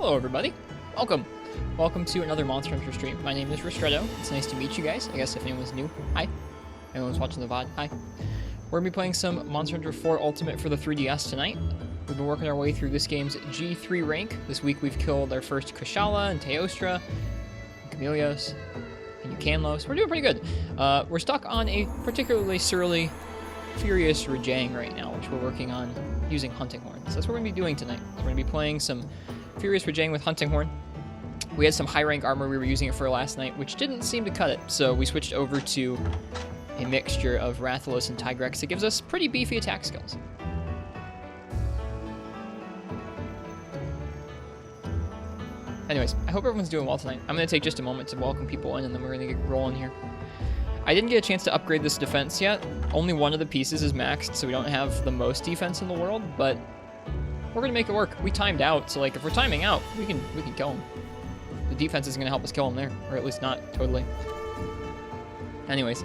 Hello everybody, welcome to another Monster Hunter stream. My name is Ristretto. It's nice to meet you guys. I guess if anyone's new, hi. Anyone's watching the VOD, hi. We're gonna be playing some Monster Hunter 4 Ultimate for the 3DS tonight. We've been working our way through this game's G3 rank. This week we've killed our first Kushala and Teostra, and Camelios, and Ucanlos. We're doing pretty good. We're stuck on a particularly surly, furious Rajang right now, which we're working on using Hunting Horn. So that's what we're gonna be doing tonight. We're gonna be playing some Furious Rajang with Hunting Horn. We had some high rank armor we were using it for last night, which didn't seem to cut it, so we switched over to a mixture of Rathalos and Tigrex that gives us pretty beefy attack skills. Anyways, I hope everyone's doing well tonight. I'm going to take just a moment to welcome people in, and then we're going to get rolling here. I didn't get a chance to upgrade this defense yet. Only one of the pieces is maxed, so we don't have the most defense in the world, but we're going to make it work. We timed out, so like if we're timing out, we can kill him. The defense is going to help us kill him there, or at least not totally. Anyways,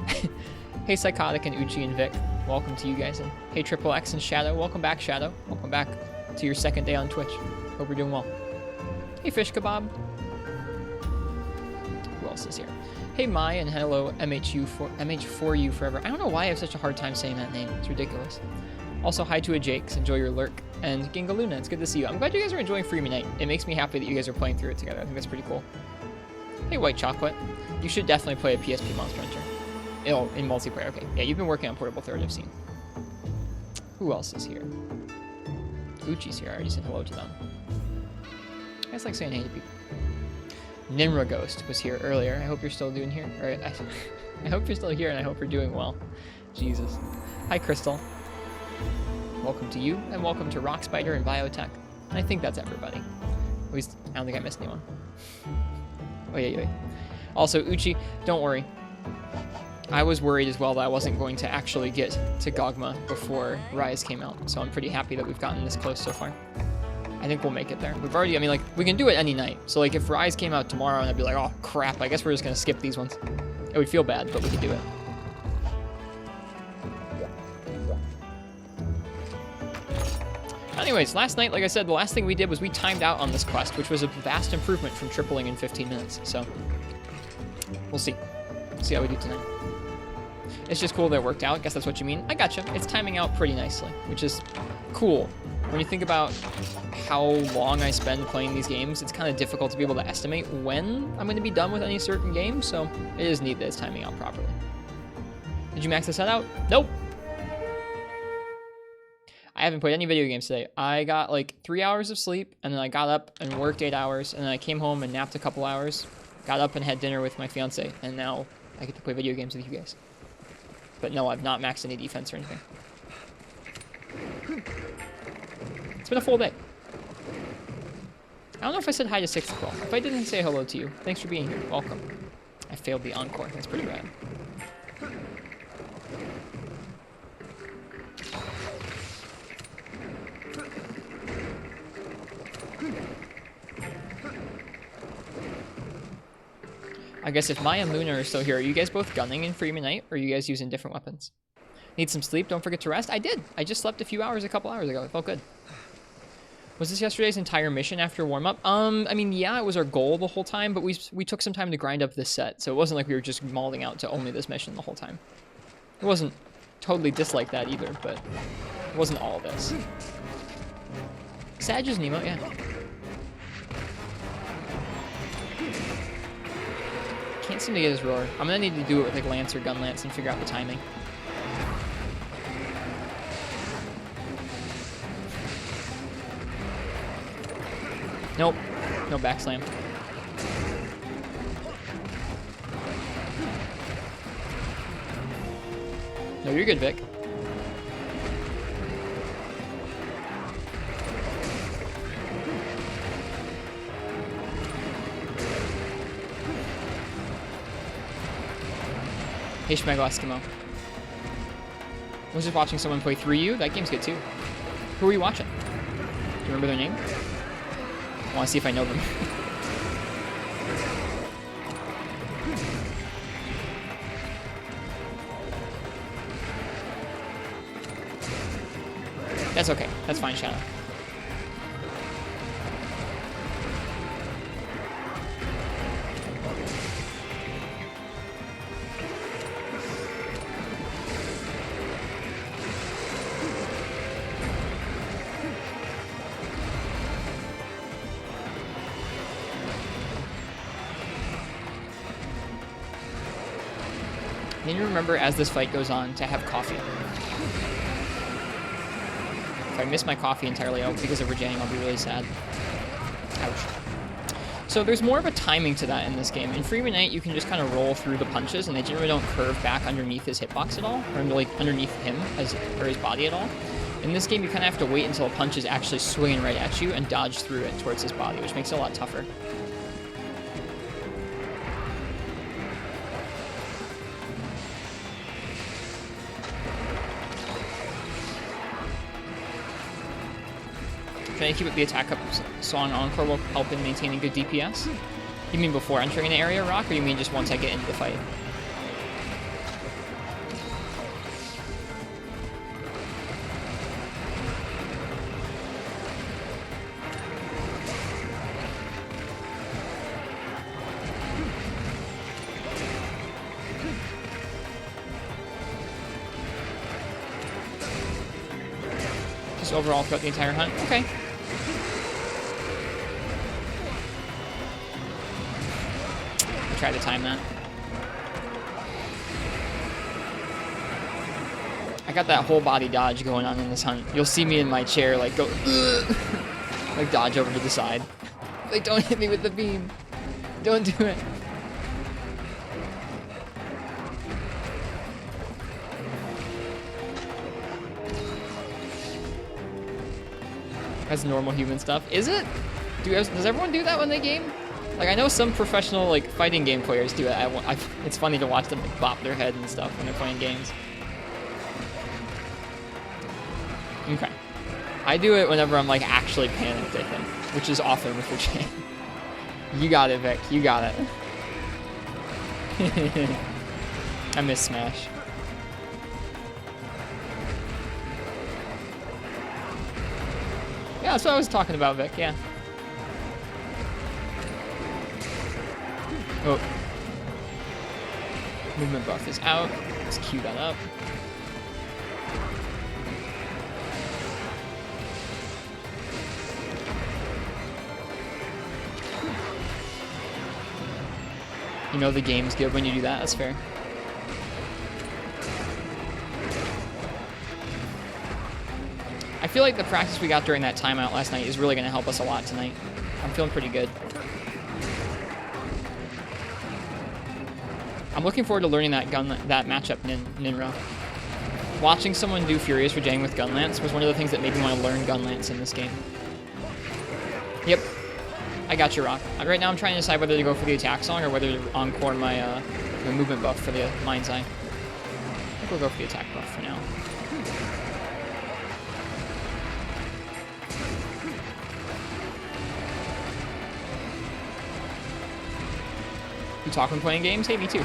hey Psychotic and Uchi and Vic, welcome to you guys. And hey Triple X and Shadow, welcome back Shadow. Welcome back to your second day on Twitch. Hope you're doing well. Hey Fish Kebab. Who else is here? Hey Mai and hello MH4U forever. I don't know why I have such a hard time saying that name. It's ridiculous. Also, hi to a Jakes. Enjoy your lurk. And Gingaluna, it's good to see you. I'm glad you guys are enjoying Freemy Night. It makes me happy that you guys are playing through it together. I think that's pretty cool. Hey, White Chocolate. You should definitely play a PSP Monster Hunter. Oh, in multiplayer. Okay. Yeah, you've been working on Portable Third, I've seen. Who else is here? Uchi's here. I already said hello to them. I guys like saying hey to people. Nimra Ghost was here earlier. I hope you're still doing here. Or I hope you're still here, and I hope you're doing well. Jesus. Hi, Crystal. Welcome to you, and welcome to Rock Spider and Biotech. And I think that's everybody. At least, I don't think I missed anyone. Oh, yeah. Also, Uchi, don't worry. I was worried as well that I wasn't going to actually get to Gogma before Rise came out, so I'm pretty happy that we've gotten this close so far. I think we'll make it there. We've already, I mean, like, we can do it any night. So, like, if Rise came out tomorrow and I'd be like, oh, crap, I guess we're just going to skip these ones. It would feel bad, but we could do it. Anyways, last night, like I said, the last thing we did was we timed out on this quest, which was a vast improvement from tripling in 15 minutes. So, we'll see. See how we do tonight. It's just cool that it worked out. I guess that's what you mean. I gotcha. It's timing out pretty nicely, which is cool. When you think about how long I spend playing these games, it's kind of difficult to be able to estimate when I'm going to be done with any certain game, so it is neat that it's timing out properly. Did you max the set out? Nope. I haven't played any video games today. I got like 3 hours of sleep, and then I got up and worked 8 hours, and then I came home and napped a couple hours, got up and had dinner with my fiance, and now I get to play video games with you guys. But no, I've not maxed any defense or anything. It's been a full day. I don't know if I said hi to Sixth Claw. If I didn't, say hello to you. Thanks for being here. Welcome. I failed the encore. That's pretty rad. I guess if Maya and Luna are still here, are you guys both gunning in Freeman Night, or are you guys using different weapons? Need some sleep? Don't forget to rest? I did. I just slept a couple hours ago. It felt good. Was this yesterday's entire mission after warm-up? I mean, yeah, it was our goal the whole time, but we took some time to grind up this set, so it wasn't like we were just mauling out to only this mission the whole time. It wasn't totally disliked that either, but it wasn't all this. Sag is Nemo, yeah. Can't seem to get his roar. I'm gonna need to do it with like Lance or Gun Lance and figure out the timing. Nope. No backslam. No, you're good, Vic. Hey, Schmegel Eskimo. I was just watching someone play 3U. That game's good too. Who are you watching? Do you remember their name? I want to see if I know them. That's okay. That's fine, Shadow. You need to remember as this fight goes on to have coffee. If I miss my coffee entirely because of Rajang, I'll be really sad. Ouch. So there's more of a timing to that in this game. In Free Knight, you can just kind of roll through the punches, and they generally don't curve back underneath his hitbox at all, or like underneath him or his body at all. In this game, you kind of have to wait until a punch is actually swinging right at you and dodge through it towards his body, which makes it a lot tougher. Trying to keep up the attack up song encore will help in maintaining good DPS. You mean before entering an area, Rock, or you mean just once I get into the fight? Just overall throughout the entire hunt? Okay. Try to time that. I got that whole body dodge going on in this hunt. You'll see me in my chair like go like dodge over to the side. Like, don't hit me with the beam. Don't do it. That's normal human stuff. Is it? Does everyone do that when they game? Like, I know some professional, like, fighting game players do it. It's funny to watch them, like, bop their head and stuff when they're playing games. Okay. I do it whenever I'm, like, actually panicked, I think. Which is often with your chain. You got it, Vic. You got it. I miss Smash. Yeah, that's what I was talking about, Vic. Yeah. Oh. Movement buff is out. Let's queue that up. You know the game's good when you do that. That's fair. I feel like the practice we got during that timeout last night is really going to help us a lot tonight. I'm feeling pretty good. I'm looking forward to learning that matchup, Ninra. Watching someone do Furious Rajang with Gunlance was one of the things that made me want to learn Gunlance in this game. Yep. I got you, Rock. Right now I'm trying to decide whether to go for the attack song or whether to encore my the movement buff for the Mind's Eye. I think we'll go for the attack buff for now. You talk when playing games? Hey, me too.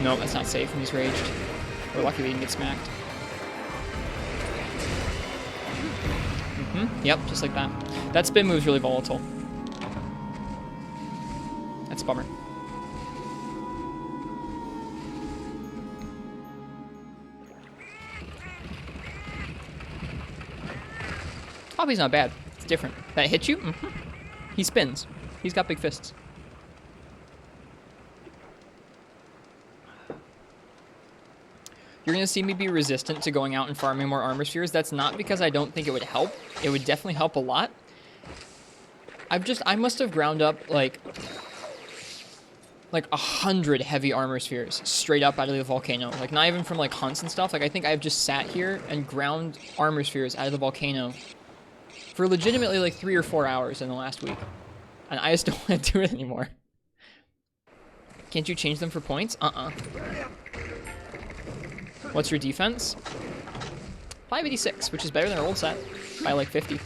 No, that's not safe when he's raged. We're lucky we didn't get smacked. Yep, just like that. That spin move's really volatile. That's a bummer. Hobby's not bad. It's different. That hit you? He spins. He's got big fists. You're going to see me be resistant to going out and farming more armor spheres. That's not because I don't think it would help. It would definitely help a lot. I must have ground up like 100 heavy armor spheres straight up out of the volcano. Like, not even from like hunts and stuff. Like, I think I've just sat here and ground armor spheres out of the volcano for legitimately like 3 or 4 hours in the last week. And I just don't want to do it anymore. Can't you change them for points? What's your defense? 586, which is better than our old set by like 50.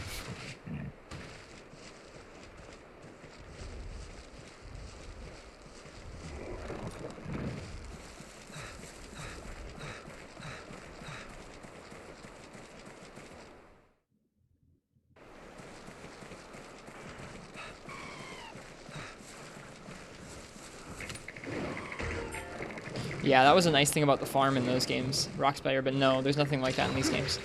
Yeah, that was a nice thing about the farm in those games. Rock Spider, but no, there's nothing like that in these games.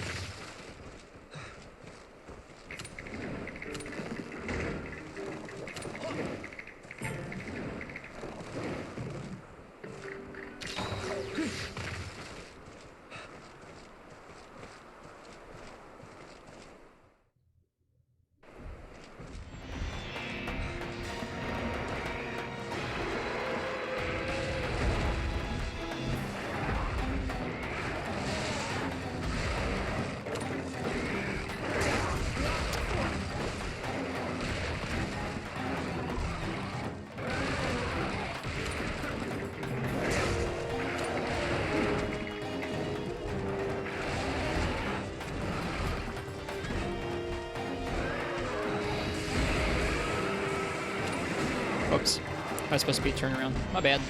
Oops. That was supposed to be a turnaround. My bad.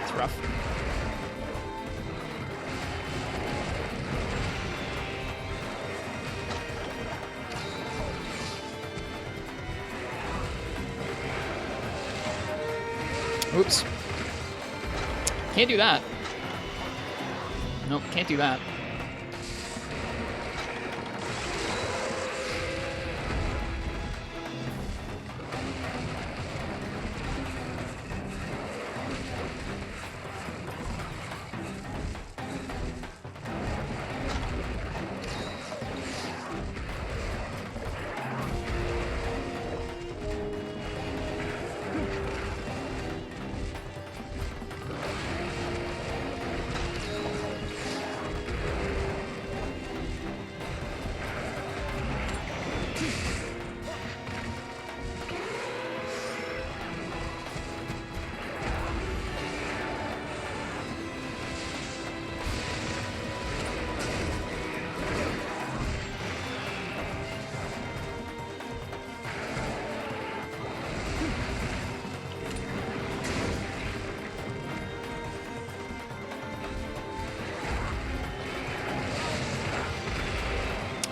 It's rough. Oops. Can't do that. Nope, can't do that.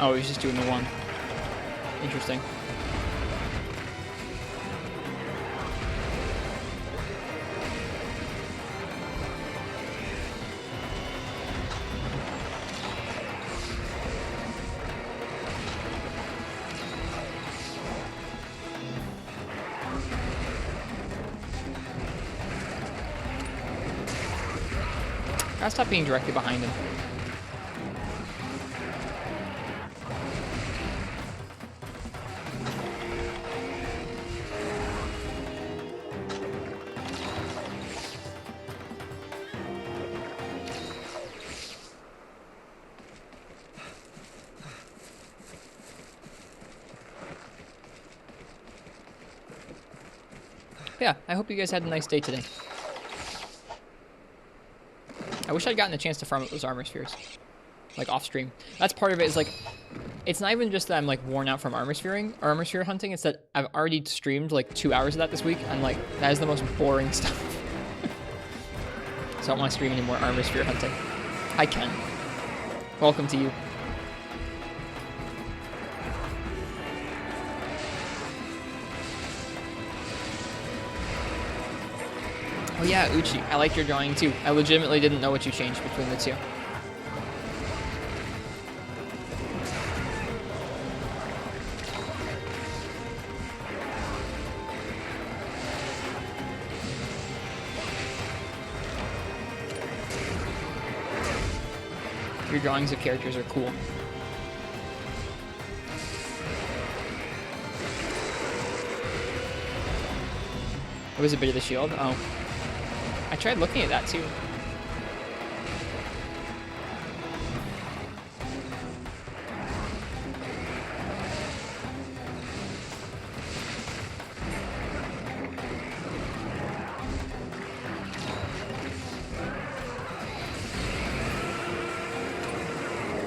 Oh, he's just doing the one. Interesting. Gotta stop being directly behind him. Yeah, I hope you guys had a nice day today. I wish I'd gotten a chance to farm up those armor spheres. Like, off stream. That's part of it, is like, it's not even just that I'm like worn out from armor sphere hunting, it's that I've already streamed like 2 hours of that this week, and like, that is the most boring stuff. So I don't want to stream any more armor sphere hunting. I can. Welcome to you. Oh yeah, Uchi, I like your drawing too. I legitimately didn't know what you changed between the two. Your drawings of characters are cool. It was a bit of the shield? Oh. I tried looking at that too.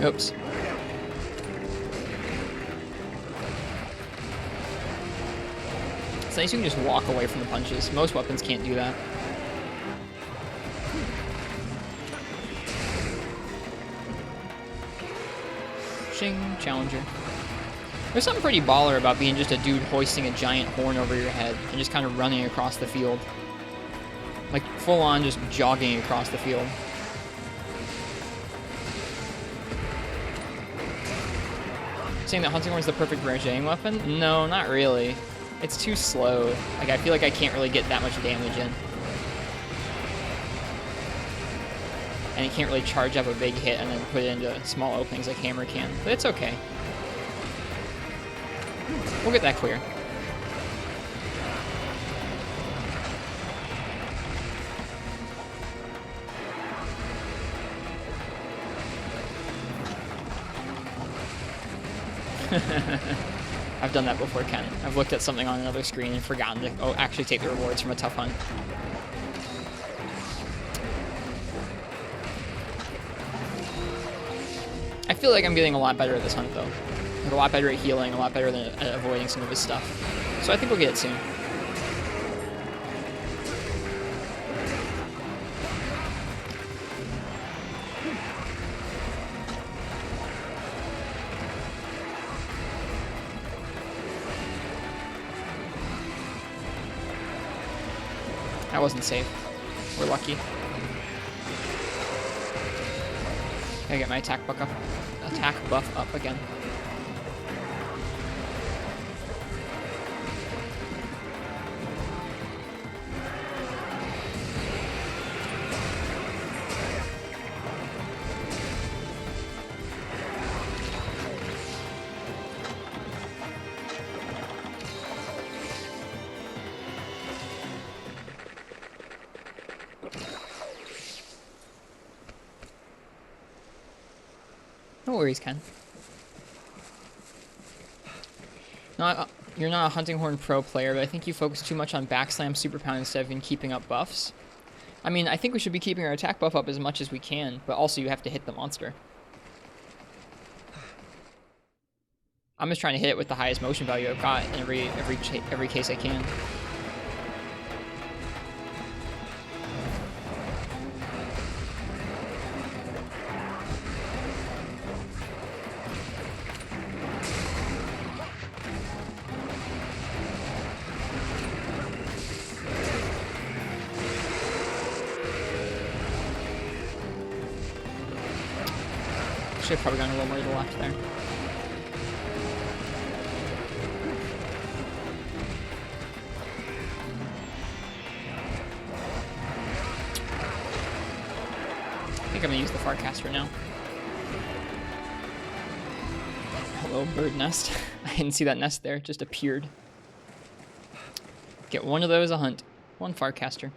Oops. It's nice you can just walk away from the punches. Most weapons can't do that. Shing, challenger. There's something pretty baller about being just a dude hoisting a giant horn over your head and just kind of running across the field. Like, full on just jogging across the field. Saying that hunting horn is the perfect ranging weapon? No, not really. It's too slow. Like, I feel like I can't really get that much damage in. And it can't really charge up a big hit and then put it into small openings like hammer can. But it's okay. We'll get that clear. I've done that before, Ken. I've looked at something on another screen and forgotten to actually take the rewards from a tough hunt. I feel like I'm getting a lot better at this hunt, though. Like, a lot better at healing, a lot better than at avoiding some of his stuff. So I think we'll get it soon. That wasn't safe. We're lucky. Gotta get my attack buff up again. No worries, Ken. You're not a hunting horn pro player, but I think you focus too much on backslam, super pound instead of keeping up buffs. I mean, I think we should be keeping our attack buff up as much as we can, but also you have to hit the monster. I'm just trying to hit it with the highest motion value I've got in every case I can. Should have probably gone a little more to the left there. I think I'm gonna use the Farcaster now. Hello, bird nest. I didn't see that nest there, it just appeared. Get one of those a hunt. One Farcaster.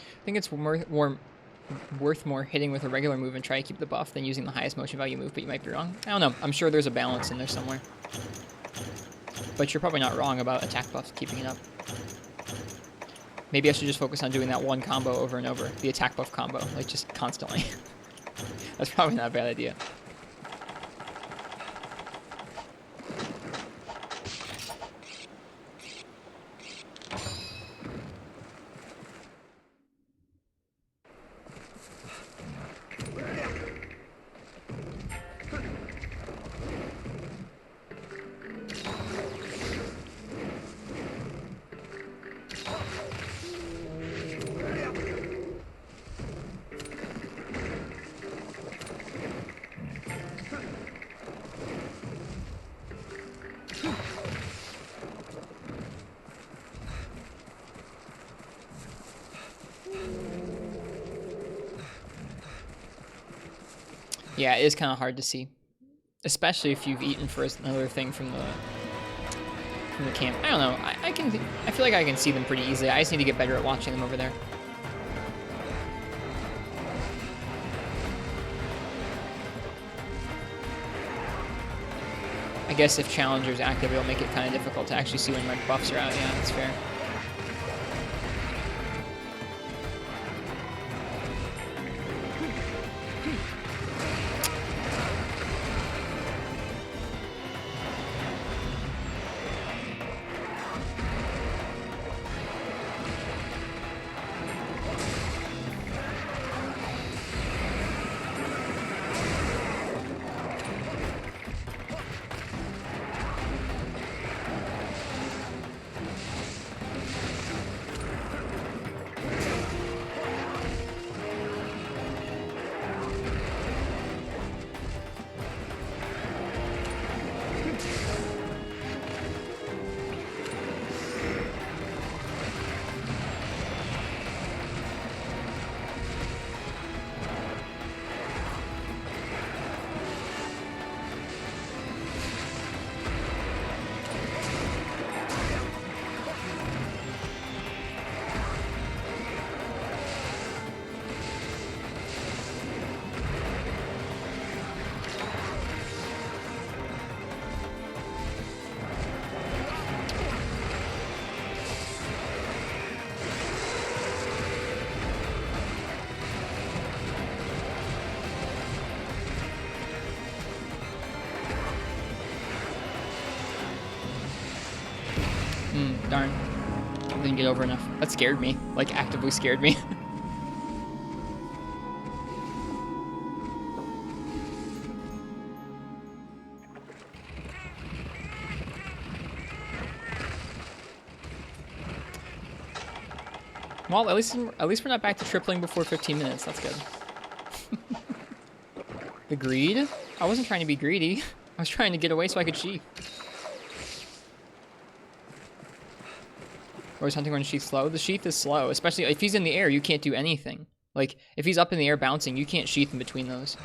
I think it's worth more hitting with a regular move and try to keep the buff than using the highest motion value move, but you might be wrong. I don't know. I'm sure there's a balance in there somewhere. But you're probably not wrong about attack buffs keeping it up. Maybe I should just focus on doing that one combo over and over. The attack buff combo, like just constantly. That's probably not a bad idea. Yeah, it is kind of hard to see, especially if you've eaten for another thing from the camp. I don't know. I feel like I can see them pretty easily. I just need to get better at watching them over there. I guess if Challenger's active, it'll make it kind of difficult to actually see when my buffs are out. Yeah, that's fair. Darn. I didn't get over enough. That scared me. Like, actively scared me. Well, at least we're not back to tripling before 15 minutes. That's good. The greed? I wasn't trying to be greedy. I was trying to get away so I could sheath. Or is hunting run sheath slow? The sheath is slow, especially if he's in the air. You can't do anything. Like, if he's up in the air bouncing, you can't sheath in between those.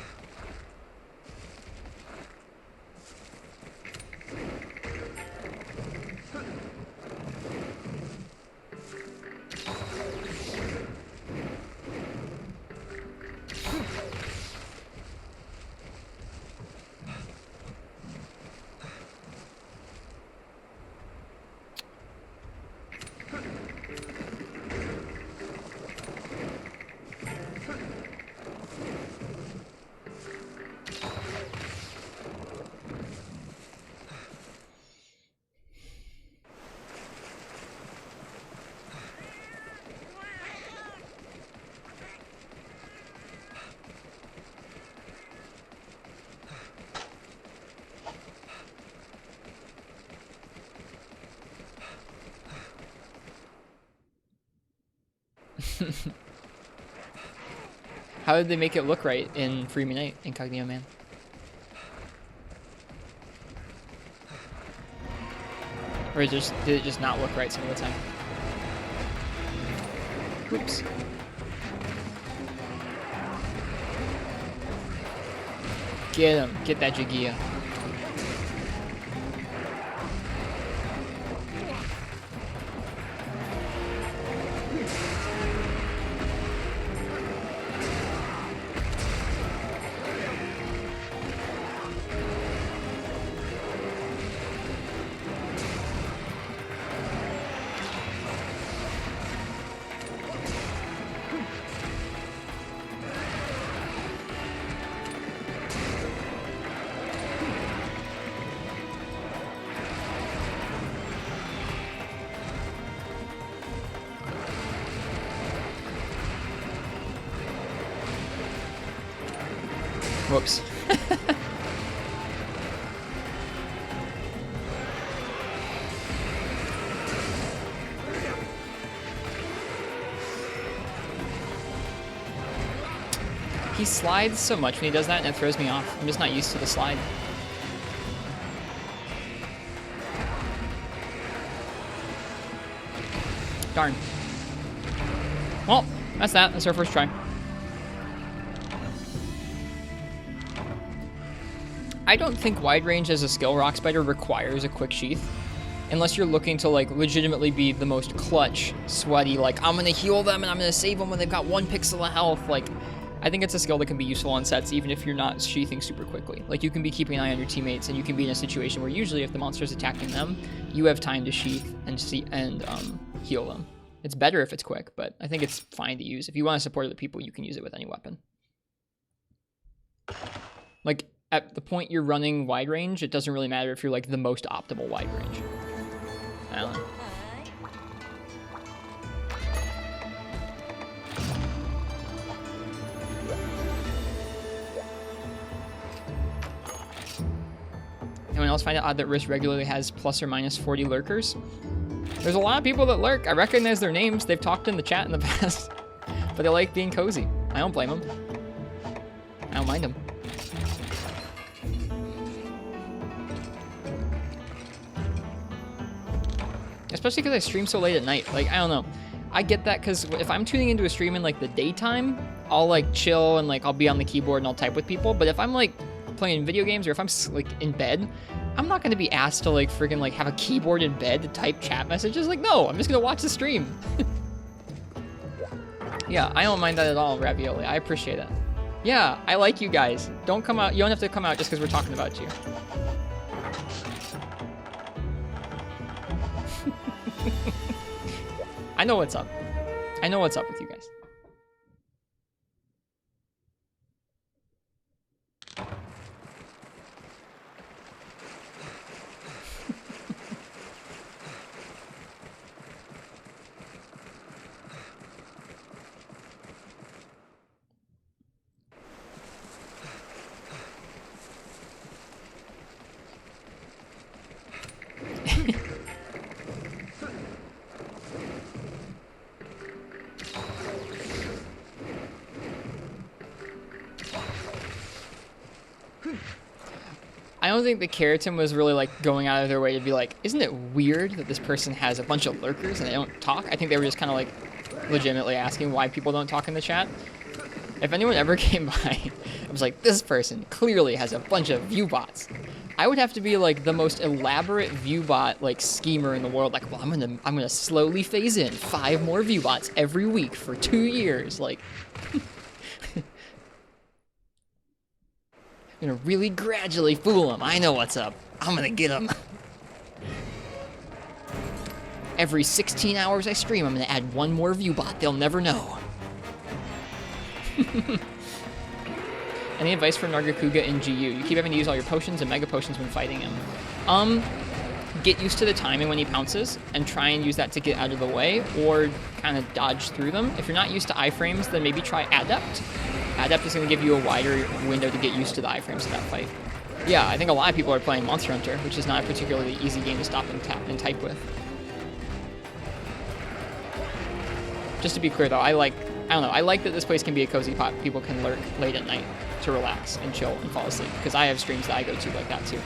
How did they make it look right in Free Me Night, Incognito Man? Or did it just not look right some of the time? Whoops. Get him. Get that Jagia. Whoops. He slides so much when he does that, and it throws me off. I'm just not used to the slide. Darn. Well, that's that. That's our first try. I don't think wide range as a skill rock spider requires a quick sheath. Unless you're looking to like legitimately be the most clutch, sweaty, like I'm gonna heal them and I'm gonna save them when they've got 1 pixel of health. Like, I think it's a skill that can be useful on sets even if you're not sheathing super quickly. Like, you can be keeping an eye on your teammates and you can be in a situation where usually if the monster's attacking them, you have time to sheath and heal them. It's better if it's quick, but I think it's fine to use. If you want to support other people, you can use it with any weapon. Like, at the point you're running wide range, it doesn't really matter if you're like the most optimal wide range. I don't know. Anyone else find it odd that Rist regularly has plus or minus 40 lurkers? There's a lot of people that lurk. I recognize their names. They've talked in the chat in the past. But they like being cozy. I don't blame them. I don't mind them. Especially because I stream so late at night. Like, I don't know. I get that because if I'm tuning into a stream in like the daytime, I'll like chill and like I'll be on the keyboard and I'll type with people. But if I'm like playing video games or if I'm like in bed, I'm not going to be asked to like freaking like have a keyboard in bed to type chat messages. Like, no, I'm just going to watch the stream. Yeah, I don't mind that at all, Ravioli. I appreciate it. Yeah, I like you guys. Don't come out. You don't have to come out just because we're talking about you. I know what's up. I know what's up with you guys. don't think the Keratin was really like going out of their way to be like, isn't it weird that this person has a bunch of lurkers and they don't talk? I think they were just kind of like legitimately asking why people don't talk in the chat. If anyone ever came by and was like, this person clearly has a bunch of view bots, I would have to be like the most elaborate viewbot like schemer in the world. Like, well, I'm gonna slowly phase in 5 more viewbots every week for 2 years. Like, I'm gonna really gradually fool them. I know what's up. I'm gonna get them. Every 16 hours I stream, I'm gonna add 1 more viewbot. They'll never know. Any advice for Nargacuga in GU? You keep having to use all your potions and mega potions when fighting him. Get used to the timing when he pounces and try and use that to get out of the way or kind of dodge through them. If you're not used to iframes, then maybe try Adept. Adept is going to give you a wider window to get used to the iframes of that fight. Yeah, I think a lot of people are playing Monster Hunter, which is not a particularly easy game to stop and tap and type with. Just to be clear though, I don't know, I like that this place can be a cozy pot. People can lurk late at night to relax and chill and fall asleep, because I have streams that I go to like that too.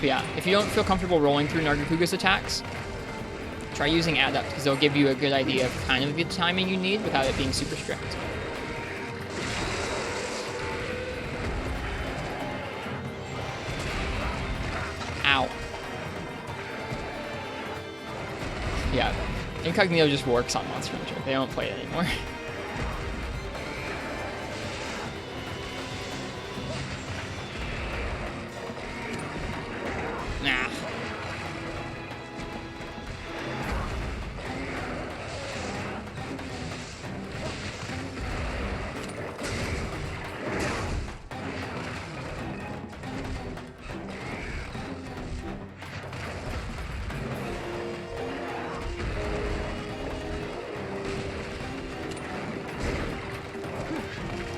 But yeah, if you don't feel comfortable rolling through Nargacuga's attacks, try using Adept, because they'll give you a good idea of kind of the timing you need without it being super strict. Ow. Yeah, Incognito just works on Monster Hunter. They don't play it anymore. Nah.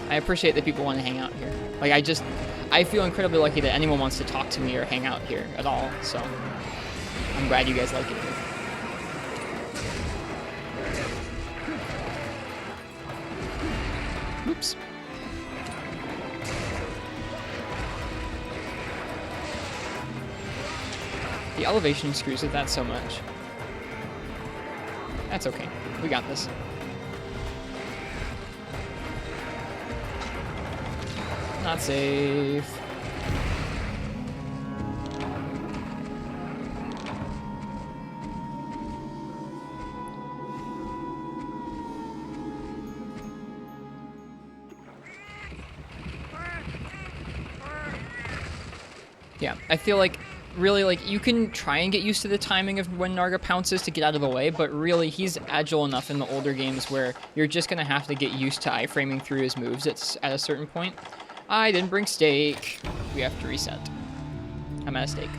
I appreciate that people want to hang out here. Like, I feel incredibly lucky that anyone wants to talk to me or hang out here at all, so I'm glad you guys like it here. Oops. The elevation screws with that so much. That's okay. We got this. Not safe. Yeah, I feel like really, like, you can try and get used to the timing of when Narga pounces to get out of the way, but really he's agile enough in the older games where you're just gonna have to get used to iframing through his moves at a certain point. I didn't bring steak. We have to reset. I'm out of steak.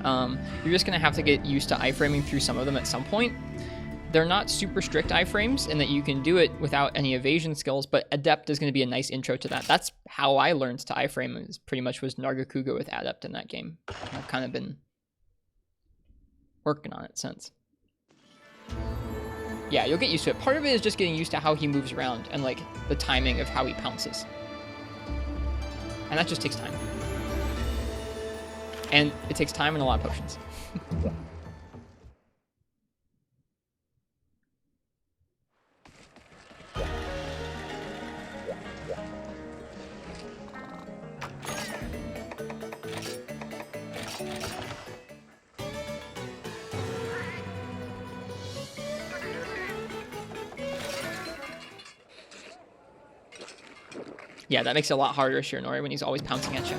You're just going to have to get used to iframing through some of them at some point. They're not super strict iframes in that you can do it without any evasion skills, but Adept is going to be a nice intro to that. That's how I learned to iframe, is pretty much was Nargacuga with Adept in that game. I've kind of been working on it since. Yeah, you'll get used to it. Part of it is just getting used to how he moves around and like the timing of how he pounces. And that just takes time. And it takes time and a lot of potions. Yeah, that makes it a lot harder, Shiranori, when he's always pouncing at you.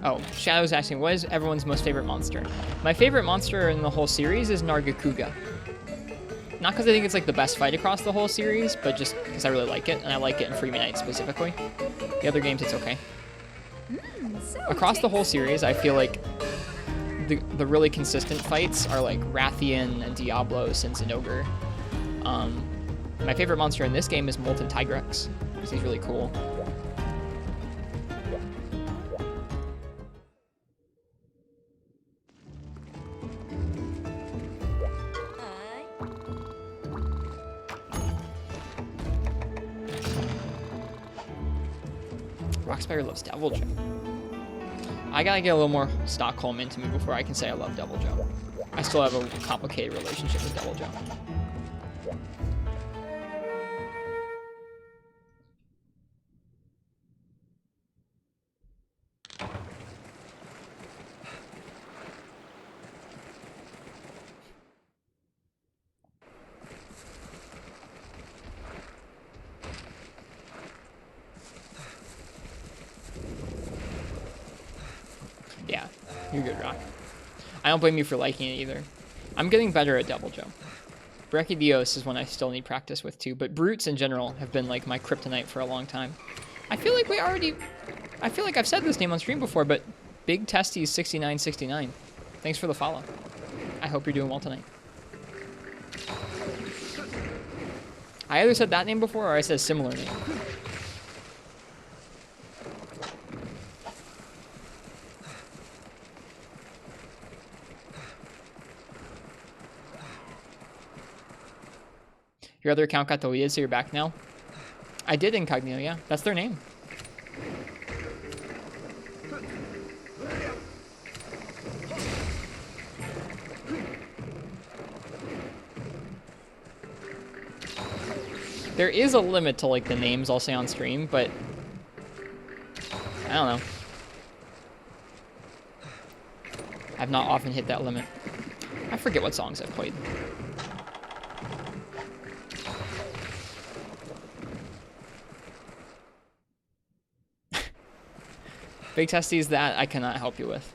Oh, Shadow's asking, what is everyone's most favorite monster? My favorite monster in the whole series is Nargacuga. Not because I think it's like the best fight across the whole series, but just because I really like it, and I like it in Freeman Knight specifically. The other games, it's okay. Across the whole series, I feel like the really consistent fights are like Rathian and Diablos and Zinogre. My favorite monster in this game is Molten Tigrex, because he's really cool. Rockspire loves Devil Joe. I gotta get a little more Stockholm into me before I can say I love Devil Joe. I still have a complicated relationship with Devil Joe. Yeah, you're good, Rock. I don't blame you for liking it either. I'm getting better at Devil Joe. Brachydios is one I still need practice with too, but Brutes in general have been like my kryptonite for a long time. I feel like I've said this name on stream before, but Big Testes 6969. Thanks for the follow. I hope you're doing well tonight. I either said that name before or I said a similar name. Your other account got deleted, so you're back now? I did incognito, yeah. That's their name. There is a limit to like the names I'll say on stream, but I don't know. I've not often hit that limit. I forget what songs I've played. Big Testes, that I cannot help you with.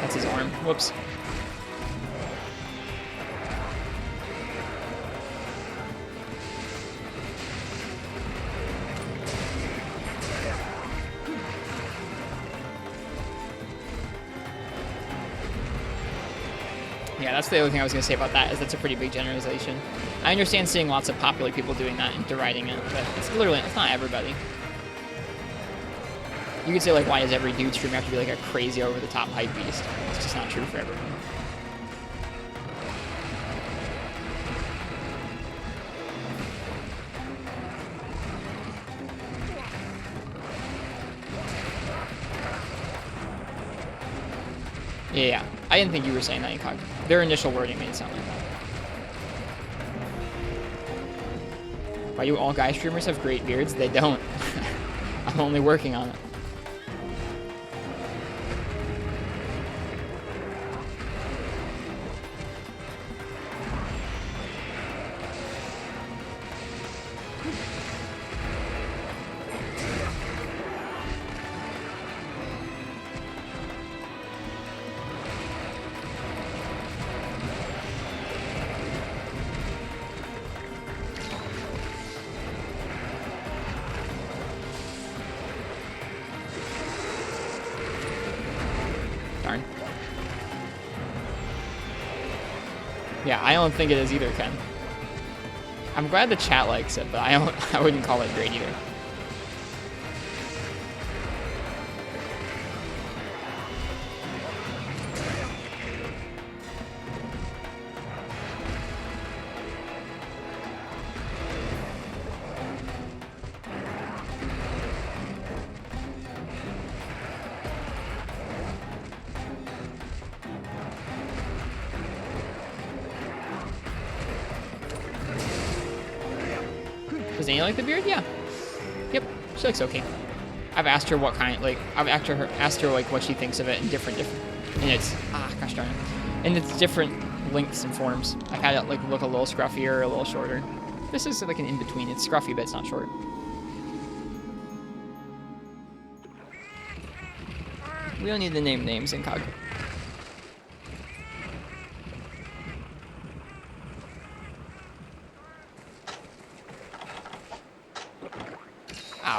That's his arm. Whoops. Yeah, that's the other thing I was going to say about that, is that's a pretty big generalization. I understand seeing lots of popular people doing that and deriding it, but it's not everybody. You could say, like, why does every dude streamer have to be, like, a crazy over-the-top hype beast? It's just not true for everyone. Yeah. I didn't think you were saying that, Incog. Their initial wording made it sound like that. Why do all guy streamers have great beards? They don't. I'm only working on it. Darn. Yeah, I don't think it is either, Ken. I'm glad the chat likes it, but I wouldn't call it great either. Does Annie like the beard? Yeah. Yep. She likes Oki. I've asked her what kind, like, I've asked her like what she thinks of it in different, and it's, gosh darn it. And it's different lengths and forms. I've had it like look a little scruffier, a little shorter. This is like an in-between. It's scruffy, but it's not short. We don't need to name names in COG.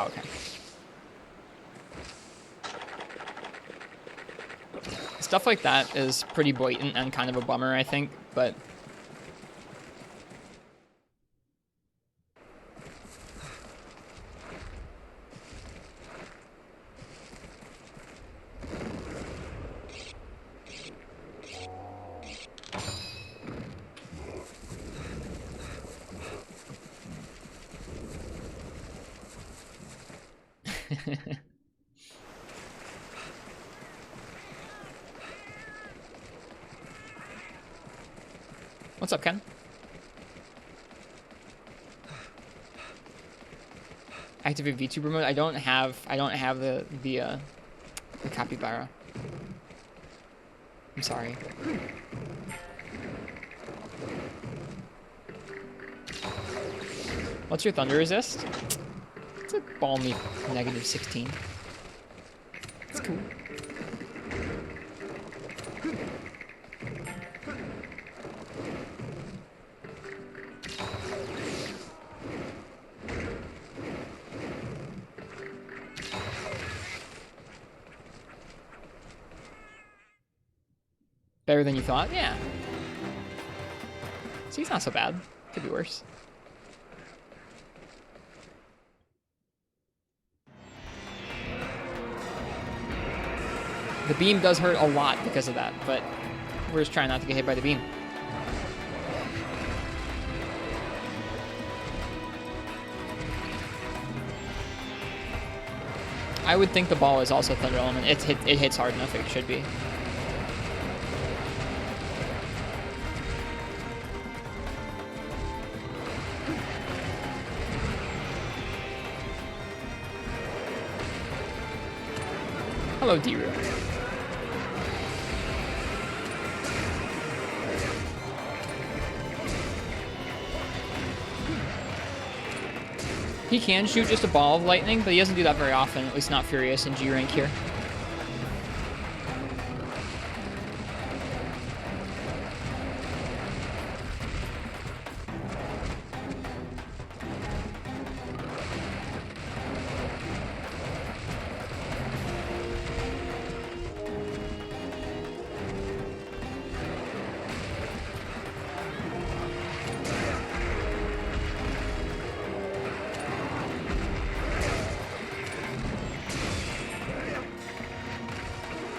Okay. Stuff like that is pretty blatant and kind of a bummer, I think, but... What's up, Ken? Activate VTuber mode. I don't have the capybara. I'm sorry. What's your thunder resist? It's a balmy -16. It's cool. Better than you thought? Yeah. See, it's not so bad. Could be worse. The beam does hurt a lot because of that, but we're just trying not to get hit by the beam. I would think the ball is also Thunder Element. It hits hard enough, it should be. Hello, D-Roo. He can shoot just a ball of lightning, but he doesn't do that very often, at least not Furious in G rank here.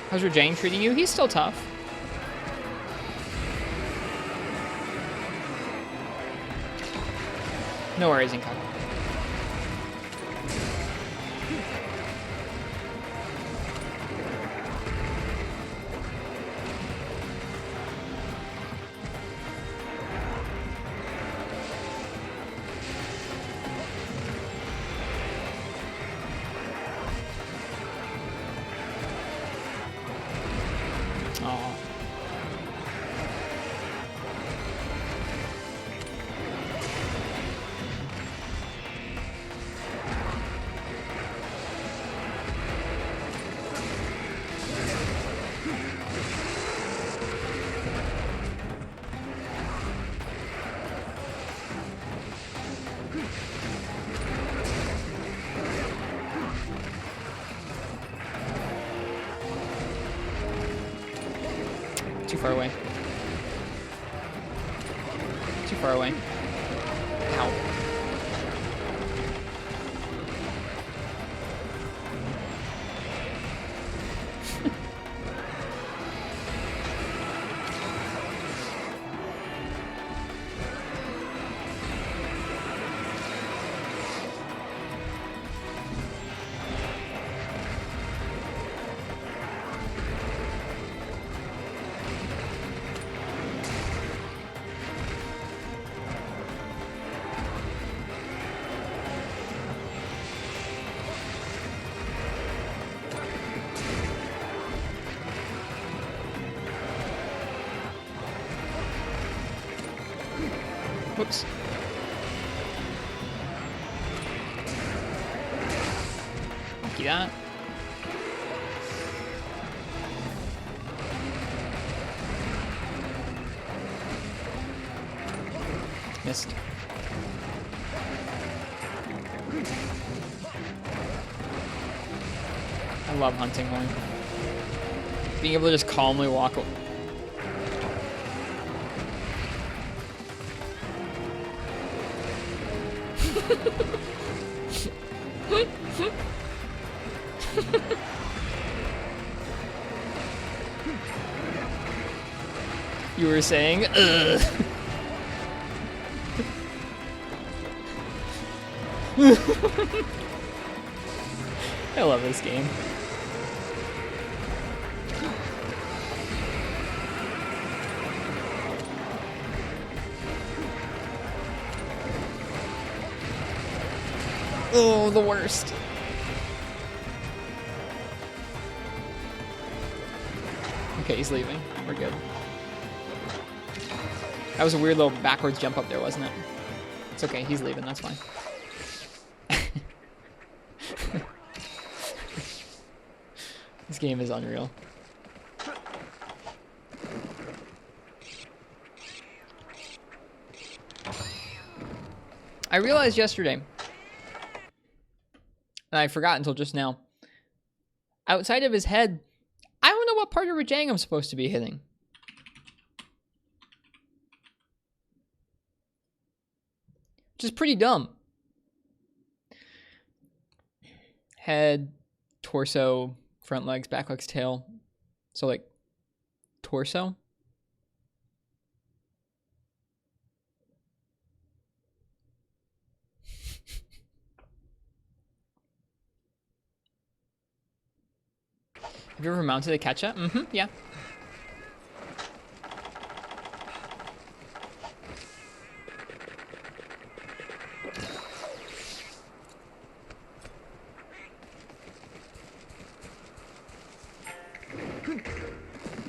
How's your Jang treating you? He's still tough. No worries, Inka. Too far away. Too far away. Ow. Whoops. Lucky that. Missed. I love hunting horn. Being able to just calmly walk. You were saying, ugh. I love this game. Oh, the worst. Okay, he's leaving. We're good. That was a weird little backwards jump up there, wasn't it? It's okay, he's leaving, that's fine. This game is unreal. I realized yesterday, and I forgot until just now, outside of his head, I don't know what part of Rajang I'm supposed to be hitting. Which is pretty dumb. Head, torso, front legs, back legs, tail. So like torso. Have you ever mounted a Ketcha? Mm-hmm, yeah.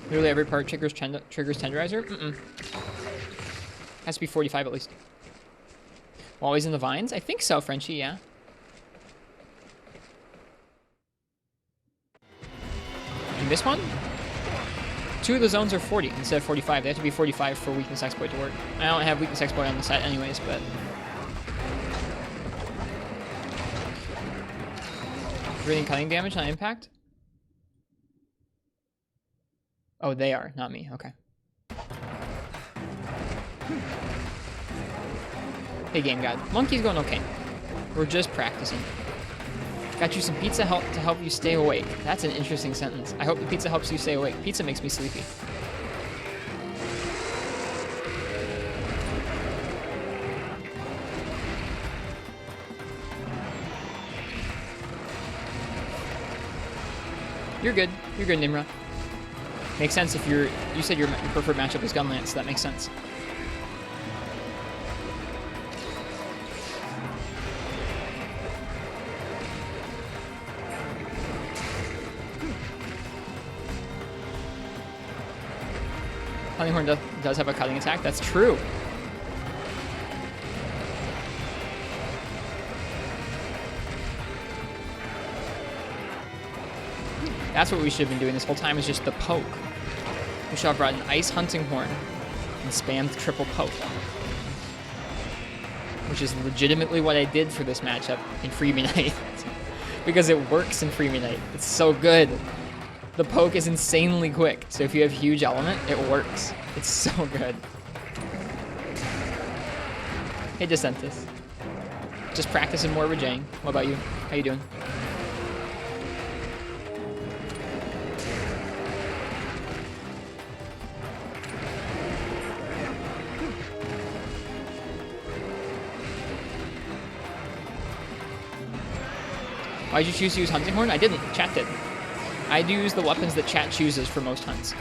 Literally every part triggers tenderizer? Mm-mm. Has to be 45 at least. Always in the vines? I think so, Frenchie, yeah. Did you miss one? 2 of the zones are 40 instead of 45. They have to be 45 for weakness exploit to work. I don't have weakness exploit on the set anyways, but... Breathing cutting damage on impact? Oh, they are, not me. Okay. Hey, Game God. Monkey's going okay. We're just practicing. Got you some pizza to help you stay awake. That's an interesting sentence. I hope the pizza helps you stay awake. Pizza makes me sleepy. You're good. You're good, Nimra. Makes sense if you said your preferred matchup is Gunlance, so that makes sense. Hunting Horn does have a cutting attack. That's true. That's what we should have been doing this whole time, is just the poke. We should have brought an Ice Hunting Horn and spammed triple poke. Which is legitimately what I did for this matchup in Freebie Night. Because it works in Freebie Night. It's so good. The poke is insanely quick, so if you have huge element, it works. It's so good. Hey, Decentus. Just practicing more Rajang. What about you? How you doing? Why'd you choose to use Hunting Horn? I didn't. Chat did. I do use the weapons that chat chooses for most hunts.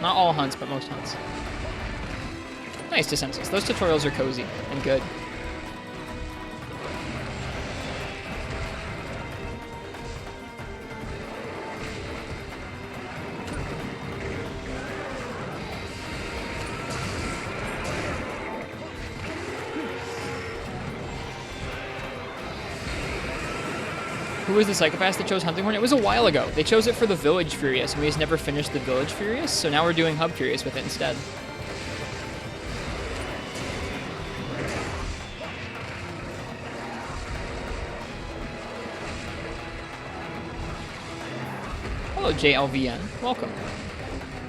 Not all hunts, but most hunts. Nice, Decentus. Those tutorials are cozy and good. Who was the psychopath that chose Hunting Horn? It was a while ago. They chose it for the Village Furious, and we just never finished the Village Furious, so now we're doing Hub Furious with it instead. Hello, JLVN. Welcome.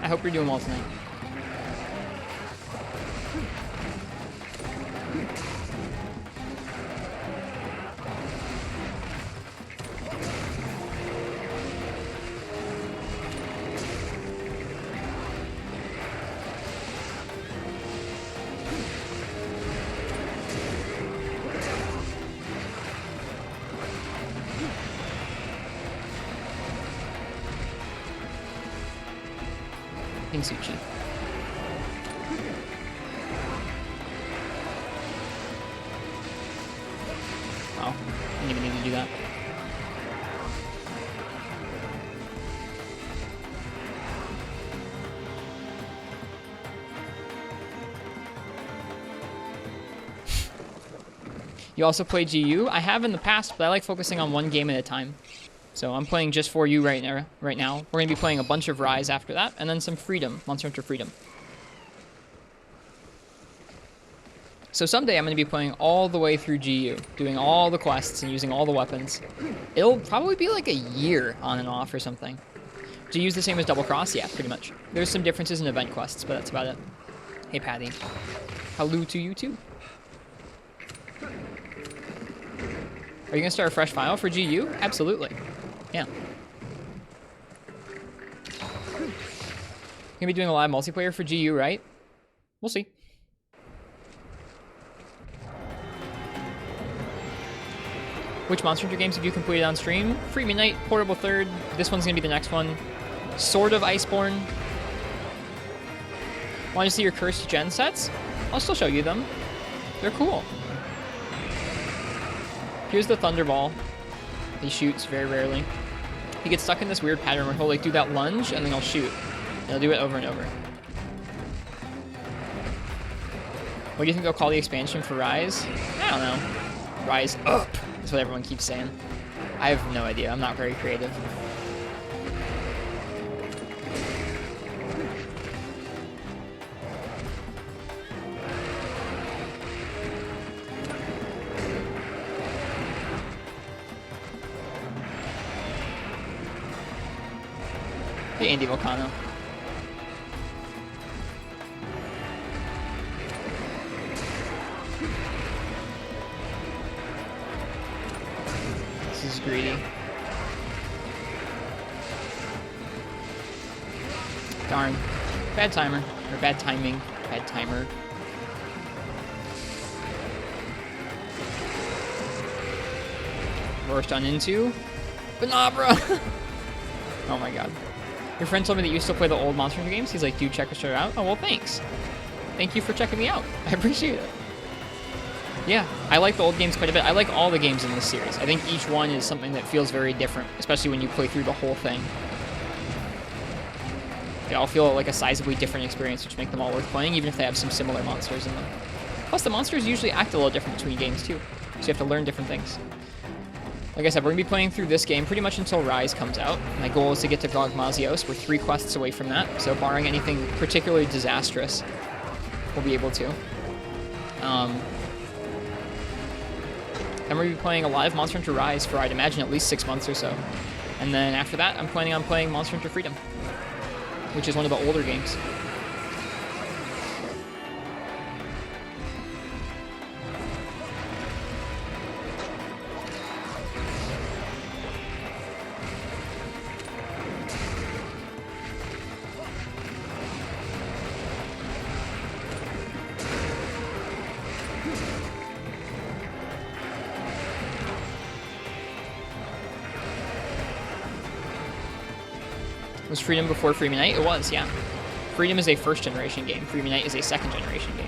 I hope you're doing well tonight. Sushi. Wow, I didn't even need to do that. You also play GU? I have in the past, but I like focusing on one game at a time. So I'm playing just for you right now. We're going to be playing a bunch of Rise after that, and then some Freedom, Monster Hunter Freedom. So someday I'm going to be playing all the way through GU, doing all the quests and using all the weapons. It'll probably be like a year on and off or something. GU's the same as Double Cross? Yeah, pretty much. There's some differences in event quests, but that's about it. Hey, Patty. Hello to you too. Are you going to start a fresh file for GU? Absolutely. Yeah. You're gonna be doing a live multiplayer for GU, right? We'll see. Which Monster Hunter games have you completed on stream? Free Midnight, Portable Third. This one's gonna be the next one. Sort of Iceborne. Want to see your cursed gen sets? I'll still show you them. They're cool. Here's the Thunderball. He shoots very rarely. He gets stuck in this weird pattern where he'll like do that lunge and then he'll shoot. And he'll do it over and over. What do you think they'll call the expansion for Rise? I don't know. Rise Up is what everyone keeps saying. I have no idea. I'm not very creative. Hey, Andy Volcano. This is greedy. Darn. Bad timer. Or bad timing. Bad timer. Rushed on into Banabra! Oh my god. Your friend told me that you still play the old Monster Hunter games. He's like, dude, check the show out. Oh, well, thanks. Thank you for checking me out. I appreciate it. Yeah, I like the old games quite a bit. I like all the games in this series. I think each one is something that feels very different, especially when you play through the whole thing. They all feel like a sizably different experience, which make them all worth playing, even if they have some similar monsters in them. Plus, the monsters usually act a little different between games, too. So you have to learn different things. Like I said, we're going to be playing through this game pretty much until Rise comes out. My goal is to get to Gogmazios. We're 3 quests away from that, so barring anything particularly disastrous, we'll be able to. Then we're going to be playing a lot of Monster Hunter Rise for, I'd imagine, at least 6 months or so. And then after that, I'm planning on playing Monster Hunter Freedom, which is one of the older games. Was Freedom before Free Midnight? It was, yeah. Freedom is a first-generation game. Free Midnight is a second-generation game.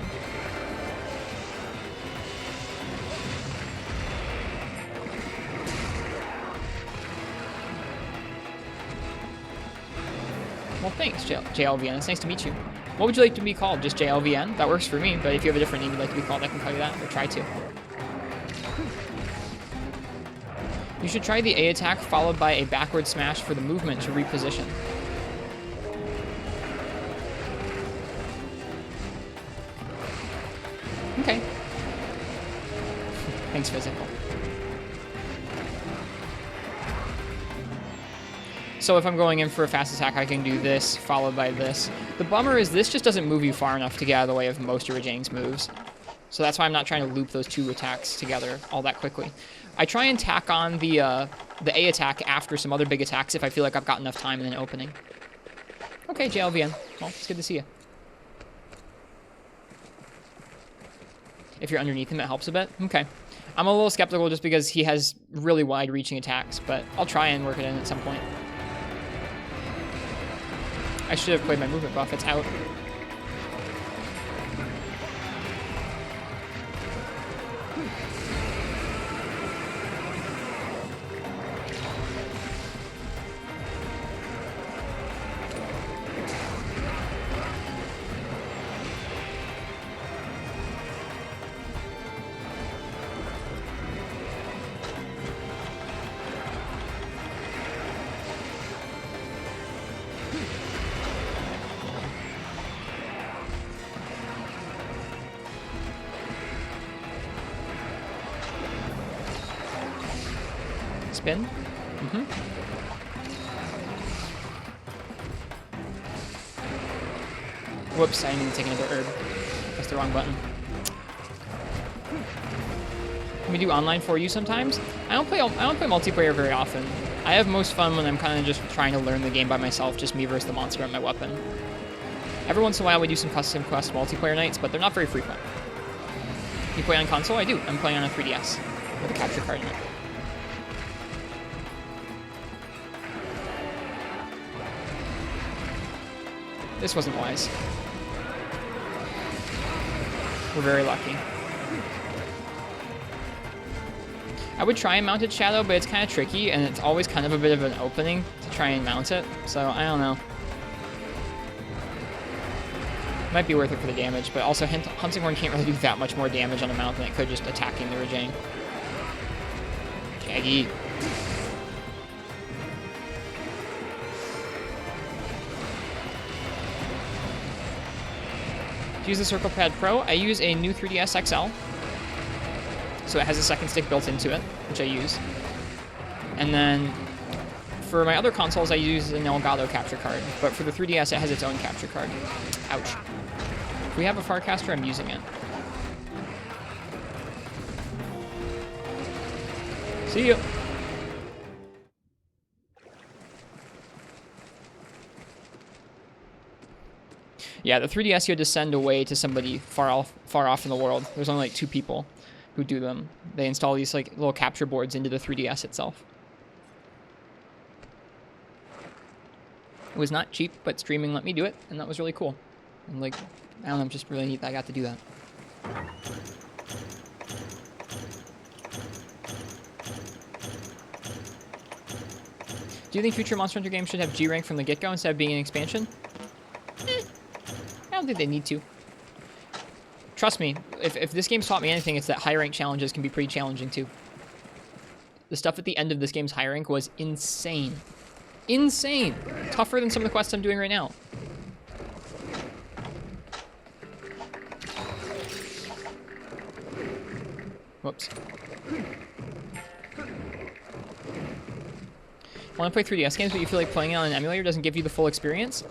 Well, thanks, JLVN. It's nice to meet you. What would you like to be called? Just JLVN? That works for me, but if you have a different name you'd like to be called, I can call you that, or try to. You should try the A attack followed by a backward smash for the movement to reposition. Okay. Thanks, physical. So if I'm going in for a fast attack, I can do this, followed by this. The bummer is this just doesn't move you far enough to get out of the way of most of Rajang's moves. So that's why I'm not trying to loop those two attacks together all that quickly. I try and tack on the A attack after some other big attacks if I feel like I've got enough time in an opening. Okay, JLVN. Well, it's good to see you. If you're underneath him, it helps a bit. Okay. I'm a little skeptical just because he has really wide-reaching attacks, but I'll try and work it in at some point. I should have played my movement buff. It's out. Spin. Whoops, I didn't even take another herb. That's the wrong button. Can we do online for you sometimes? I don't play multiplayer very often. I have most fun when I'm kind of just trying to learn the game by myself, just me versus the monster and my weapon. Every once in a while we do some custom quest multiplayer nights, but they're not very frequent. You play on console? I do. I'm playing on a 3DS with a capture card in it. This wasn't wise. We're very lucky. I would try and mount it Shadow, but it's kind of tricky, and it's always kind of a bit of an opening to try and mount it, so I don't know. Might be worth it for the damage, but also Hunting Horn can't really do that much more damage on a mount than it could just attacking the Rajang. Jaggy. To use the Circle Pad Pro, I use a new 3DS XL. So it has a second stick built into it, which I use. And then for my other consoles, I use an Elgato capture card. But for the 3DS, it has its own capture card. Ouch. If we have a Farcaster, I'm using it. See you. Yeah, the 3DS you had to send away to somebody far off in the world. There's only like 2 people who do them. They install these like little capture boards into the 3DS itself. It was not cheap, but streaming let me do it, and that was really cool. And like, I don't know, I'm just really neat that I got to do that. Do you think future Monster Hunter games should have G rank from the get-go instead of being an expansion? I don't think they need to. Trust me, if this game's taught me anything, it's that high rank challenges can be pretty challenging too. The stuff at the end of this game's high rank was insane. Insane! Tougher than some of the quests I'm doing right now. Whoops. Want to play 3DS games, but you feel like playing it on an emulator doesn't give you the full experience?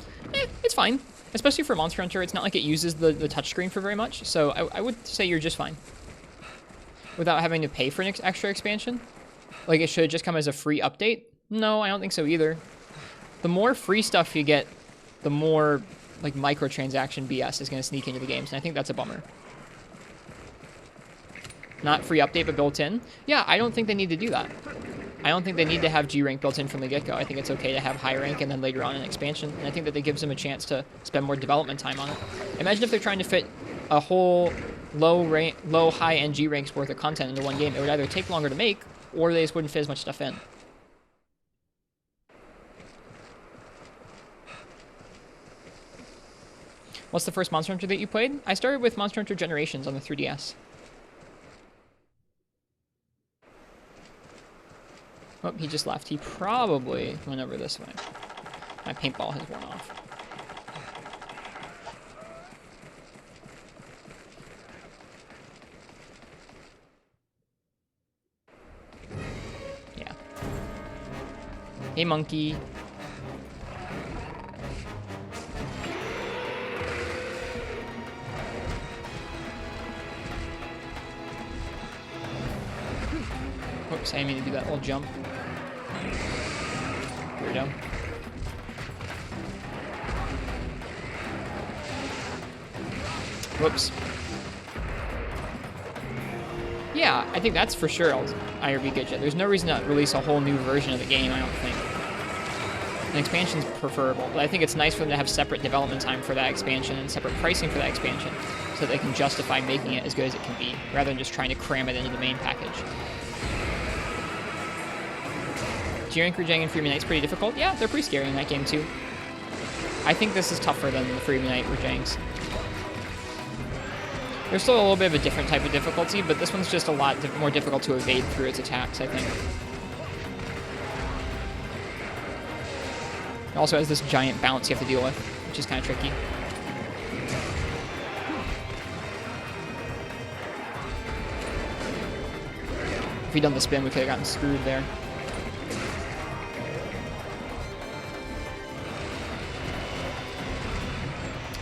It's fine. Especially for Monster Hunter, it's not like it uses the touchscreen for very much, so I would say you're just fine. Without having to pay for an extra expansion? Like, it should just come as a free update? No, I don't think so either. The more free stuff you get, the more, like, microtransaction BS is going to sneak into the games, and I think that's a bummer. Not free update, but built in? Yeah, I don't think they need to do that. I don't think they need to have G rank built in from the get-go. I think it's okay to have high rank and then later on an expansion. And I think that gives them a chance to spend more development time on it. Imagine if they're trying to fit a whole low, high, and G ranks worth of content into one game. It would either take longer to make, or they just wouldn't fit as much stuff in. What's the first Monster Hunter that you played? I started with Monster Hunter Generations on the 3DS. Oh, he just left. He probably went over this way. My paintball has worn off. Yeah. Hey, monkey. Whoops, I didn't mean to do that little jump. Weirdo. Whoops. Yeah, I think that's for sure IRB Gidget. There's no reason to release a whole new version of the game, I don't think. An expansion's preferable, but I think it's nice for them to have separate development time for that expansion and separate pricing for that expansion so that they can justify making it as good as it can be, rather than just trying to cram it into the main package. G-Rank Rajang and Freeman Knight's pretty difficult. Yeah, they're pretty scary in that game too. I think this is tougher than the Freeman Knight Rajangs. There's still a little bit of a different type of difficulty, but this one's just a lot more difficult to evade through its attacks, I think. It also has this giant bounce you have to deal with, which is kind of tricky. If he'd done the spin, we could have gotten screwed there.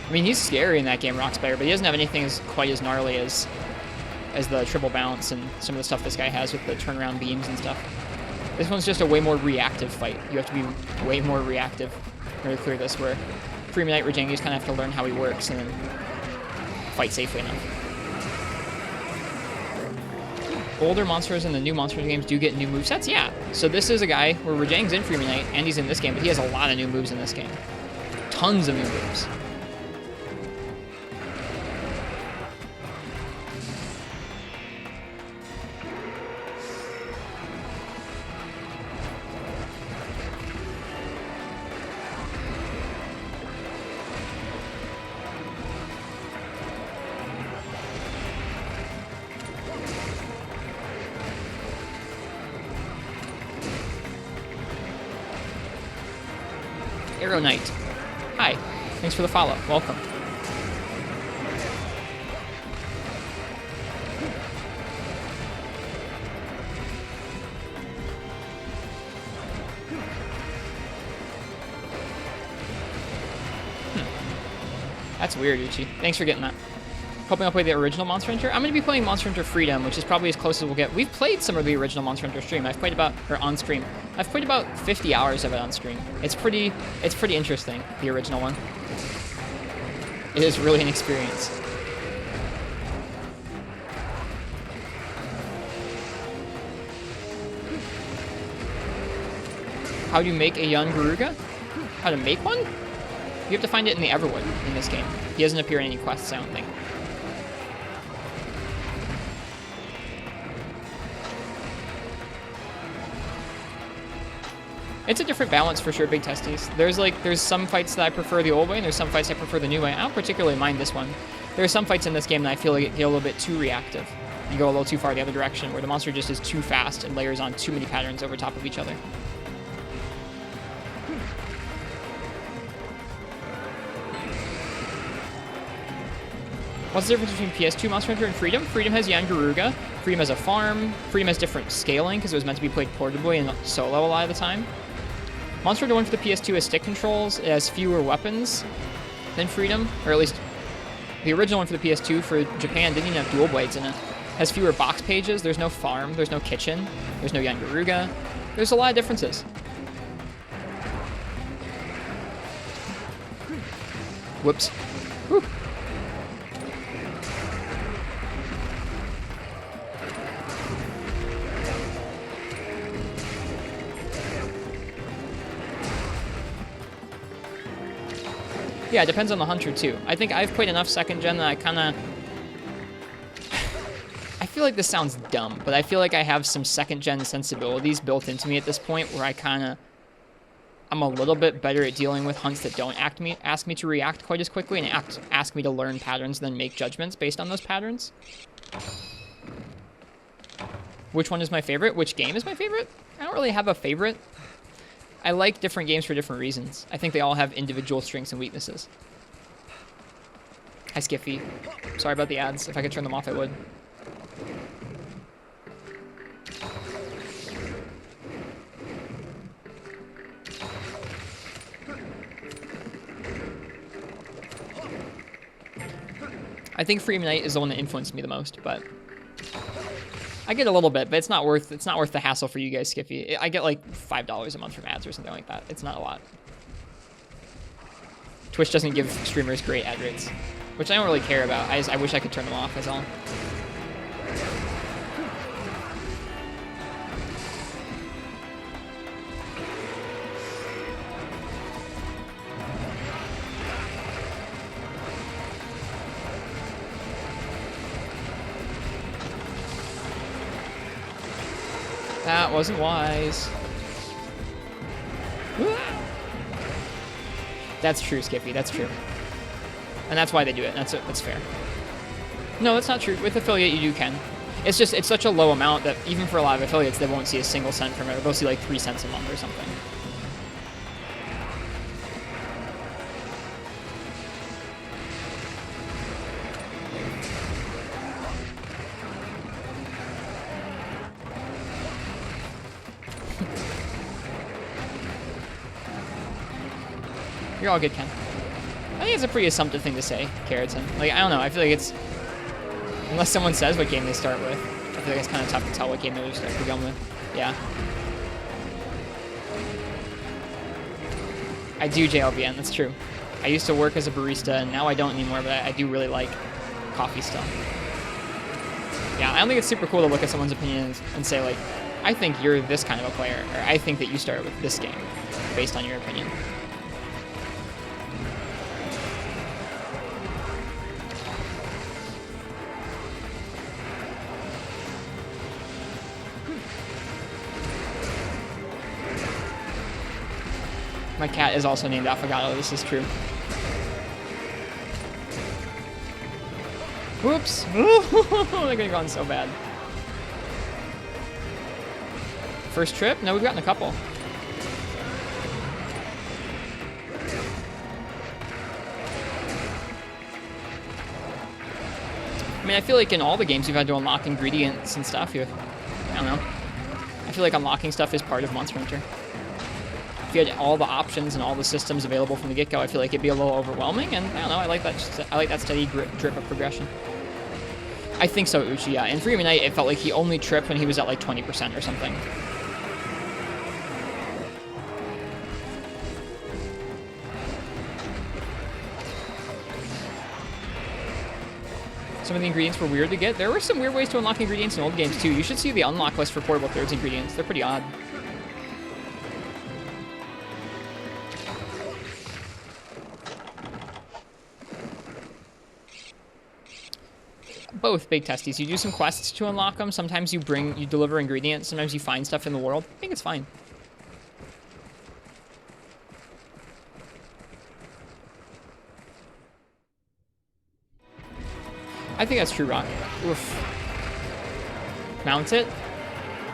I mean, he's scary in that game, Rockspire, but he doesn't have anything quite as gnarly as the triple bounce and some of the stuff this guy has with the turnaround beams and stuff. This one's just a way more reactive fight. You have to be way more reactive in order to clear this, where Freeman Knight Rajang, you just kind of have to learn how he works and then fight safely enough. Older monsters in the new Monster games do get new movesets? Yeah. So this is a guy where Rajang's in Freeman Knight, and he's in this game, but he has a lot of new moves in this game. Tons of new moves. Arrow Knight. Hi. Thanks for the follow. Welcome. That's weird, Uchi. Thanks for getting that. Hoping I'll play the original Monster Hunter. I'm going to be playing Monster Hunter Freedom, which is probably as close as we'll get. We've played some of the original Monster Hunter stream. I've played on stream. I've played about 50 hours of it on stream. It's pretty interesting, the original one. It is really an experience. How do you make a young Garuga? How to make one? You have to find it in the Everwood in this game. He doesn't appear in any quests, I don't think. It's a different balance for sure, Big Testes. There's some fights that I prefer the old way, and there's some fights I prefer the new way. I don't particularly mind this one. There are some fights in this game that I feel like get a little bit too reactive. You go a little too far the other direction, where the monster just is too fast and layers on too many patterns over top of each other. What's the difference between PS2 Monster Hunter and Freedom? Freedom has Yan Garuga. Freedom has a farm. Freedom has different scaling because it was meant to be played portably and solo a lot of the time. Monster Hunter 1 for the PS2 has stick controls. It has fewer weapons than Freedom, or at least the original one for the PS2 for Japan didn't even have dual blades in it. It has fewer box pages. There's no farm. There's no kitchen. There's no Yan Garuga. There's a lot of differences. Whoops. Whew. Yeah, it depends on the hunter, too. I think I've played enough second gen that I kind of... I feel like this sounds dumb, but I feel like I have some second gen sensibilities built into me at this point where I'm a little bit better at dealing with hunts that don't ask me to react quite as quickly and ask me to learn patterns and then make judgments based on those patterns. Which one is my favorite? Which game is my favorite? I don't really have a favorite. I like different games for different reasons. I think they all have individual strengths and weaknesses. Hi, Skiffy. Sorry about the ads. If I could turn them off, I would. I think Freedom Unite is the one that influenced me the most, but I get a little bit, but it's not worth the hassle for you guys, Skiffy. I get like $5 a month from ads or something like that. It's not a lot. Twitch doesn't give streamers great ad rates, which I don't really care about. I wish I could turn them off, that's all. That wasn't wise. That's true, Skiffy. That's true. And that's why they do it. That's fair. No, that's not true. With affiliate, you can. It's just, it's such a low amount that even for a lot of affiliates, they won't see a single cent from it. Or they'll see like 3 cents a month or something. You're all good, Ken. I think it's a pretty assumptive thing to say, Keratin. Like, I don't know. I feel like it's... Unless someone says what game they start with, I feel like it's kind of tough to tell what game they're going with. Yeah. I do JLBN, that's true. I used to work as a barista, and now I don't anymore, but I do really like coffee stuff. Yeah, I don't think it's super cool to look at someone's opinions and say, like, I think you're this kind of a player, or I think that you started with this game, based on your opinion. My cat is also named Affogato, this is true. Whoops! They're gonna go on so bad. First trip? No, we've gotten a couple. I mean, I feel like in all the games you've had to unlock ingredients and stuff. I don't know. I feel like unlocking stuff is part of Monster Hunter. If you had all the options and all the systems available from the get-go, I feel like it'd be a little overwhelming, and I don't know, I like that steady drip of progression. I think so, Uchi, yeah. In Freedom Unite, it felt like he only tripped when he was at like 20% or something. Some of the ingredients were weird to get. There were some weird ways to unlock ingredients in old games, too. You should see the unlock list for Portable Thirds ingredients. They're pretty odd. Both, big testies. You do some quests to unlock them. Sometimes you deliver ingredients. Sometimes you find stuff in the world. I think it's fine. I think that's true, Rock. Oof. Mount it?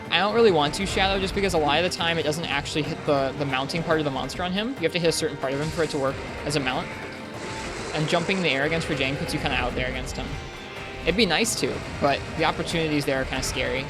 I don't really want to, Shadow, just because a lot of the time it doesn't actually hit the mounting part of the monster on him. You have to hit a certain part of him for it to work as a mount. And jumping in the air against Rajang puts you kind of out there against him. It'd be nice to, but the opportunities there are kind of scary.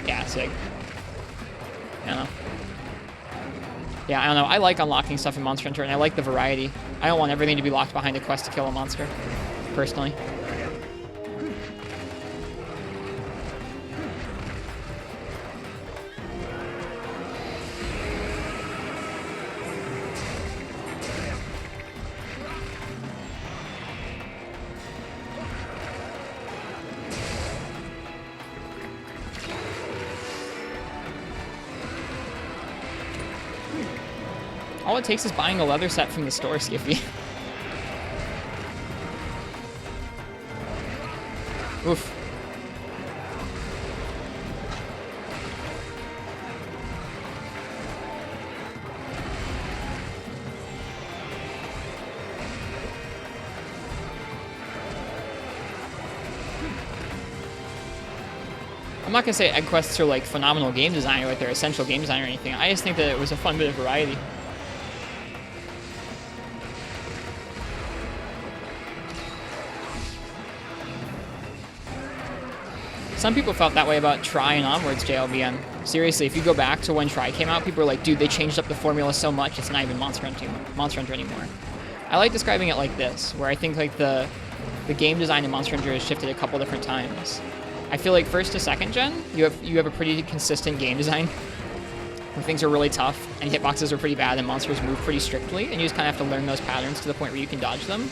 Yeah, sig. I don't know. Yeah, I don't know. I like unlocking stuff in Monster Hunter, and I like the variety. I don't want everything to be locked behind a quest to kill a monster, personally. All it takes is buying a leather set from the store, Skiffy. Oof. I'm not gonna say Egg Quests are like phenomenal game design or like they're essential game design or anything. I just think that it was a fun bit of variety. Some people felt that way about Try and onwards JLBM. Seriously, if you go back to when Try came out, people were like, dude, they changed up the formula so much, it's not even Monster Hunter anymore. I like describing it like this, where I think like the game design in Monster Hunter has shifted a couple different times. I feel like first to second gen, you have a pretty consistent game design where things are really tough and hitboxes are pretty bad and monsters move pretty strictly, and you just kind of have to learn those patterns to the point where you can dodge them.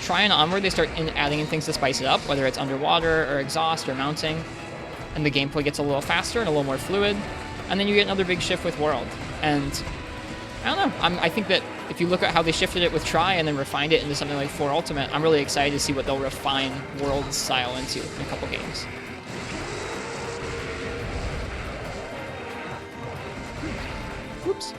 Try and onward, they start adding in things to spice it up, whether it's underwater or exhaust or mounting, and the gameplay gets a little faster and a little more fluid, and then you get another big shift with World. And I don't know, I think that if you look at how they shifted it with Try and then refined it into something like 4 Ultimate, I'm really excited to see what they'll refine World's style into in a couple games. Whoops.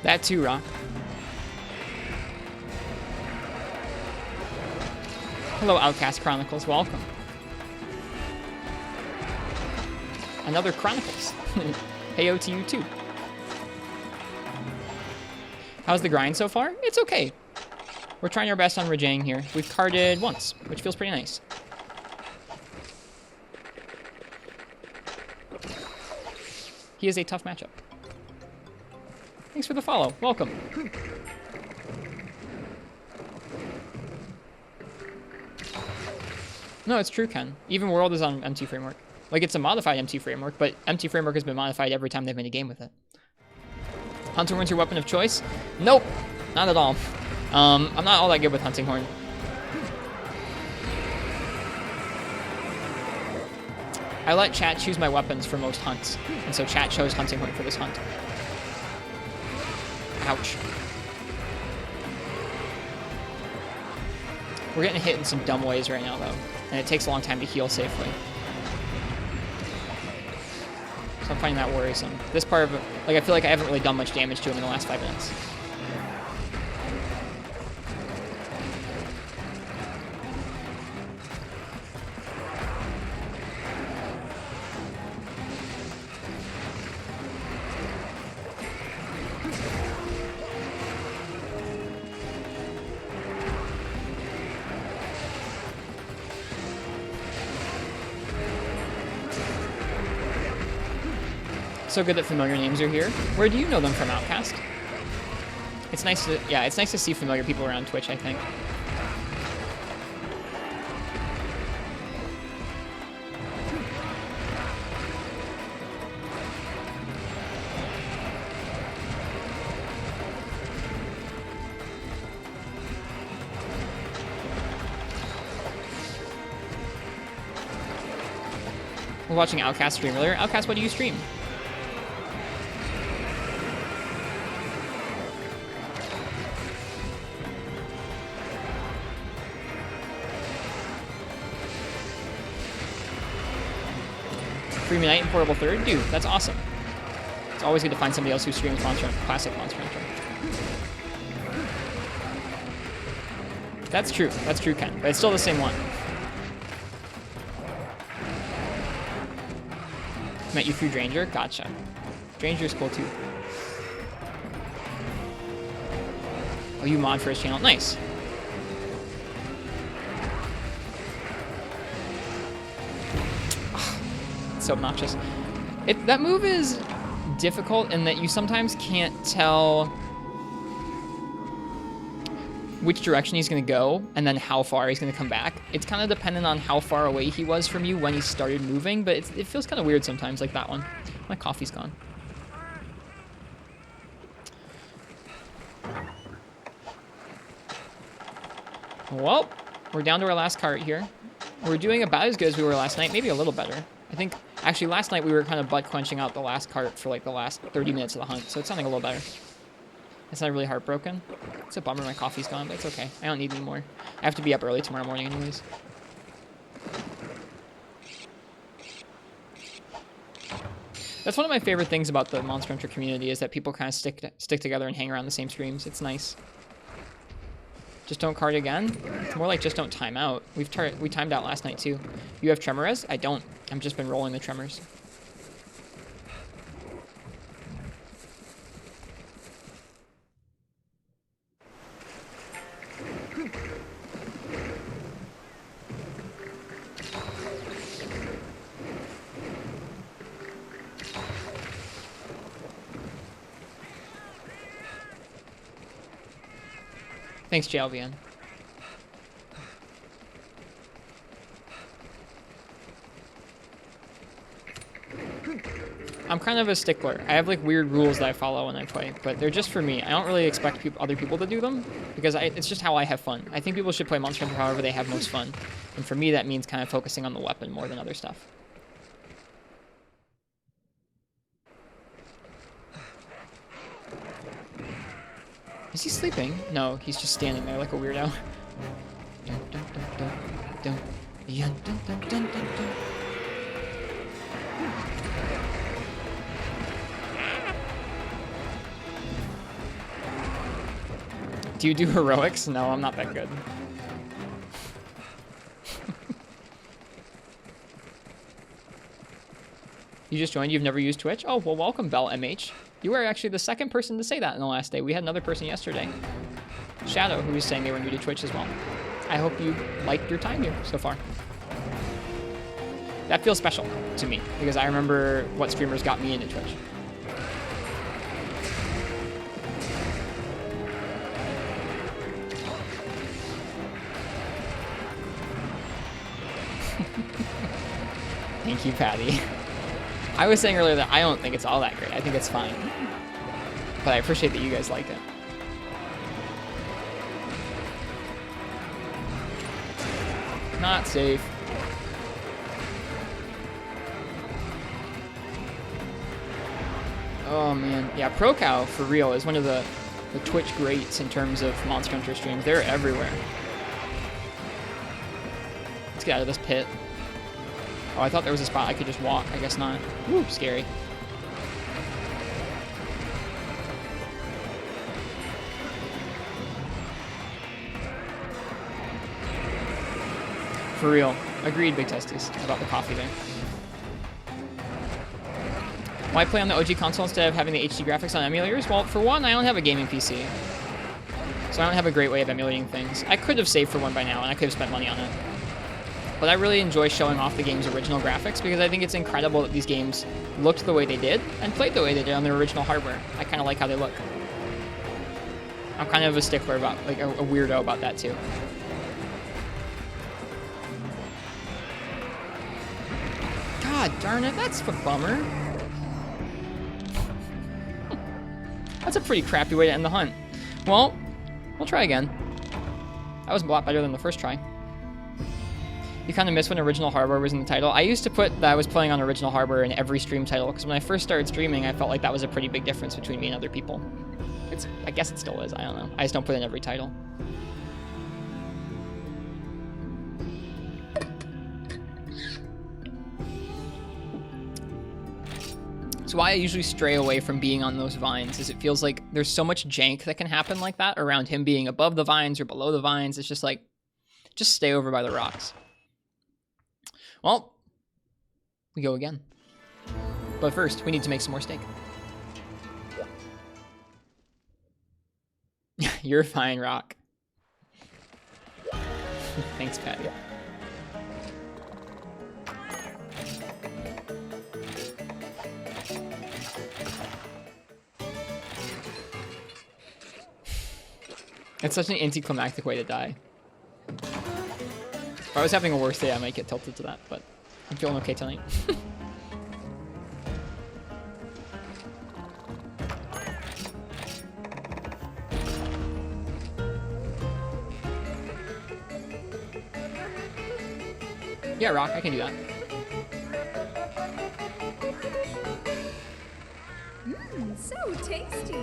That too, Rock. Hello, Outcast Chronicles. Welcome. Another Chronicles. Heyo to you too. How's the grind so far? It's okay. We're trying our best on Rajang here. We've carded once, which feels pretty nice. He is a tough matchup. Thanks for the follow. Welcome. No, it's true, Ken. Even World is on MT Framework. Like, it's a modified MT Framework, but MT Framework has been modified every time they've made a game with it. Hunting Horn's your weapon of choice? Nope. Not at all. I'm not all that good with Hunting Horn. I let chat choose my weapons for most hunts, and so chat chose Hunting Horn for this hunt. Ouch. We're getting hit in some dumb ways right now, though, and it takes a long time to heal safely. So I'm finding that worrisome. This part of it, like, I feel like I haven't really done much damage to him in the last 5 minutes. So good that familiar names are here. Where do you know them from, Outcast? It's nice to, yeah, it's nice to see familiar people around Twitch, I think. We're watching Outcast stream earlier. Outcast, what do you stream? Freeman Knight and Portable Third? Dude, that's awesome. It's always good to find somebody else who streams classic Monster Hunter. That's true, Ken. But it's still the same one. Met you through Dranger? Gotcha. Dranger's cool too. Oh, you mod for his channel? Nice. It's so obnoxious. That move is difficult in that you sometimes can't tell which direction he's going to go and then how far he's going to come back. It's kind of dependent on how far away he was from you when he started moving, but it feels kind of weird sometimes, like that one. My coffee's gone. Well, we're down to our last cart here. We're doing about as good as we were last night, maybe a little better. I think, actually, last night we were kind of butt-clenching out the last cart for like the last 30 minutes of the hunt, so it's sounding a little better. It's not really heartbroken. It's a bummer my coffee's gone, but it's okay. I don't need any more. I have to be up early tomorrow morning anyways. That's one of my favorite things about the Monster Hunter community is that people kind of stick together and hang around the same streams. It's nice. Just don't cart again? It's more like just don't time out. We timed out last night too. You have Tremorez? I don't. I've just been rolling the Tremors. Thanks, JLVN. I'm kind of a stickler. I have like weird rules that I follow when I play, but they're just for me. I don't really expect other people to do them because it's just how I have fun. I think people should play Monster Hunter however they have most fun. And for me, that means kind of focusing on the weapon more than other stuff. Is he sleeping? No, he's just standing there like a weirdo. Do you do heroics? No, I'm not that good. You just joined? You've never used Twitch? Oh, well, welcome, Bell MH. You were actually the second person to say that in the last day. We had another person yesterday, Shadow, who was saying they were new to Twitch as well. I hope you liked your time here so far. That feels special to me because I remember what streamers got me into Twitch. Thank you, Patty. I was saying earlier that I don't think it's all that great. I think it's fine. But I appreciate that you guys liked it. Not safe. Oh man. Yeah, ProCow, for real, is one of the Twitch greats in terms of Monster Hunter streams. They're everywhere. Let's get out of this pit. Oh, I thought there was a spot I could just walk. I guess not. Woo, scary. For real. Agreed, Big Testes, about the coffee there. Why play on the OG console instead of having the HD graphics on emulators? Well, for one, I don't have a gaming PC. So I don't have a great way of emulating things. I could have saved for one by now, and I could have spent money on it. But I really enjoy showing off the game's original graphics because I think it's incredible that these games looked the way they did and played the way they did on their original hardware. I kind of like how they look. I'm kind of a stickler about, like a weirdo about that too. God darn it, that's a bummer. That's a pretty crappy way to end the hunt. Well, we'll try again. That was a lot better than the first try. You kind of miss when original hardware was in the title. I used to put that I was playing on original hardware in every stream title because when I first started streaming, I felt like that was a pretty big difference between me and other people. I guess it still is. I don't know. I just don't put it in every title. So why I usually stray away from being on those vines is it feels like there's so much jank that can happen like that around him being above the vines or below the vines. It's just like, just stay over by the rocks. Well, we go again. But first, we need to make some more steak. You're fine, Rock. Thanks, Patty. It's such an anticlimactic way to die. If I was having a worse day, I might get tilted to that, but I'm feeling okay tonight. Yeah, Rock, I can do that. So tasty.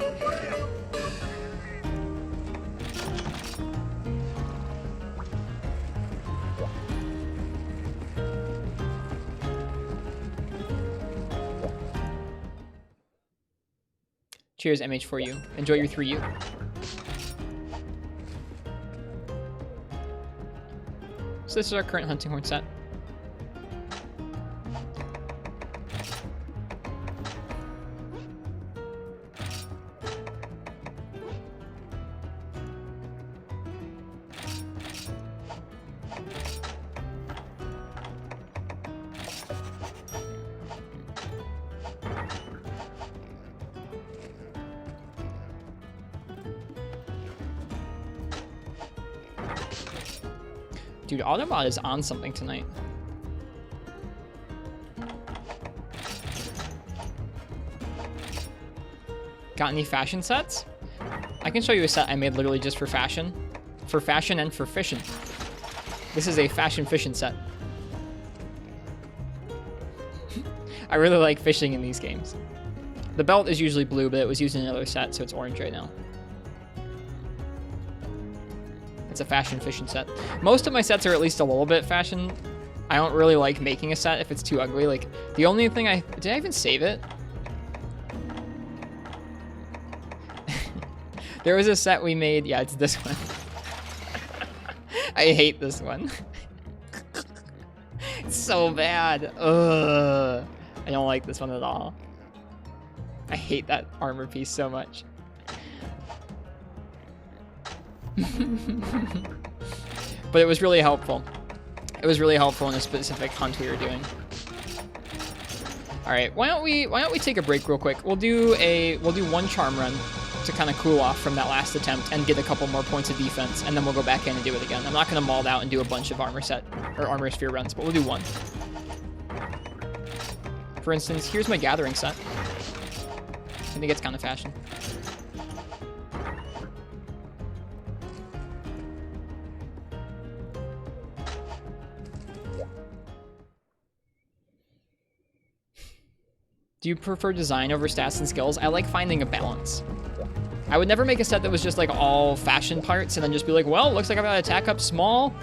Cheers, MH4U. Enjoy your 3U. So this is our current hunting horn set. Dude, Automod is on something tonight. Got any fashion sets? I can show you a set I made literally just for fashion. For fashion and for fishing. This is a fashion fishing set. I really like fishing in these games. The belt is usually blue, but it was used in another set, so it's orange right now. It's a fashion fishing set. Most of my sets are at least a little bit fashion. I don't really like making a set if it's too ugly. Like, the only thing did I even save it? There was a set we made. Yeah, it's this one. I hate this one. It's so bad. Ugh. I don't like this one at all. I hate that armor piece so much. But it was really helpful. It was really helpful in a specific hunt we were doing. All right, why don't we take a break real quick? We'll do one charm run to kind of cool off from that last attempt and get a couple more points of defense, and then we'll go back in and do it again. I'm not gonna maul out and do a bunch of armor set or armor sphere runs, but we'll do one. For instance, here's my gathering set. I think it's kind of fashion. Do you prefer design over stats and skills? I like finding a balance. I would never make a set that was just like all fashion parts and then just be like, well, looks like I've got attack up small.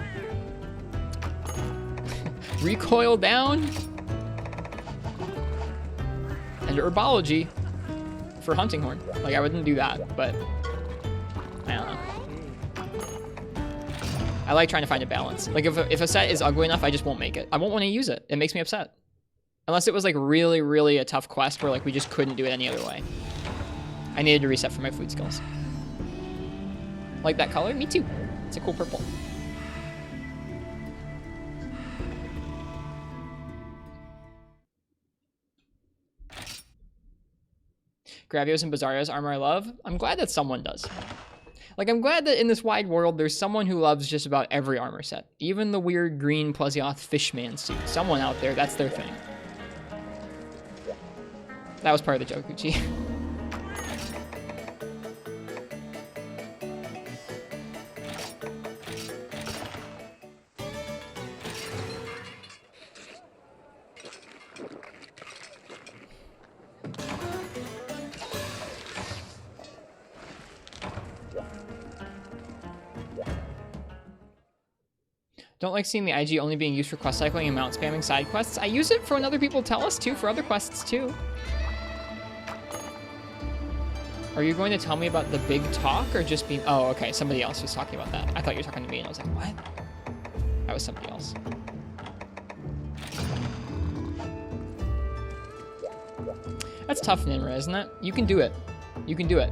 Recoil down. And herbology for hunting horn. Like, I wouldn't do that, but I don't know. I like trying to find a balance. Like, if a set is ugly enough, I just won't make it. I won't want to use it. It makes me upset. Unless it was like really, really a tough quest where like we just couldn't do it any other way. I needed to reset for my food skills. Like that color? Me too. It's a cool purple. Gravios and Bizarro's armor I love. I'm glad that someone does. Like, I'm glad that in this wide world, there's someone who loves just about every armor set. Even the weird green Plesioth Fishman suit. Someone out there, that's their thing. That was part of the joke, Gucci. Don't like seeing the IG only being used for quest cycling and mount spamming side quests. I use it for when other people tell us to, for other quests too. Are you going to tell me about the big talk or just being... Oh, okay, somebody else was talking about that. I thought you were talking to me and I was like, what? That was somebody else. That's tough, Nimra, isn't it? You can do it. You can do it.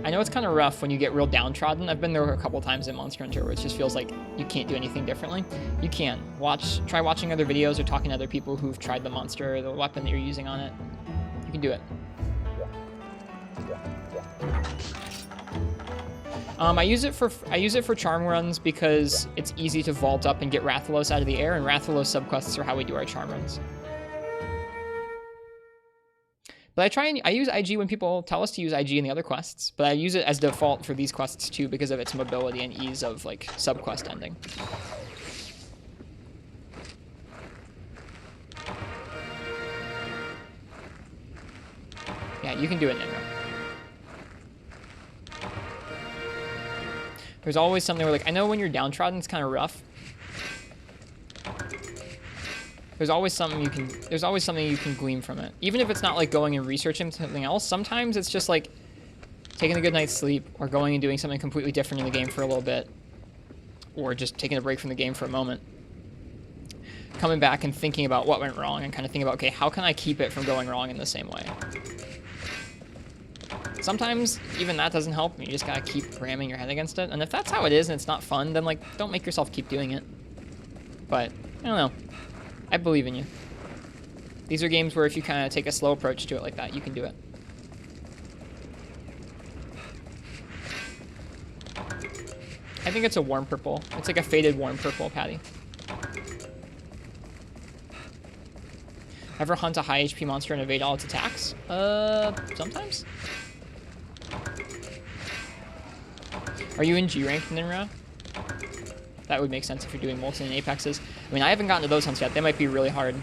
I know it's kind of rough when you get real downtrodden. I've been there a couple times in Monster Hunter where it just feels like you can't do anything differently. You can. Try watching other videos or talking to other people who've tried the monster or the weapon that you're using on it. You can do it. I use it for charm runs because it's easy to vault up and get Rathalos out of the air, and Rathalos subquests are how we do our charm runs. But I use IG when people tell us to use IG in the other quests, but I use it as default for these quests too because of its mobility and ease of like subquest ending. Yeah, you can do it, Nimra. There's always something where, like, I know when you're downtrodden, it's kind of rough. There's always something you can glean from it. Even if it's not like going and researching something else, sometimes it's just like taking a good night's sleep or going and doing something completely different in the game for a little bit, or just taking a break from the game for a moment. Coming back and thinking about what went wrong and kind of thinking about, okay, how can I keep it from going wrong in the same way? Sometimes even that doesn't help. You just gotta keep ramming your head against it. And if that's how it is and it's not fun, then like don't make yourself keep doing it. But I don't know. I believe in you. These are games where if you kind of take a slow approach to it like that, you can do it. I think it's a warm purple. It's like a faded warm purple, Patty. Ever hunt a high HP monster and evade all its attacks? Sometimes. Are you in G rank, Ninra? That would make sense if you're doing Molten and Apexes. I mean, I haven't gotten to those hunts yet. They might be really hard.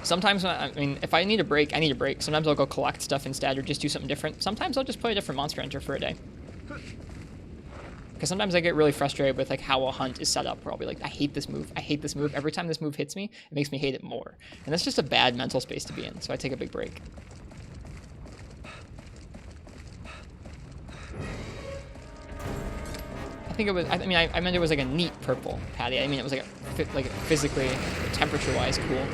Sometimes, if I need a break, I need a break. Sometimes I'll go collect stuff instead or just do something different. Sometimes I'll just play a different Monster Hunter for a day. Because sometimes I get really frustrated with like how a hunt is set up, where I'll be like, I hate this move. I hate this move. Every time this move hits me, it makes me hate it more. And that's just a bad mental space to be in, so I take a big break. I think it was, I meant it was like a neat purple, Patty. I mean, it was like physically, temperature-wise cool.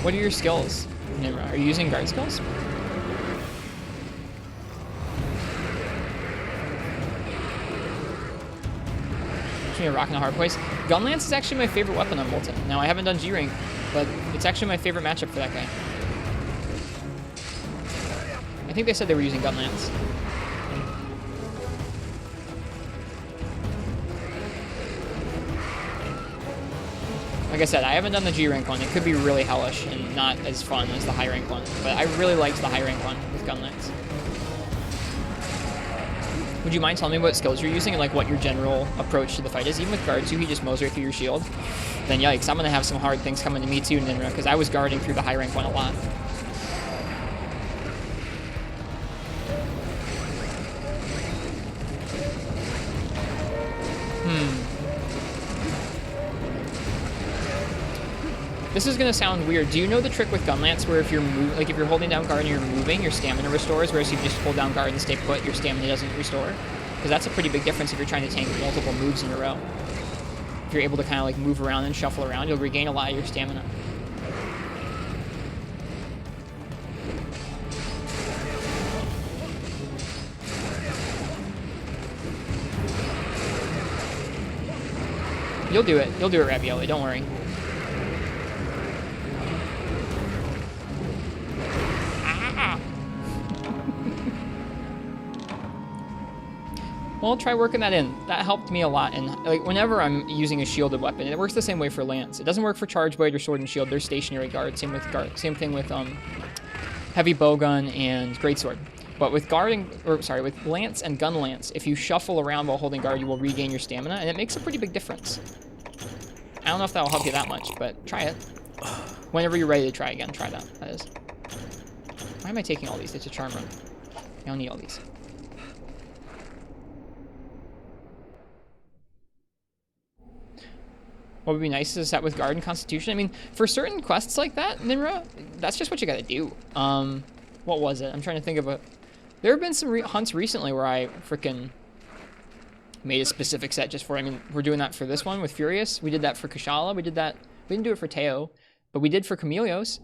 What are your skills, Nimra? Are you using guard skills? A rock and a hard place. Gunlance is actually my favorite weapon on Molten. Now, I haven't done G-Rank, but it's actually my favorite matchup for that guy. I think they said they were using Gunlance. Like I said, I haven't done the G-Rank one. It could be really hellish and not as fun as the high-rank one, but I really liked the high-rank one with Gunlance. Would you mind telling me what skills you're using and like what your general approach to the fight is? Even with guard 2, he just mows right through your shield. Then yikes, I'm gonna have some hard things coming to me too, Ninra, because I was guarding through the high rank one a lot. This is gonna sound weird. Do you know the trick with Gunlance where if you're if you're holding down guard and you're moving, your stamina restores, whereas if you just hold down guard and stay put, your stamina doesn't restore? Because that's a pretty big difference if you're trying to tank multiple moves in a row. If you're able to kind of like move around and shuffle around, you'll regain a lot of your stamina. You'll do it. You'll do it, Ravioli. Don't worry. Well, try working that in. That helped me a lot. And like whenever I'm using a shielded weapon, it works the same way for Lance. It doesn't work for Charge Blade or Sword and Shield. They're stationary guard. Same with guard. Same thing with Heavy Bowgun and Greatsword. But with with Lance and Gun Lance, if you shuffle around while holding guard, you will regain your stamina, and it makes a pretty big difference. I don't know if that will help you that much, but try it. Whenever you're ready to try again, try that. That is. Why am I taking all these? It's a charm run. I don't need all these. What would be nice is a set with guard and constitution. I mean, for certain quests like that, Ninra, that's just what you gotta do. What was it? I'm trying to think of a... There have been some hunts recently where I freaking made a specific set just for... I mean, we're doing that for this one with Furious. We did that for Kashala. We didn't do it for Teo, but we did for Camelios.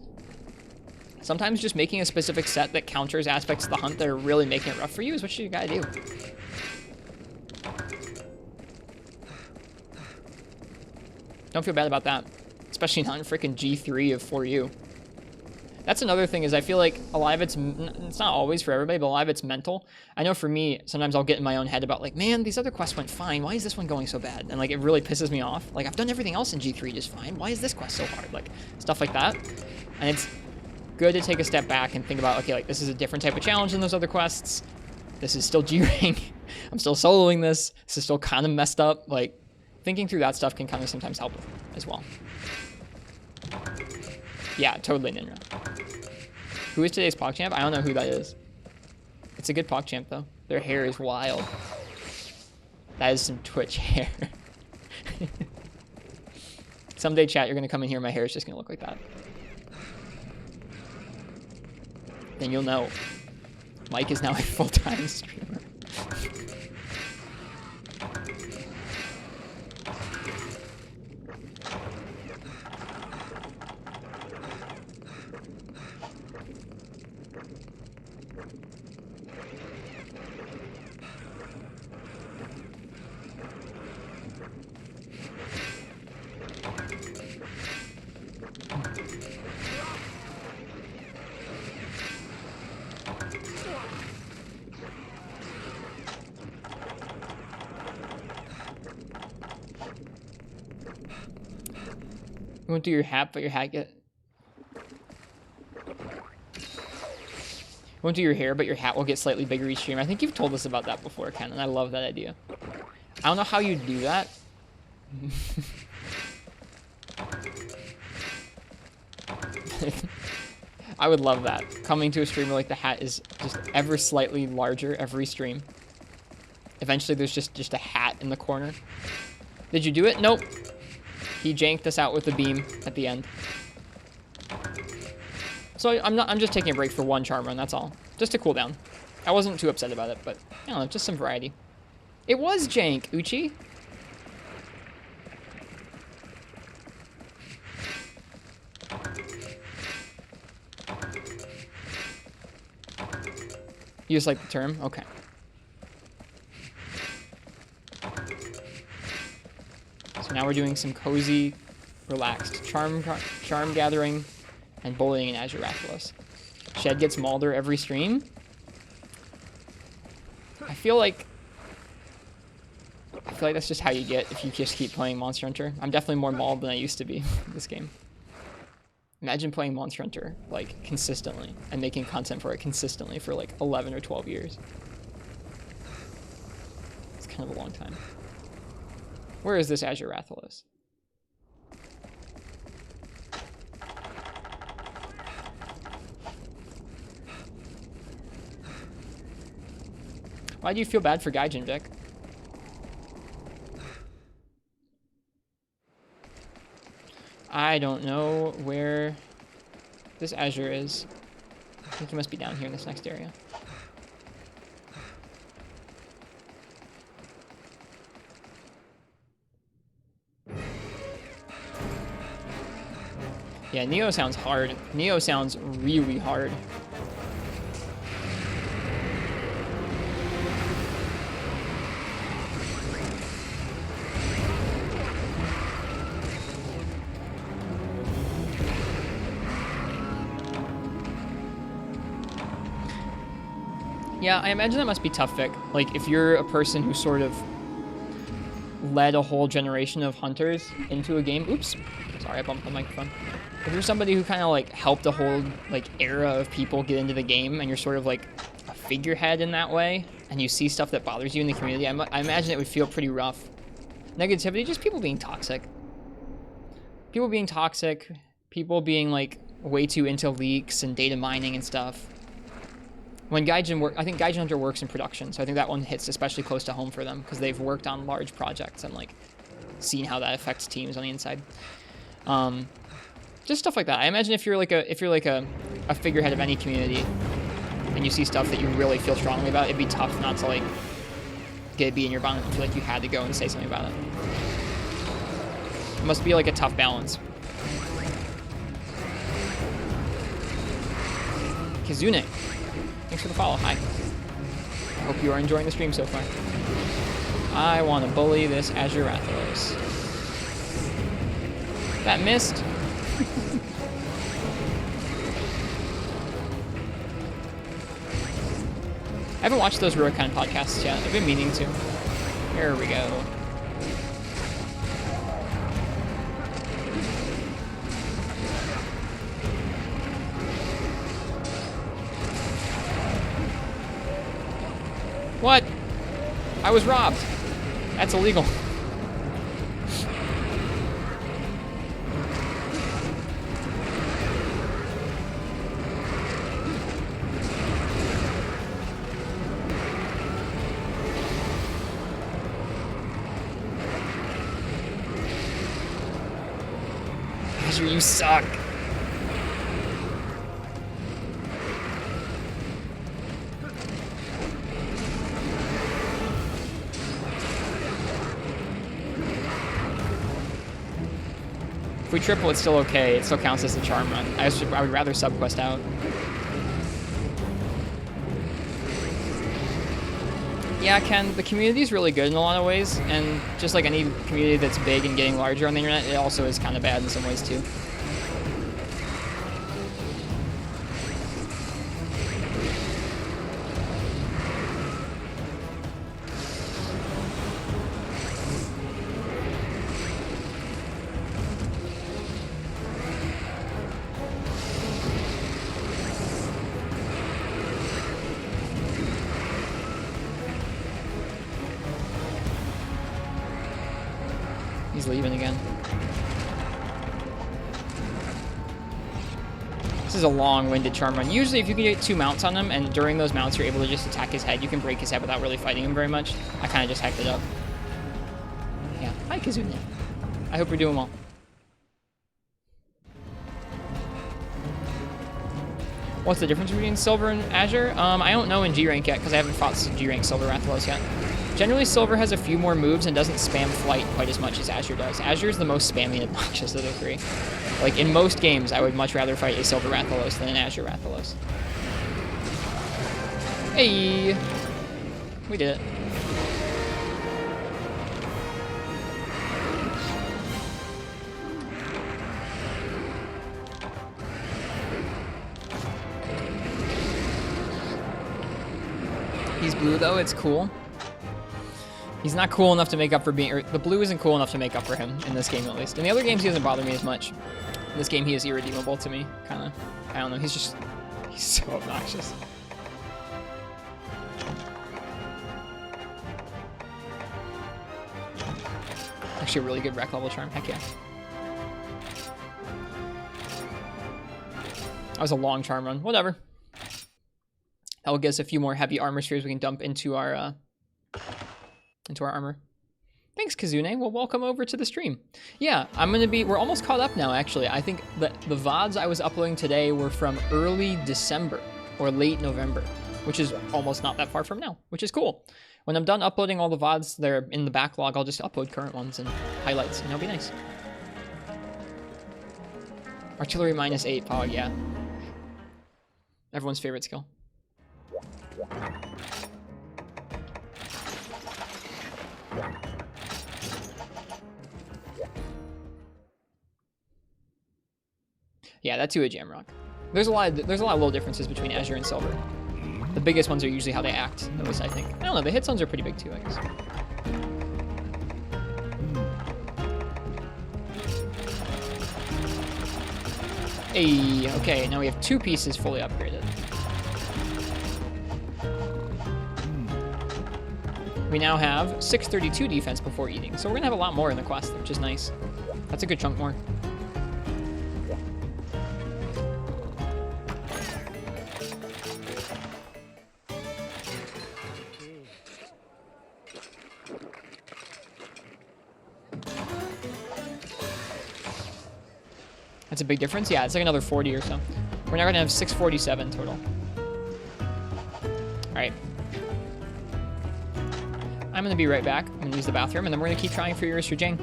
Sometimes just making a specific set that counters aspects of the hunt that are really making it rough for you is what you gotta do. Don't feel bad about that. Especially not in freaking G3 of 4U. That's another thing is I feel like a lot of it's not always for everybody, but a lot of it's mental. I know for me, sometimes I'll get in my own head about like, man, these other quests went fine. Why is this one going so bad? And like, it really pisses me off. Like, I've done everything else in G3 just fine. Why is this quest so hard? Like, stuff like that. And it's good to take a step back and think about, okay, like, this is a different type of challenge than those other quests. This is still G-rank. I'm still soloing this. This is still kind of messed up. Like, thinking through that stuff can kind of sometimes help as well. Yeah, totally, Ninja. Who is today's PogChamp? I don't know who that is. It's a good PogChamp, though. Their hair is wild. That is some Twitch hair. Someday, chat, you're going to come in here, my hair is just going to look like that. Then you'll know. Mike is now a full-time streamer. You won't do your hat, but your hat get... Won't do your hair, but your hat will get slightly bigger each stream. I think you've told us about that before, Ken, and I love that idea. I don't know how you do that. I would love that. Coming to a streamer like the hat is just ever slightly larger every stream. Eventually there's just a hat in the corner. Did you do it? Nope. He janked us out with the beam at the end. So I'm just taking a break for one charm run, that's all. Just to cool down. I wasn't too upset about it, but I don't know, just some variety. It was jank, Uchi. You just like the term? Okay. So now we're doing some cozy, relaxed charm gathering and bullying in Azure Rathalos. Shed gets Mulder every stream. I feel like that's just how you get if you just keep playing Monster Hunter. I'm definitely more mauled than I used to be in this game. Imagine playing Monster Hunter like consistently and making content for it consistently for like 11 or 12 years. It's kind of a long time. Where is this Azure Rathalos? Why do you feel bad for Gaijin, Vic? I don't know where this Azure is. I think he must be down here in this next area. Yeah, Neo sounds hard. Neo sounds really hard. Yeah, I imagine that must be tough, Vic. Like, if you're a person who sort of led a whole generation of hunters into a game. Oops. Sorry, I bumped the microphone. If you're somebody who kind of, like, helped a whole, like, era of people get into the game, and you're sort of, like, a figurehead in that way, and you see stuff that bothers you in the community, I imagine it would feel pretty rough. Negativity, just people being toxic. People being toxic. People being, like, way too into leaks and data mining and stuff. When Gaijin I think Gaijin Hunter works in production, so I think that one hits especially close to home for them because they've worked on large projects and like seen how that affects teams on the inside. Just stuff like that. I imagine if you're like a figurehead of any community and you see stuff that you really feel strongly about, it'd be tough not to like get a bee in your bonnet and feel like you had to go and say something about it. It must be like a tough balance. Kizune. Thanks for the follow. Hi. I hope you are enjoying the stream so far. I want to bully this Azure Rathalos. That missed. I haven't watched those Rurikhan podcasts yet. I've been meaning to. Here we go. What? I was robbed. That's illegal. Azure, you suck. If we triple, it's still okay. It still counts as a charm run. I would rather subquest out. Yeah, Ken, the community is really good in a lot of ways, and just like any community that's big and getting larger on the internet, it also is kind of bad in some ways too. He's leaving again. This is a long-winded charm run. Usually if you can get 2 mounts on him, and during those mounts you're able to just attack his head, you can break his head without really fighting him very much. I kind of just hacked it up. Yeah. Hi, Kazune. I hope you're doing well. What's the difference between Silver and Azure? I don't know in G-Rank yet, because I haven't fought G-Rank Silver Rathalos yet. Generally, Silver has a few more moves and doesn't spam flight quite as much as Azure does. Azure is the most spammy and obnoxious of the three. Like, in most games, I would much rather fight a Silver Rathalos than an Azure Rathalos. Hey! We did it. He's blue, though. It's cool. He's not cool enough to make up for being... the blue isn't cool enough to make up for him, in this game at least. In the other games, he doesn't bother me as much. In this game, he is irredeemable to me, kind of. I don't know, he's just... he's so obnoxious. Actually, a really good rec level charm. Heck yeah. That was a long charm run. Whatever. That will get us a few more heavy armor spheres we can dump into our armor. Thanks, Kazune. Well, welcome over to the stream. Yeah, we're almost caught up now, actually. I think that the VODs I was uploading today were from early December or late November, which is almost not that far from now, which is cool. When I'm done uploading all the VODs that are in the backlog, I'll just upload current ones and highlights, and it'll be nice. Artillery -8, Pog, yeah. Everyone's favorite skill. Yeah, that's a Jamrock. There's a lot of little differences between Azure and Silver. The biggest ones are usually how they act, at least I think. I don't know, the hit zones are pretty big too, I guess. Hey, okay, now we have 2 pieces fully upgraded. We now have 632 defense before eating, so we're gonna have a lot more in the quest, which is nice. That's a good chunk more. That's a big difference. Yeah, it's like another 40 or so. We're now gonna have 647 total. All right. I'm gonna be right back. I'm gonna use the bathroom, and then we're gonna keep trying for yours for Jane.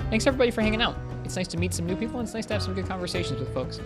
Thanks everybody for hanging out. It's nice to meet some new people, and it's nice to have some good conversations with folks.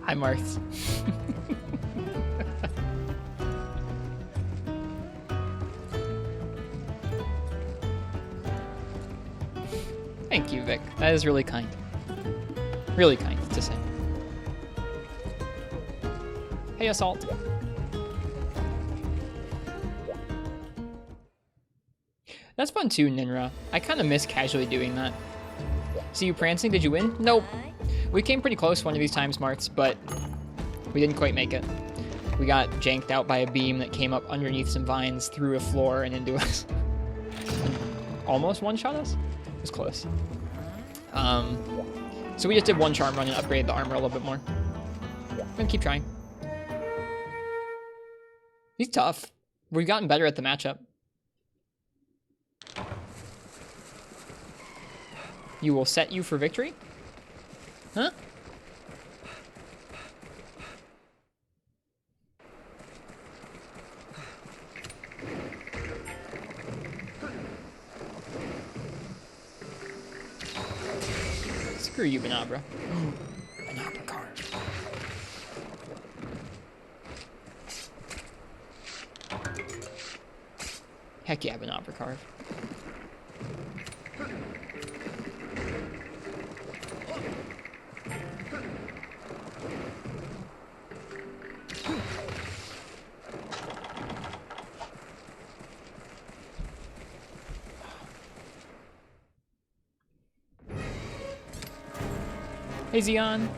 Hi, Marth. Thank you, Vic. That is really kind. Really kind to say. Hey, Assault. That's fun too, Ninra. I kind of miss casually doing that. See you prancing, did you win? Nope. We came pretty close one of these times, Marts, but we didn't quite make it. We got janked out by a beam that came up underneath some vines, through a floor, and into us. Almost one-shot us? It was close. So we just did one charm run and upgraded the armor a little bit more. I'm gonna keep trying. He's tough. We've gotten better at the matchup. You will set you for victory? Huh? Screw you, Benabra. Benabra card. Heck yeah, Benabra carve. Hey, Xeon.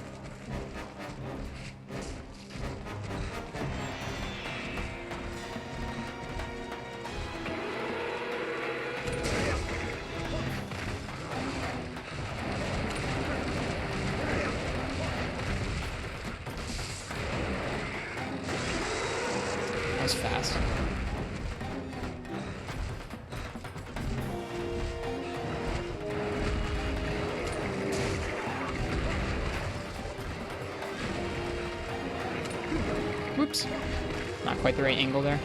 That was fast. Whoops. Not quite the right angle there.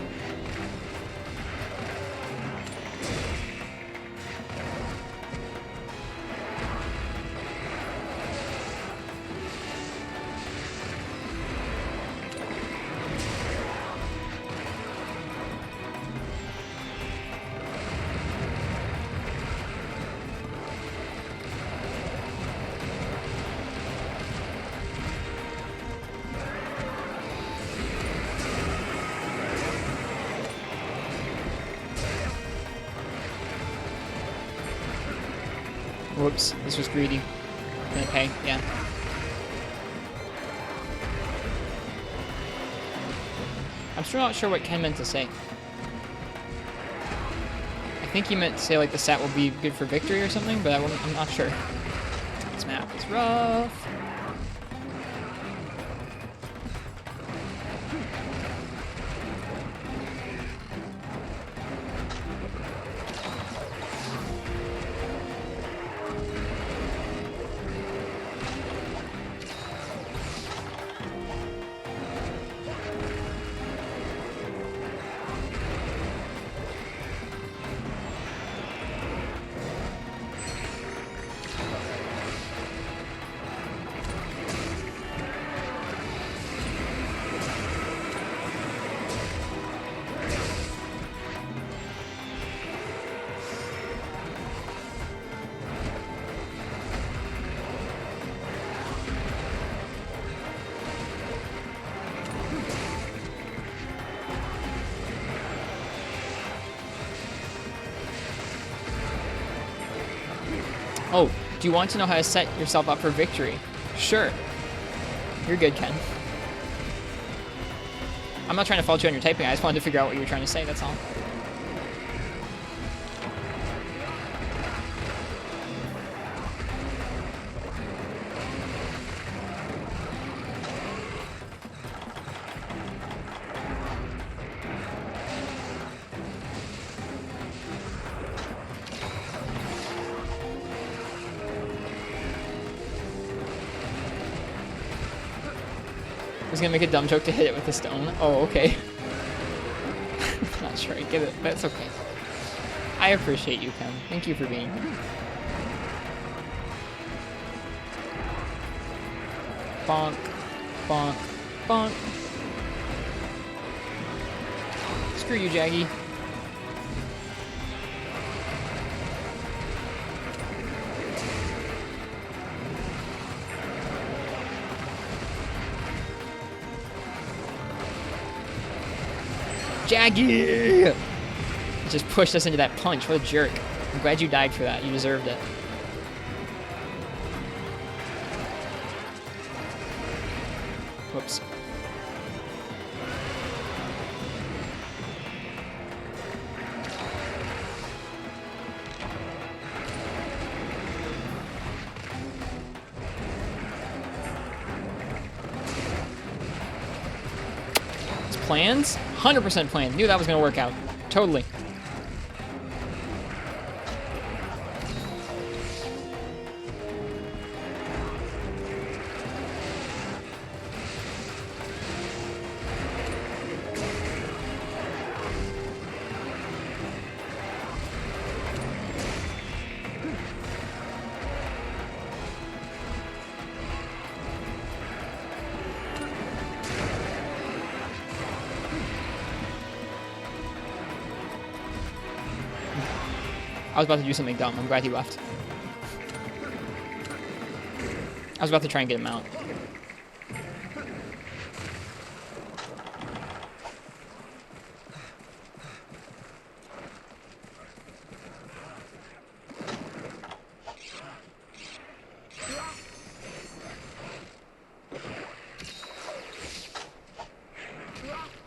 Whoops, this was greedy. Okay, yeah. I'm still not sure what Ken meant to say. I think he meant to say like the stat will be good for victory or something, but I'm not sure. This map is rough. Oh, do you want to know how to set yourself up for victory? Sure. You're good, Ken. I'm not trying to fault you on your typing. I just wanted to figure out what you were trying to say, that's all. I was gonna make a dumb joke to hit it with a stone. Oh, okay. Not sure I get it, but it's okay. I appreciate you, Ken. Thank you for being here. Bonk. Bonk. Bonk. Screw you, Jaggy. Jaggy! Just pushed us into that punch. What a jerk. I'm glad you died for that. You deserved it. Whoops. Plans? 100% planned. Knew that was going to work out. Totally. I was about to do something dumb. I'm glad he left. I was about to try and get him out.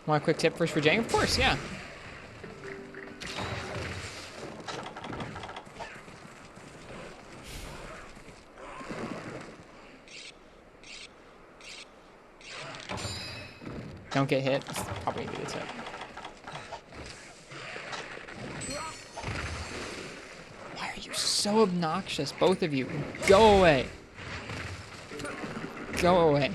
Want a quick tip first for Jang? Of course, yeah. Don't get hit. That's probably a good tip. Why are you so obnoxious, both of you? Go away. Go away.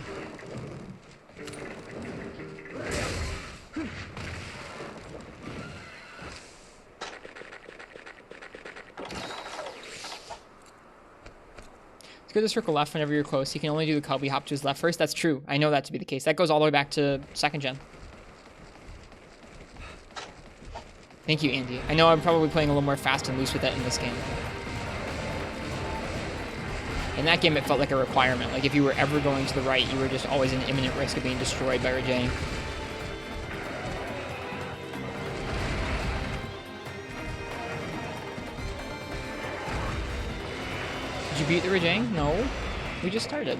It's good to circle left whenever you're close. You can only do the Cubby hop to his left first. That's true. I know that to be the case. That goes all the way back to 2nd gen. Thank you, Andy. I know I'm probably playing a little more fast and loose with that in this game. In that game, it felt like a requirement. Like, if you were ever going to the right, you were just always in imminent risk of being destroyed by Rajang. Did you beat the Rajang? No. We just started.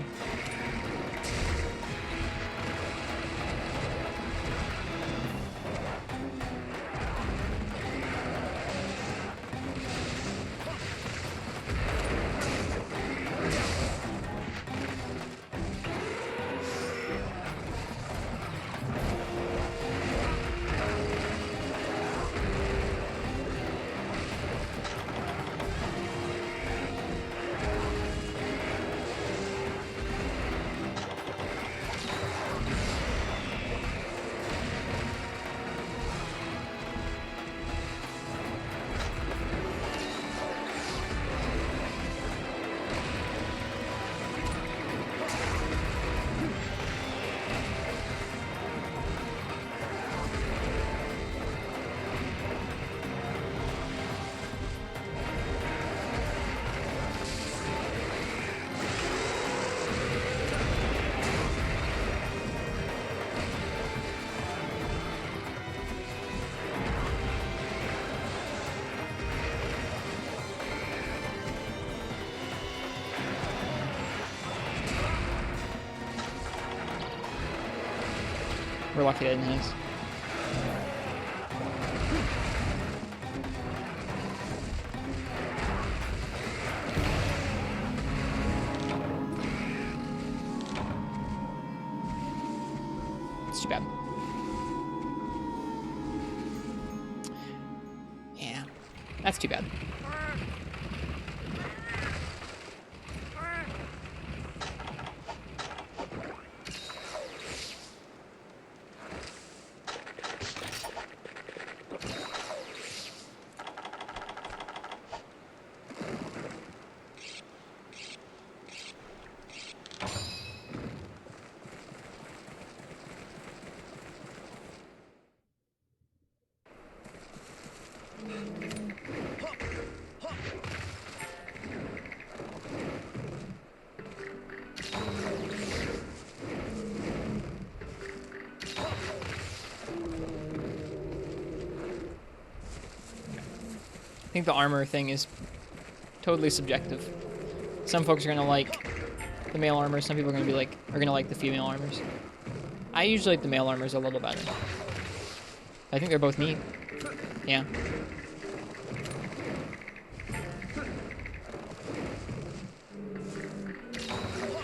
We're lucky that didn't hit us. It's too bad. Yeah, that's too bad. I think the armor thing is totally subjective. Some folks are gonna like the male armor. Some people are gonna like the female armors. I usually like the male armors a little better. I think they're both neat. Yeah.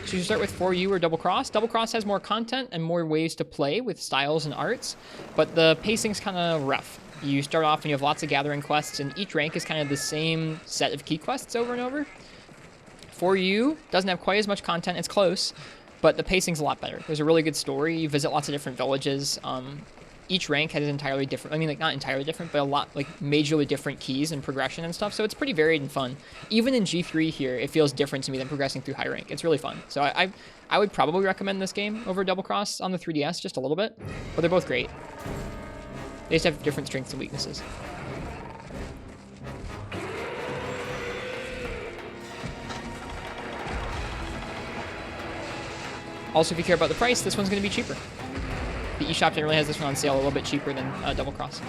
So you start with 4U or Double Cross. Double Cross has more content and more ways to play with styles and arts, but the pacing's kind of rough. You start off and you have lots of gathering quests, and each rank is kind of the same set of key quests over and over. 4U doesn't have quite as much content. It's close, but the pacing's a lot better. There's a really good story. You visit lots of different villages. Each rank has entirely different, I mean, like, not entirely different, but a lot, like, majorly different keys and progression and stuff, so it's pretty varied and fun. Even in G3 here, it feels different to me than progressing through high rank. It's really fun. So I would probably recommend this game over Double Cross on the 3DS just a little bit, but they're both great. They just have different strengths and weaknesses. Also, if you care about the price, this one's going to be cheaper. The eShop generally has this one on sale a little bit cheaper than Double Cross.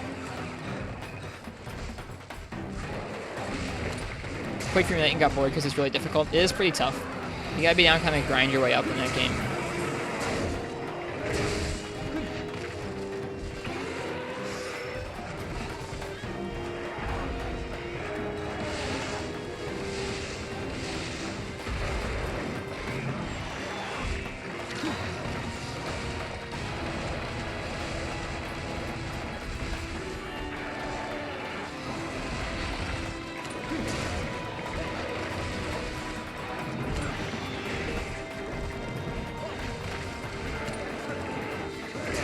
Played through Night and got bored because it's really difficult. It is pretty tough. You gotta be down, kind of grind your way up in that game.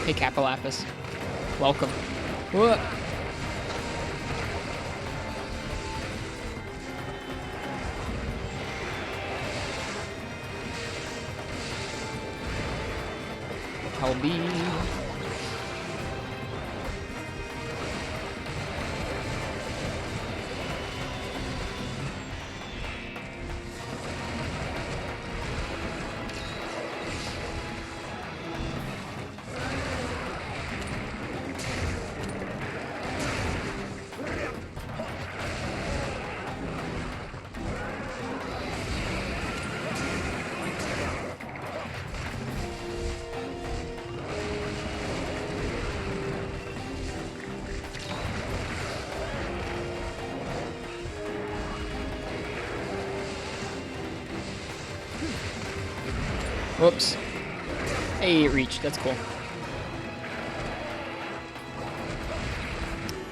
Hey, Capilapis. Welcome. Whoa. Helby. Whoops. Hey, it reached. That's cool.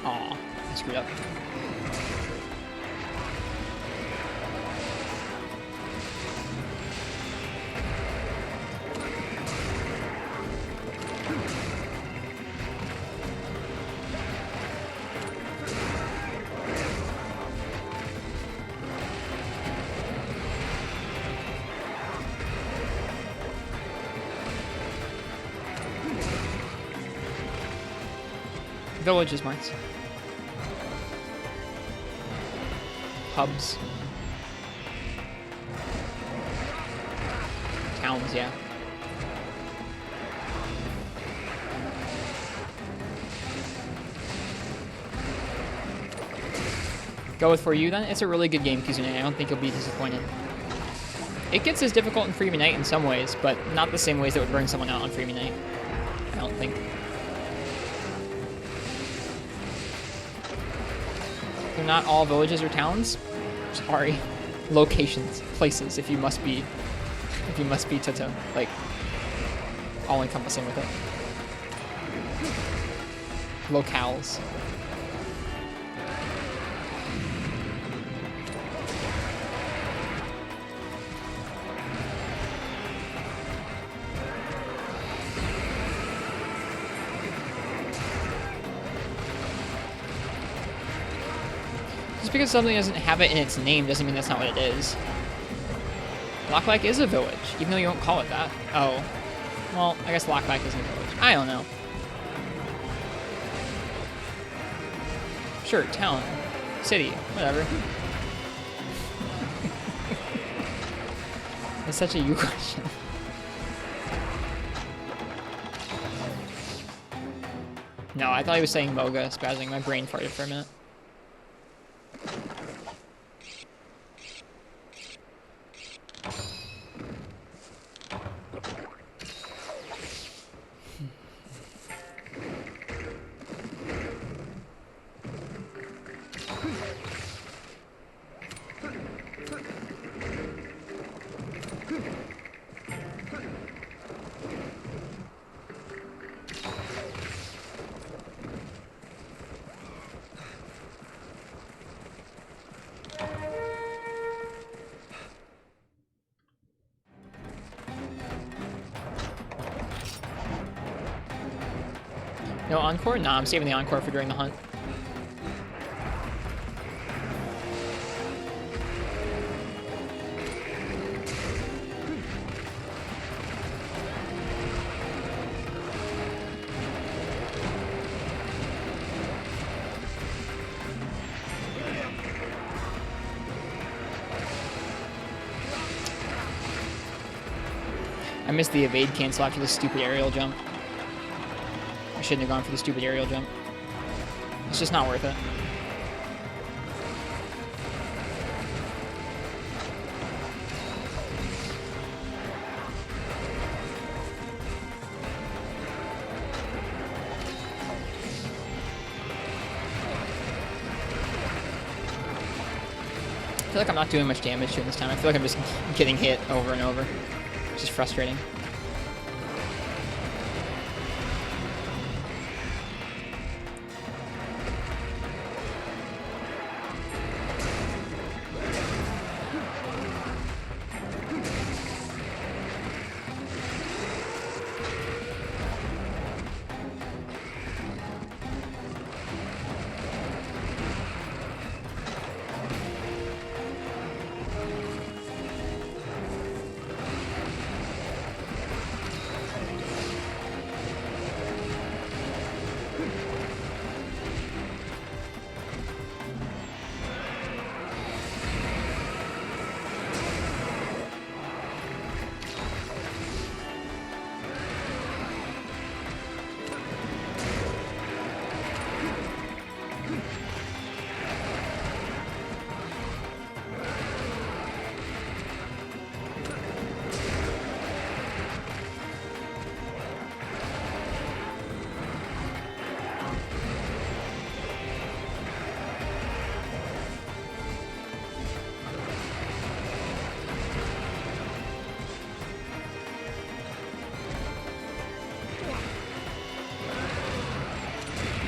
Aw, I screwed up. Villages, marks. Hubs. Towns, yeah. Go with 4U then? It's a really good game, Kizune. I don't think you'll be disappointed. It gets as difficult in Freebie Night in some ways, but not the same ways that would bring someone out on Freebie Night. I don't think. They're not all villages or towns. Sorry. Locations, places, if you must be Toto, like, all encompassing with it. Locales. Just because something doesn't have it in its name doesn't mean that's not what it is. Locklike is a village, even though you don't call it that. Oh. Well, I guess Locklike isn't a village. I don't know. Shirt, town, city, whatever. It's such a you question. No, I thought he was saying Moga, spazzing. My brain farted for a minute. No encore? Nah, I'm saving the encore for during the hunt. I missed the evade cancel after the stupid aerial jump. I shouldn't have gone for the stupid aerial jump. It's just not worth it. I feel like I'm not doing much damage to him this time. I feel like I'm just getting hit over and over. It's just frustrating.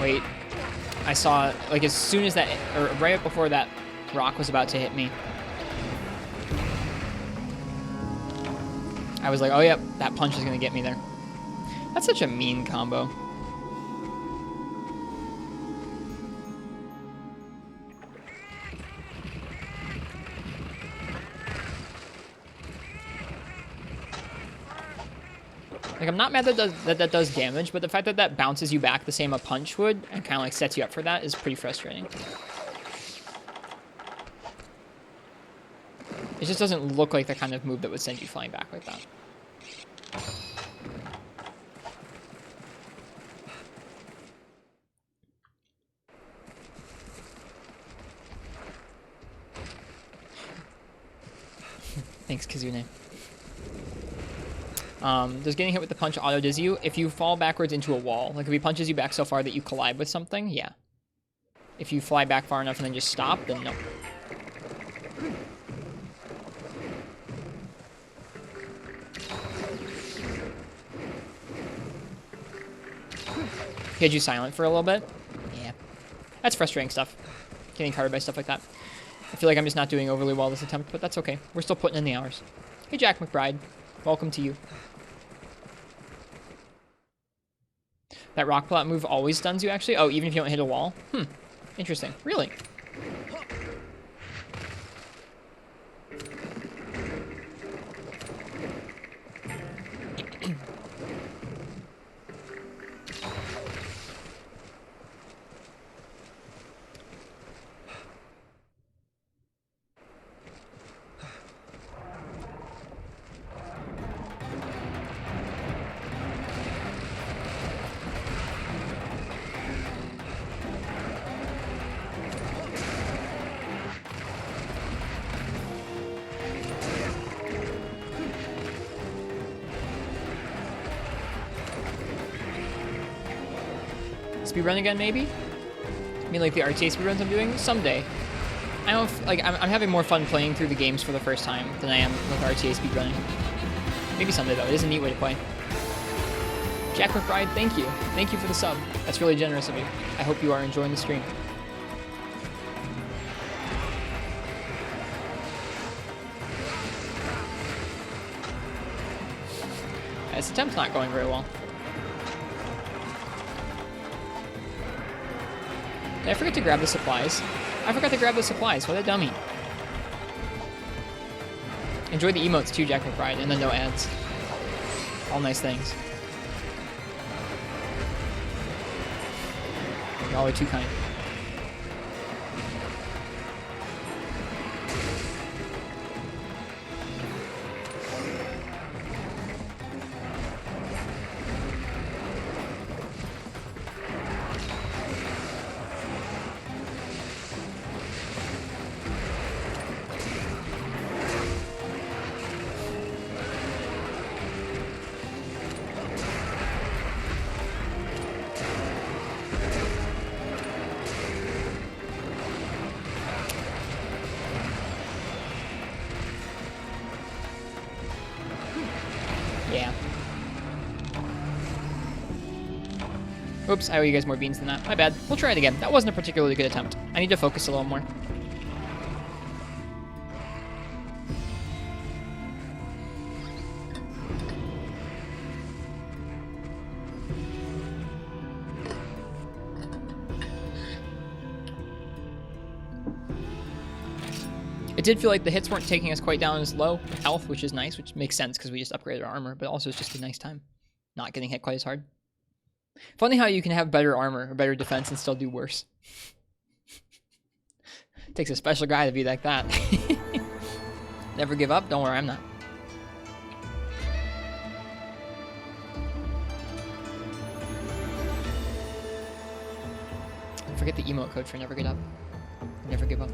Wait, I saw, like, as soon as that, or right before that rock was about to hit me, I was like, oh yep, that punch is gonna get me there. That's such a mean combo. Like, I'm not mad that that does damage, but the fact that that bounces you back the same a punch would, and kind of like sets you up for that, is pretty frustrating. It just doesn't look like the kind of move that would send you flying back like that. Thanks, Kazune. Does getting hit with the punch auto-diz you? If you fall backwards into a wall. Like, if he punches you back so far that you collide with something, yeah. If you fly back far enough and then just stop, then no. He had you silent for a little bit? Yeah. That's frustrating stuff. Getting covered by stuff like that. I feel like I'm just not doing overly well this attempt, but that's okay. We're still putting in the hours. Hey, Jack McBride. Welcome to you. That rock plot move always stuns you, actually? Oh, even if you don't hit a wall? Hmm. Interesting. Really? speedrun again, maybe? I mean, like the RTA speedruns I'm doing? Someday. I don't, like, I'm having more fun playing through the games for the first time than I am with RTA speedrunning. Maybe someday, though. It is a neat way to play. Jack McBride, thank you. Thank you for the sub. That's really generous of you. I hope you are enjoying the stream. This attempt's not going very well. Did I forget to grab the supplies? I forgot to grab the supplies. What a dummy. Enjoy the emotes too, Jack McBride, and the no ads. All nice things. Y'all are too kind. Oops, I owe you guys more beans than that. My bad. We'll try it again. That wasn't a particularly good attempt. I need to focus a little more. It did feel like the hits weren't taking us quite down as low with health, which is nice, which makes sense because we just upgraded our armor, but also it's just a nice time. Not getting hit quite as hard. Funny how you can have better armor or better defense and still do worse. Takes a special guy to be like that. Never give up? Don't worry, I'm not. Forget the emote code for never get up. Never give up.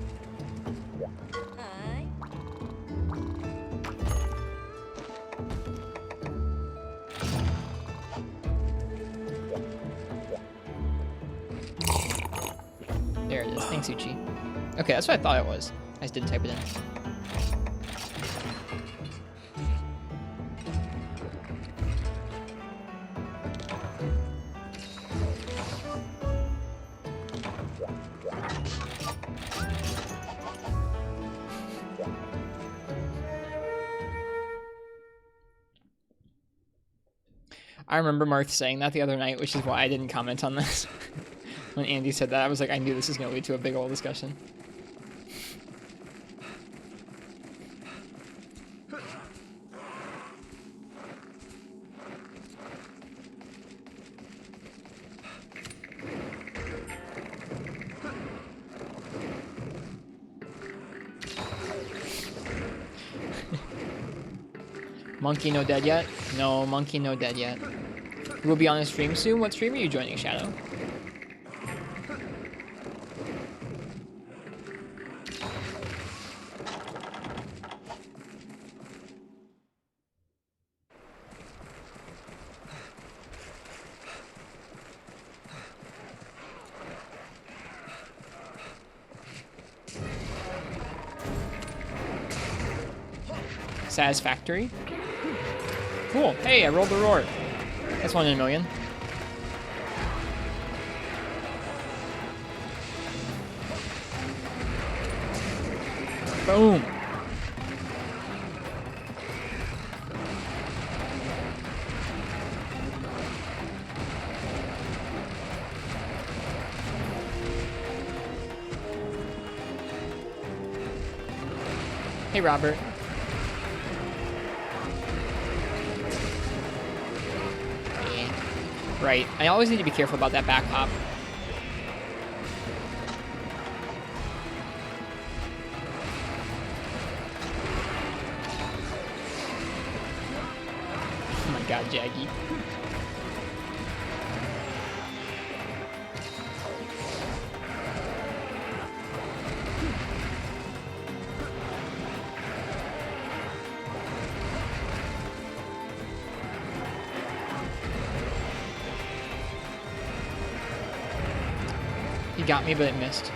There it is. Thanks, Uchi. Okay, that's what I thought it was. I just didn't type it in. I remember Marth saying that the other night, which is why I didn't comment on this. When Andy said that, I was like, I knew this was going to lead to a big old discussion. Monkey no dead yet? No, Monkey no dead yet. We'll be on a stream soon. What stream are you joining, Shadow? Satisfactory. Cool. Hey, I rolled the roar. That's 1 in a million. Boom. Hey, Robert. Right. I always need to be careful about that back hop. Oh my god, Jaggy. He got me, but it missed.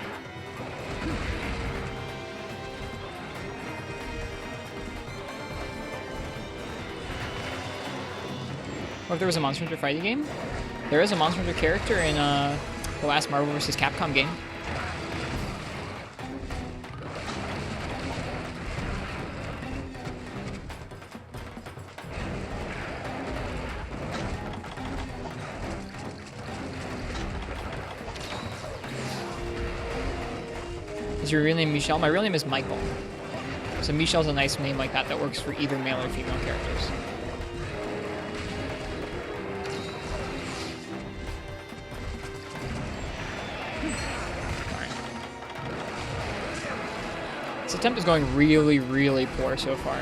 Or if there was a Monster Hunter fighting game? There is a Monster Hunter character in the last Marvel vs. Capcom game. Is your real name Michelle? My real name is Michael. So Michelle's a nice name like that works for either male or female characters. This attempt is going really, really poor so far.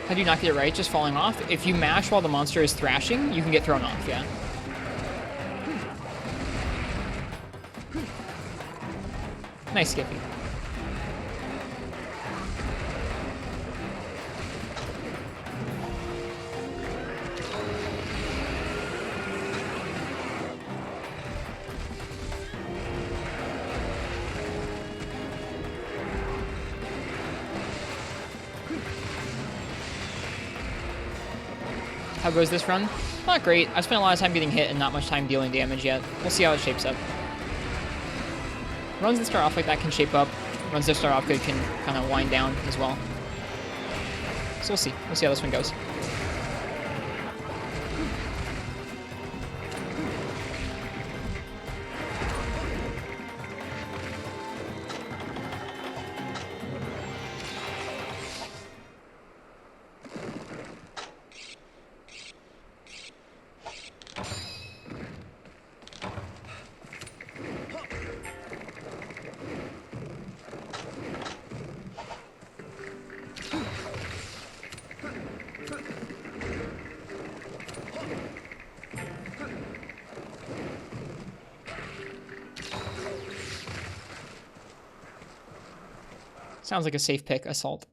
How do you not get it right? Just falling off? If you mash while the monster is thrashing, you can get thrown off, yeah. Nice Skippy. How goes this run? Not great. I've spent a lot of time getting hit and not much time dealing damage yet. We'll see how it shapes up. Runs that start off like that can shape up. Runs that start off good can kind of wind down as well. So we'll see. We'll see how this one goes. Sounds like a safe pick, Assault.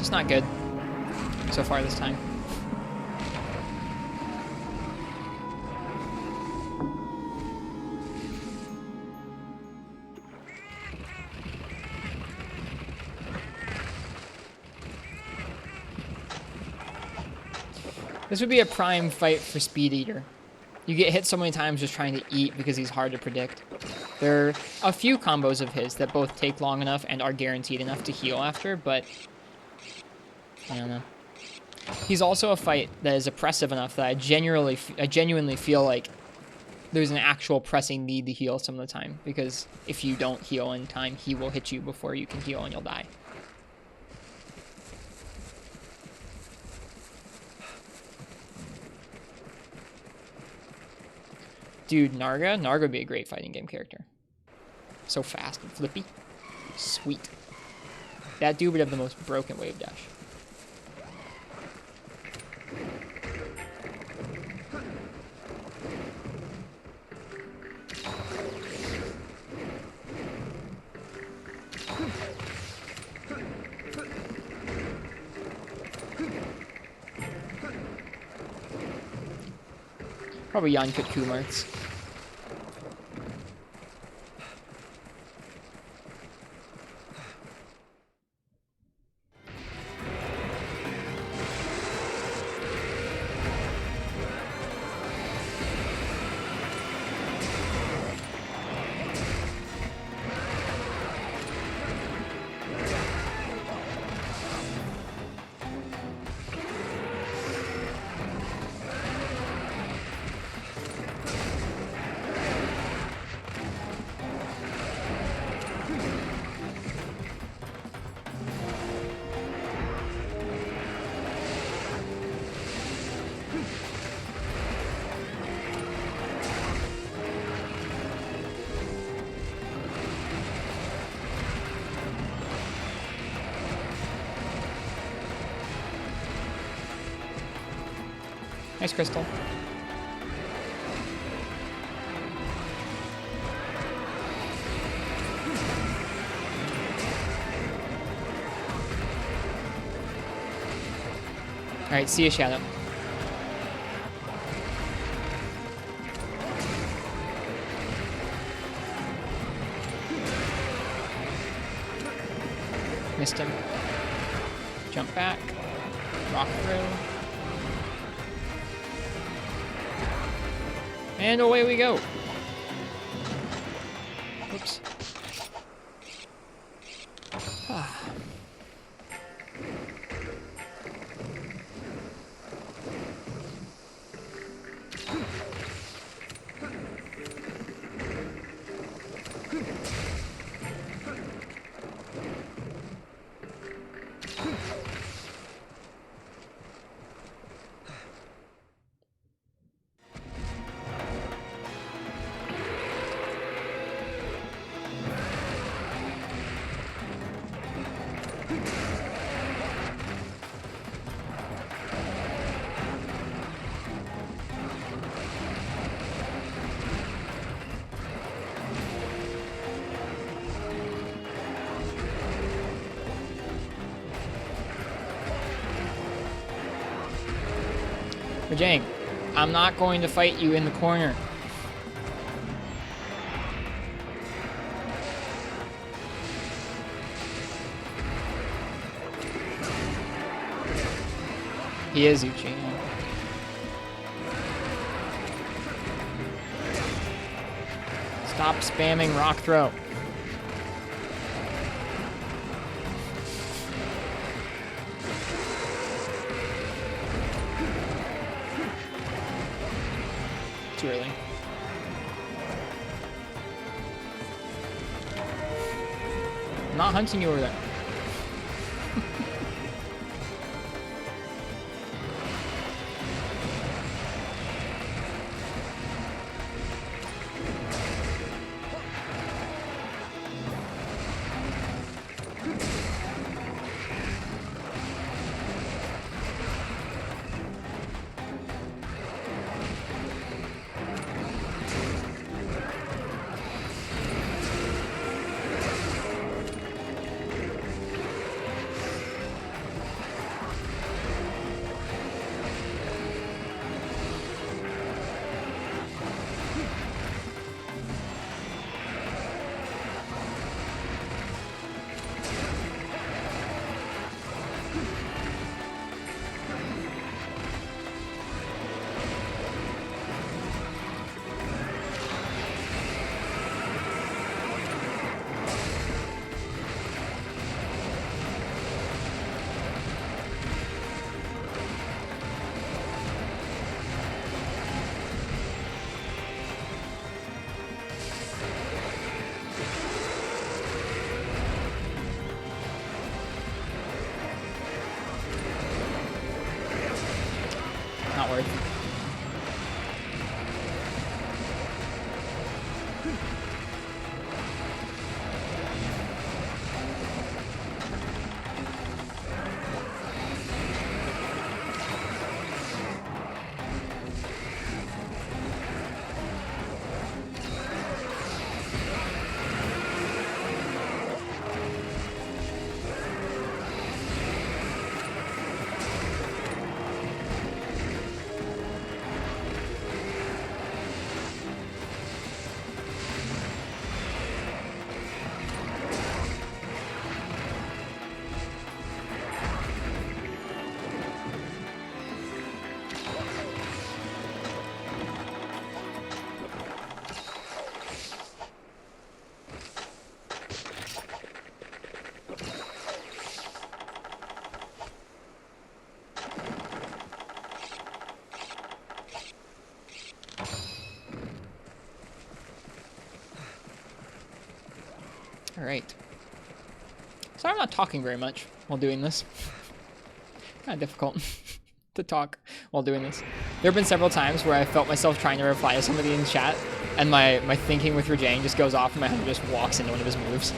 Just not good so far this time. This would be a prime fight for Speed Eater. You get hit so many times just trying to eat because he's hard to predict. There are a few combos of his that both take long enough and are guaranteed enough to heal after, but I don't know. He's also a fight that is oppressive enough that I genuinely feel like there's an actual pressing need to heal some of the time, because if you don't heal in time, he will hit you before you can heal and you'll die. Dude, Narga would be a great fighting game character. So fast and flippy. Sweet. That dude would have the most broken wave dash. Probably Yankut Kumarts. Nice crystal. Alright, see you, Shadow. Missed him. Jump back. Rock through. And away we go. Oops. Ah. Rajang, I'm not going to fight you in the corner. He is Uchi. Stop spamming rock throw. Too early. I'm not hunting you over there. Not worth. All right. Sorry I'm not talking very much while doing this. Kind of difficult to talk while doing this. There have been several times where I felt myself trying to reply to somebody in chat, and my thinking with Rajang just goes off and my hunter just walks into one of his moves.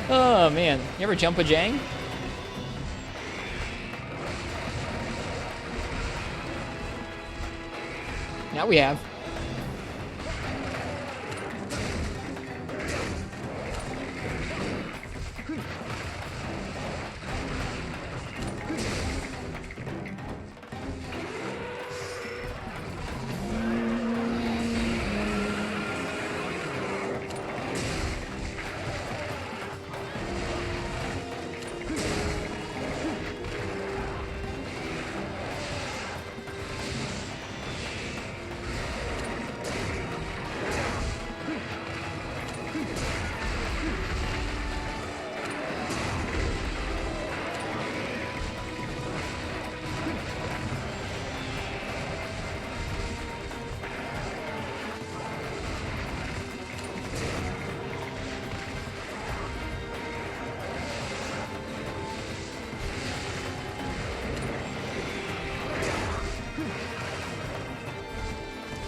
Oh man, you ever jump a Jang? Now we have.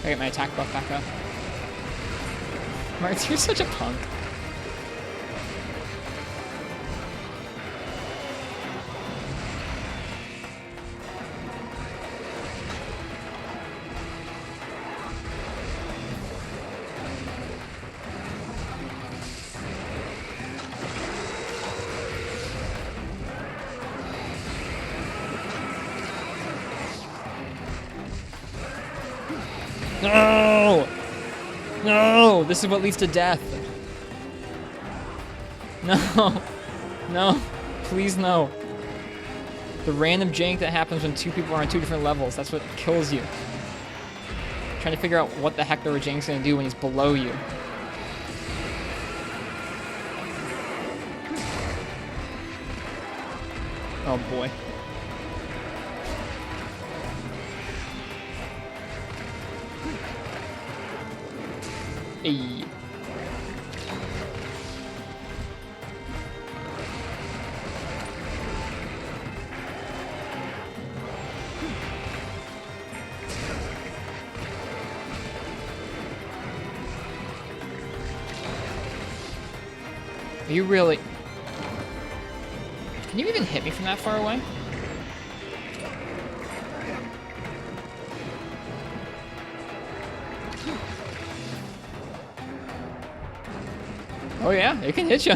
I get my attack buff back up. Martz, you're such a punk. No! No! This is what leads to death. No. No. Please no. The random jank that happens when two people are on two different levels. That's what kills you. Trying to figure out what the heck the Rajank's gonna do when he's below you. Oh boy. Hey. Are you really... Can you even hit me from that far away? Oh yeah, it can hit you.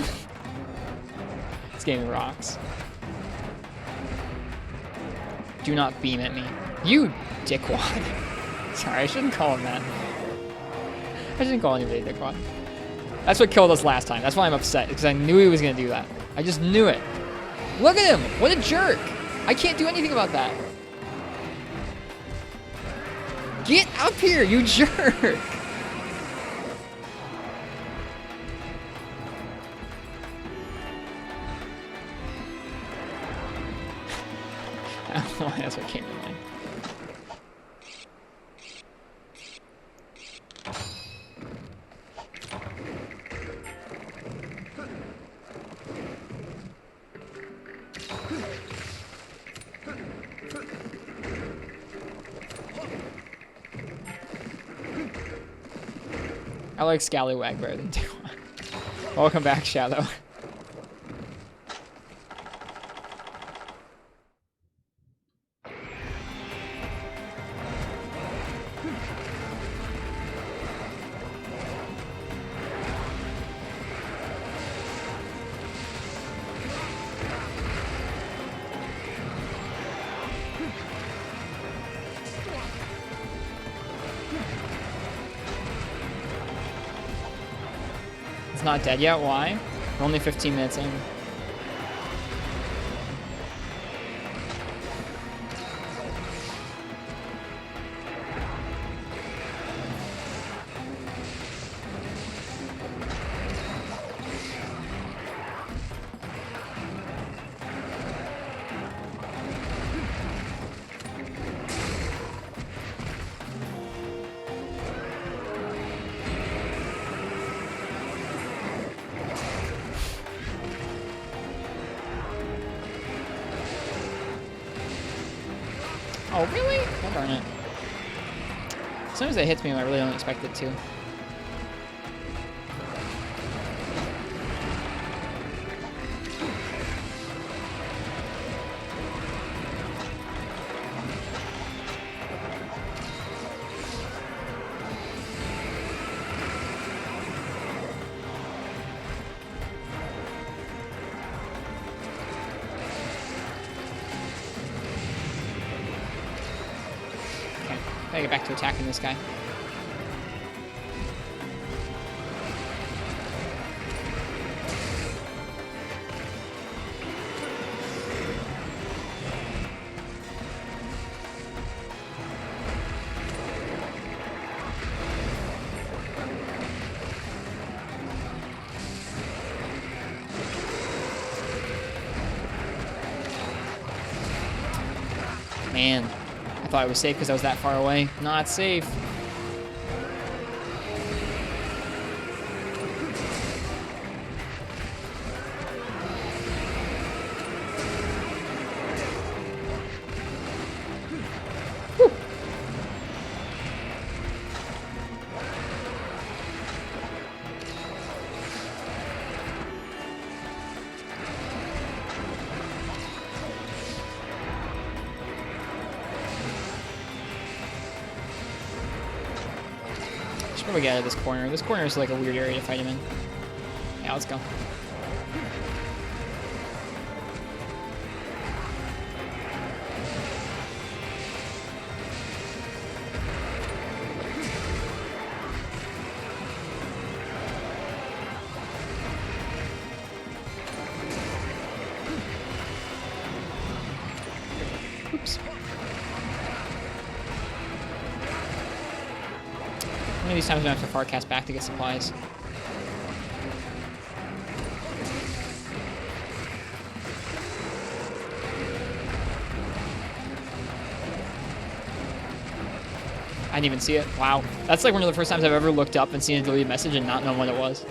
This game rocks. Do not beam at me. You dickwad. Sorry, I shouldn't call him that. I shouldn't call anybody dickwad. That's what killed us last time. That's why I'm upset, because I knew he was going to do that. I just knew it. Look at him! What a jerk! I can't do anything about that. Get up here, you jerk! I don't know why that's what came to mind. I like Scallywag better than Duan. Welcome back, Shadow. It's not dead yet. Why? We're only 15 minutes in. Oh, really? Oh, darn it. Sometimes it hits me when I really don't expect it to. Gotta get back to attacking this guy. Man. I thought I was safe because I was that far away. Not safe. Whew. Should probably get out of this corner. This corner is like a weird area to fight him in. Yeah, let's go. Oops. One of these times I'm gonna have to far cast back to get supplies. I didn't even see it. Wow. That's like one of the first times I've ever looked up and seen a deleted message and not known what it was.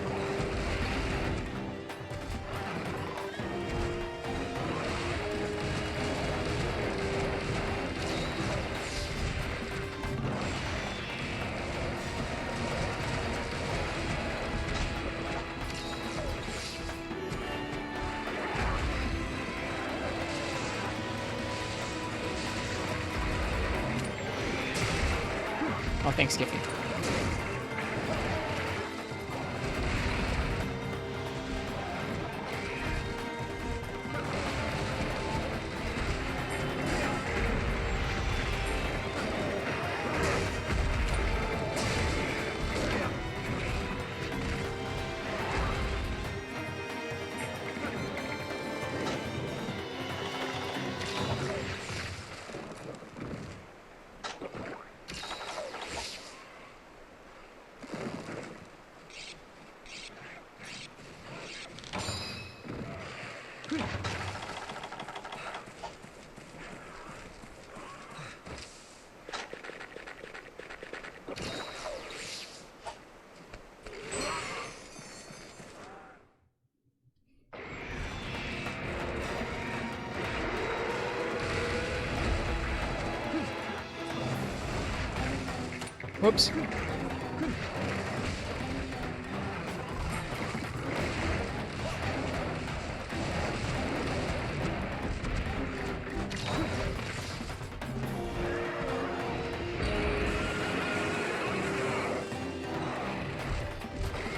Oh, thanks, Skiffy. Whoops.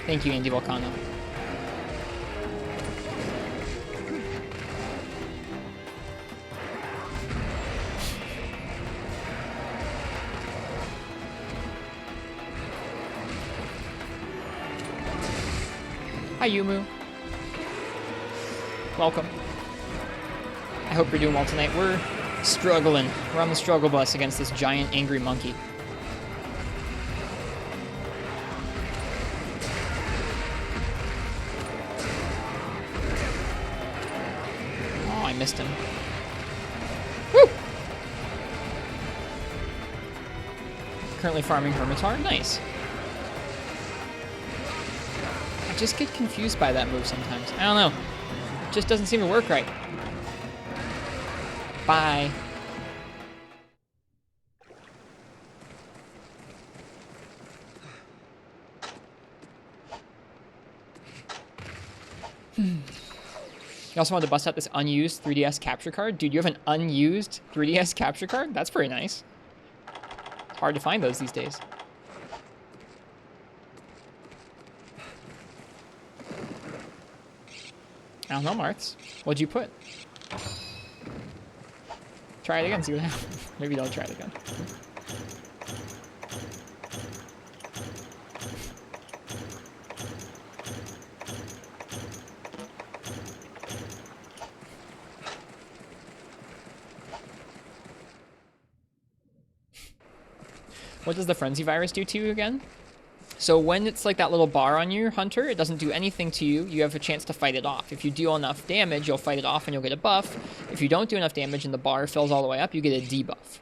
Thank you, Andy Volcano. Hi, Yumu. Welcome. I hope you're doing well tonight. We're struggling. We're on the struggle bus against this giant angry monkey. Oh, I missed him. Woo! Currently farming Hermitar. Nice. I just get confused by that move sometimes. I don't know. It just doesn't seem to work right. Bye. You also wanted to bust out this unused 3DS capture card? Dude, you have an unused 3DS capture card? That's pretty nice. It's hard to find those these days. I don't know, Marths. What'd you put? Try it again, see what happens. Maybe don't try it again. What does the frenzy virus do to you again? So when it's like that little bar on your hunter, it doesn't do anything to you. You have a chance to fight it off. If you deal enough damage, you'll fight it off and you'll get a buff. If you don't do enough damage and the bar fills all the way up, you get a debuff.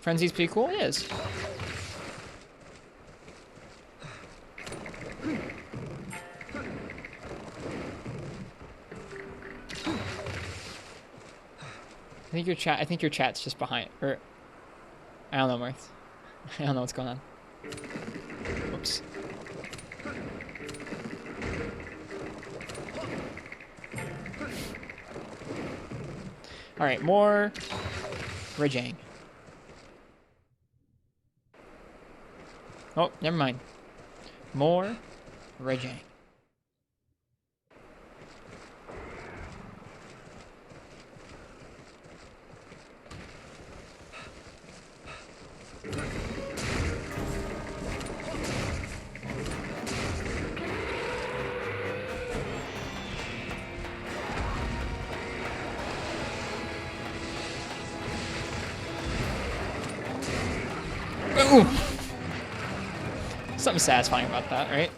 Frenzy's pretty cool. It is. I think your chat's just behind, or I don't know, Marth. I don't know what's going on. Whoops. All right, more Rajang. Oh, never mind. More Rajang. Ooh. Something satisfying about that, right?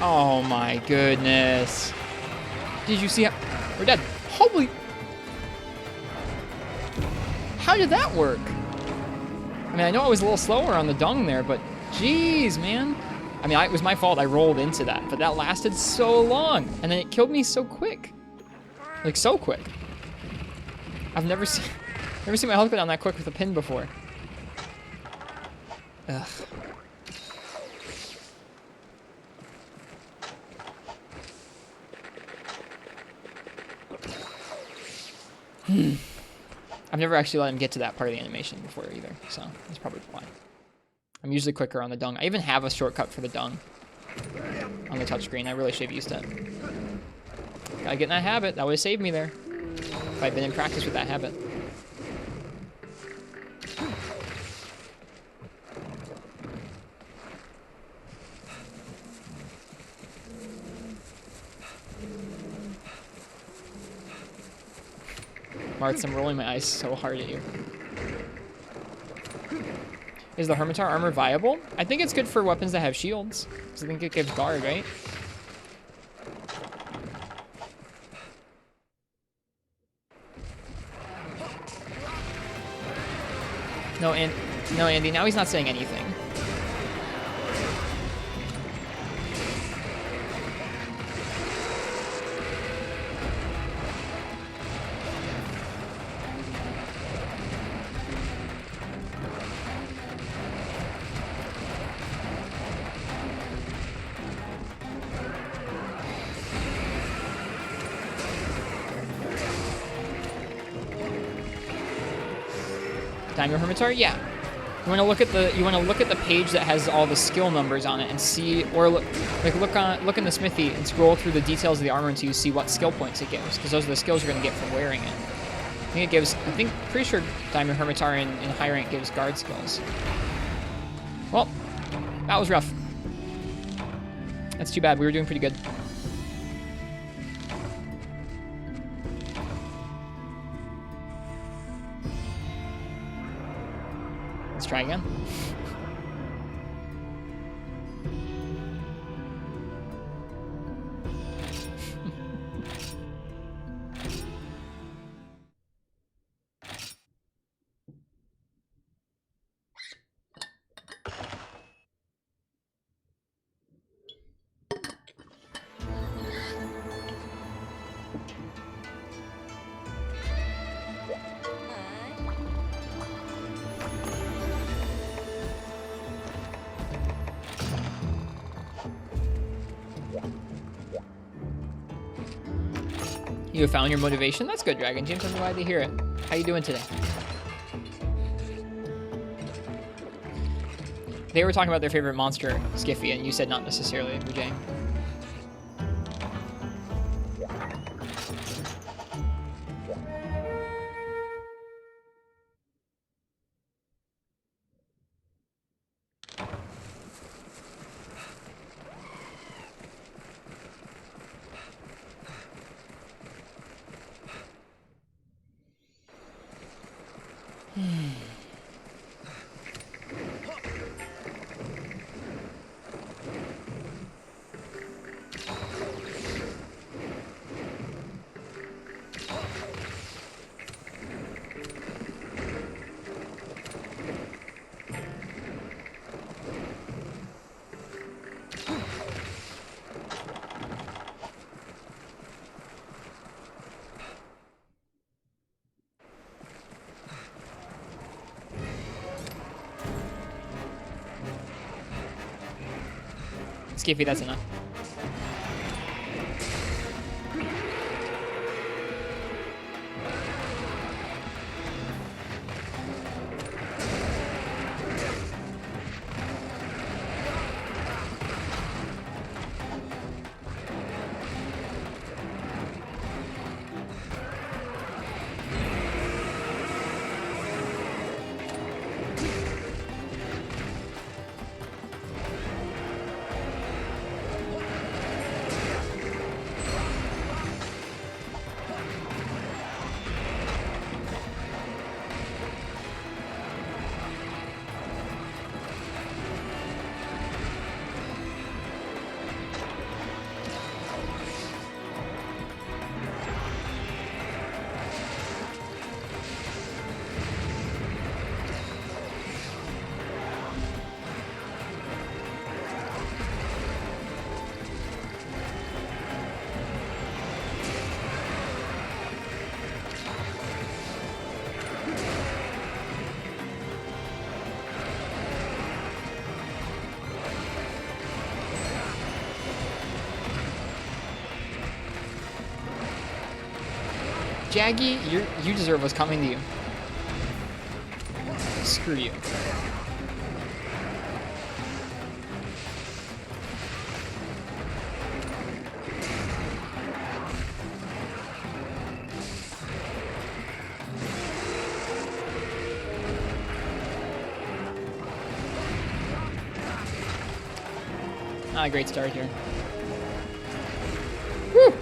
Oh my goodness. Did you see how... We're dead. Holy... How did that work? I mean, I know I was a little slower on the dung there, but jeez, man. I mean, it was my fault I rolled into that, but that lasted so long. And then it killed me so quick. Like, so quick. I've never seen my health go down that quick with a pin before. Ugh. I've never actually let him get to that part of the animation before either, so that's probably why. I'm usually quicker on the dung. I even have a shortcut for the dung on the touchscreen. I really should have used it. Gotta get in that habit. That would have saved me there if I'd been in practice with that habit. Martz, I'm rolling my eyes so hard at you. Is the Hermitar armor viable? I think it's good for weapons that have shields. Because I think it gives guard, right? No, Andy, now he's not saying anything. Daimyo Hermitar? Yeah. You want to look at the page that has all the skill numbers on it and see, or look in the smithy and scroll through the details of the armor until you see what skill points it gives, because those are the skills you're going to get from wearing it. Pretty sure Daimyo Hermitar in high rank gives guard skills. Well, that was rough. That's too bad. We were doing pretty good. Let's try again. You have found your motivation? That's good, Dragon James. I'm glad to hear it. How you doing today? They were talking about their favorite monster, Skiffy, and you said not necessarily, Vijay. Skiffy, that's enough. Jaggy, you deserve what's coming to you. Screw you. Not a great start here. Woo!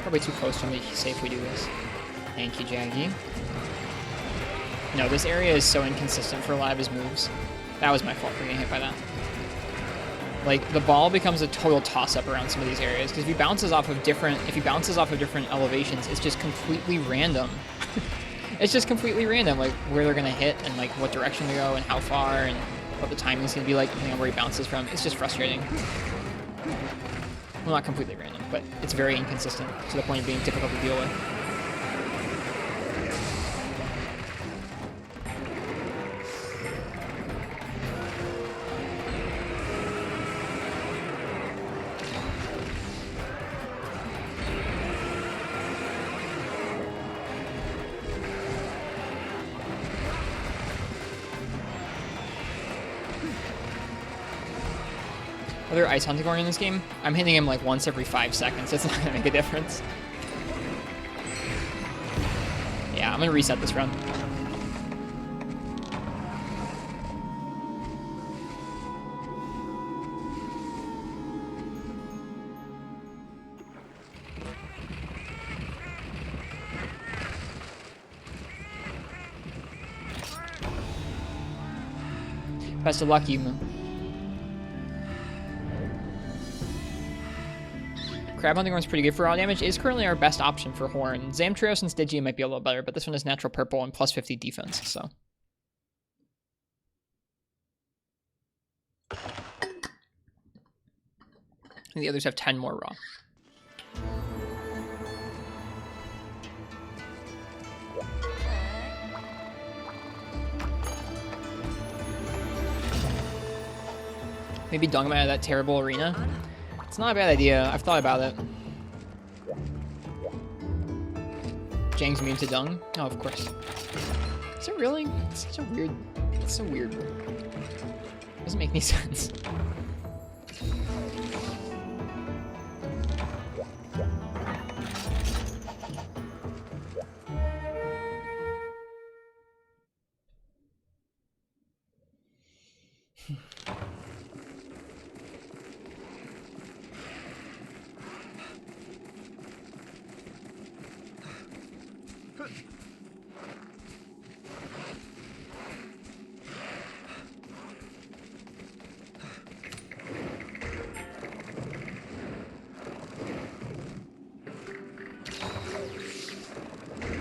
Probably too close to me. Safe if we do this. Thank you, Jaggy. No, this area is so inconsistent for a lot of his moves. That was my fault for getting hit by that. Like, the ball becomes a total toss-up around some of these areas, because if he bounces off of different elevations, it's just completely random. It's just completely random, like, where they're gonna hit, and like what direction to go, and how far, and what the timing's gonna be like, depending on where he bounces from. It's just frustrating. Well, not completely random, but it's very inconsistent, to the point of being difficult to deal with. Are there ice hunting going in this game? I'm hitting him like once every 5 seconds. It's not gonna make a difference. Yeah, I'm gonna reset this run. Best of luck, Yumu. Crab Hunting Horn's pretty good for raw damage. It is currently our best option for Horn. Zamtrios and Stygia might be a little better, but this one is natural purple and plus 50 defense, so. And the others have 10 more raw. Maybe dunk him out of that terrible arena. It's not a bad idea. I've thought about it. Jang's immune to dung? Oh, of course. Is it really? It's such a weird... It's so weird. It doesn't make any sense.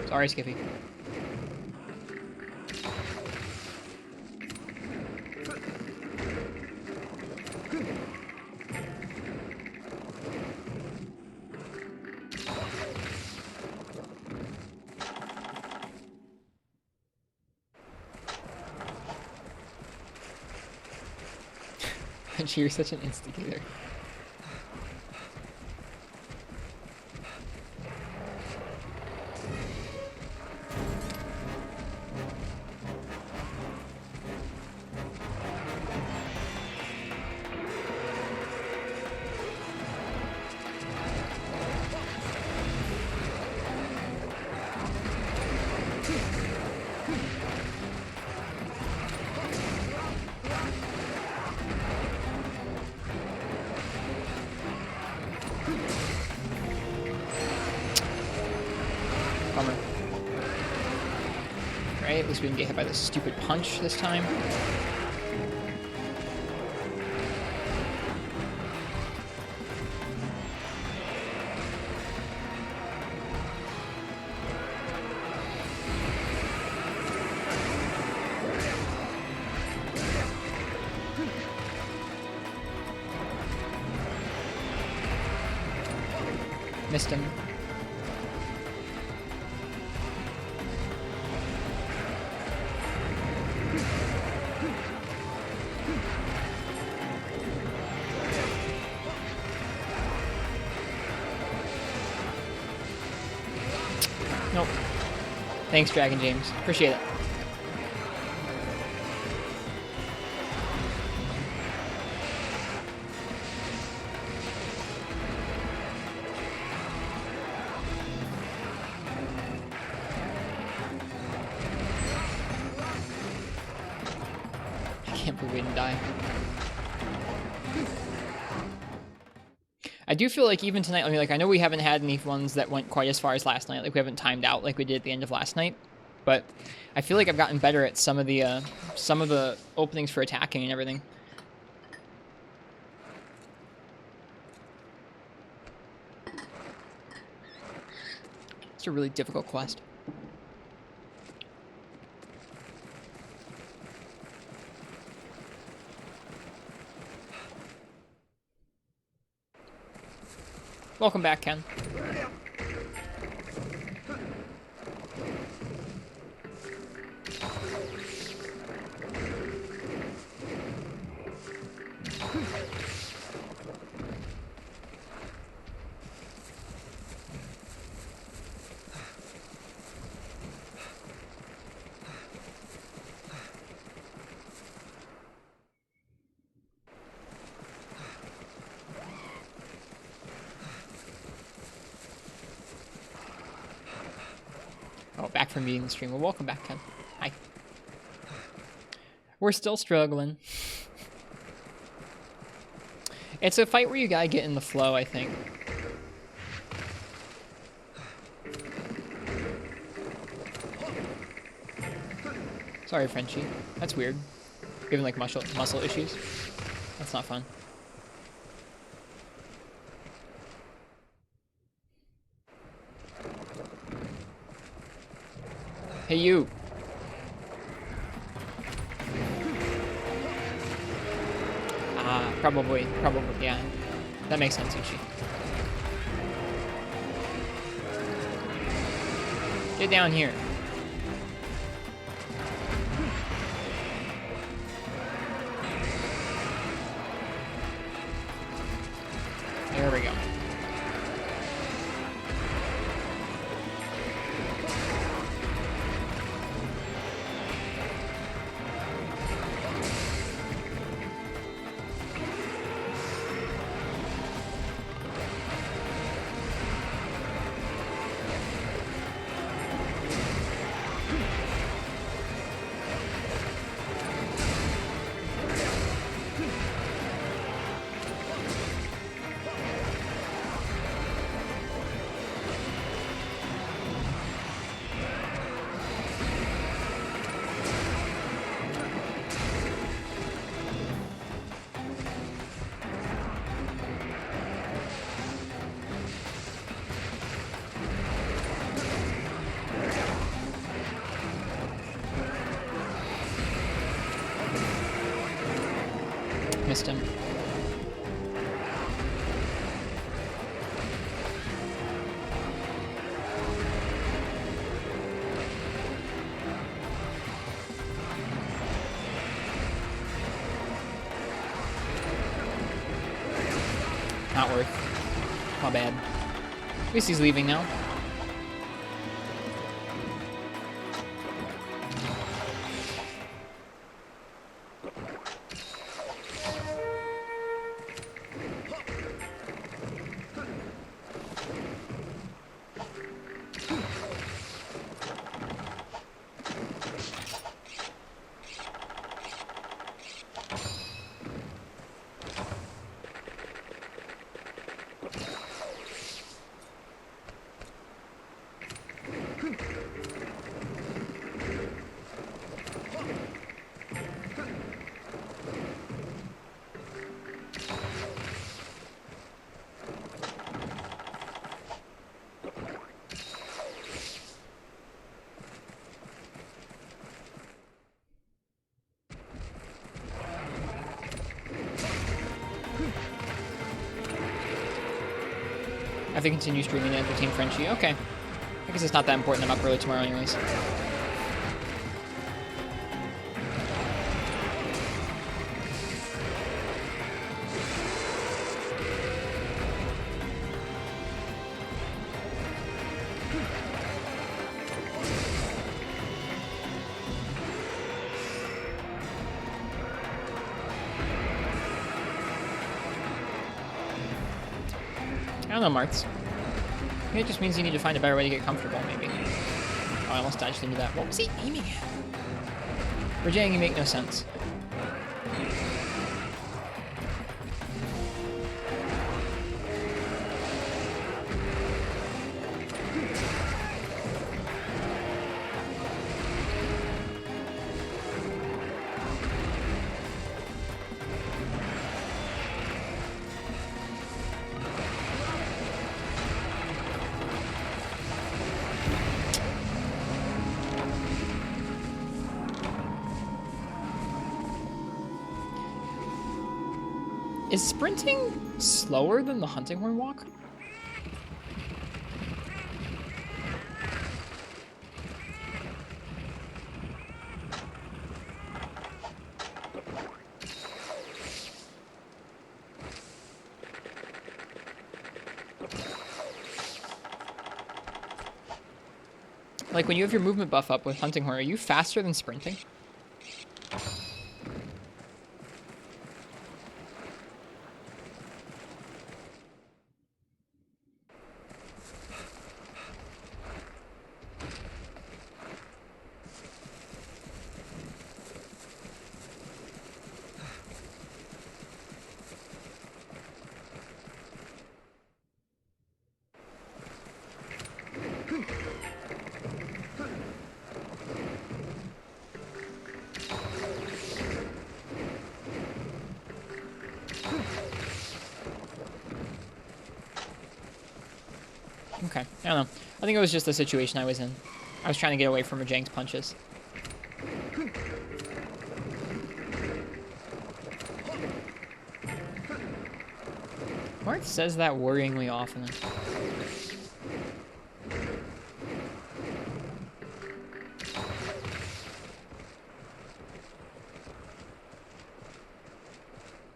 Sorry, Skippy. You're such an instigator. Bummer. Right, at least we didn't get hit by this stupid punch this time. Missed him. Nope. Thanks, Dragon James. Appreciate it. I can't believe we didn't die. I do feel like even tonight, I mean, like, I know we haven't had any ones that went quite as far as last night. Like, we haven't timed out like we did at the end of last night. But I feel like I've gotten better at some of the openings for attacking and everything. It's a really difficult quest. Welcome back, Ken. Oh, back from meeting the stream. Well, welcome back, Ken. Hi. We're still struggling. It's a fight where you gotta get in the flow, I think. Sorry, Frenchie. That's weird. Given like muscle issues. That's not fun. Hey, you. Ah, probably, yeah. That makes sense, Uchi. Get down here. There we go. Missed him. Not worth. My bad. At least he's leaving now. have to continue streaming to entertain Frenchie. Okay. I guess it's not that important. I'm up early tomorrow anyways. I don't know, Martz. Maybe it just means you need to find a better way to get comfortable, maybe. Oh, I almost dodged into that. What was he aiming at? Rajang, you make no sense. Is sprinting slower than the hunting horn walk? Like when you have your movement buff up with hunting horn, are you faster than sprinting? Okay, I don't know. I think it was just the situation I was in. I was trying to get away from Rajang's punches. Marth says that worryingly often.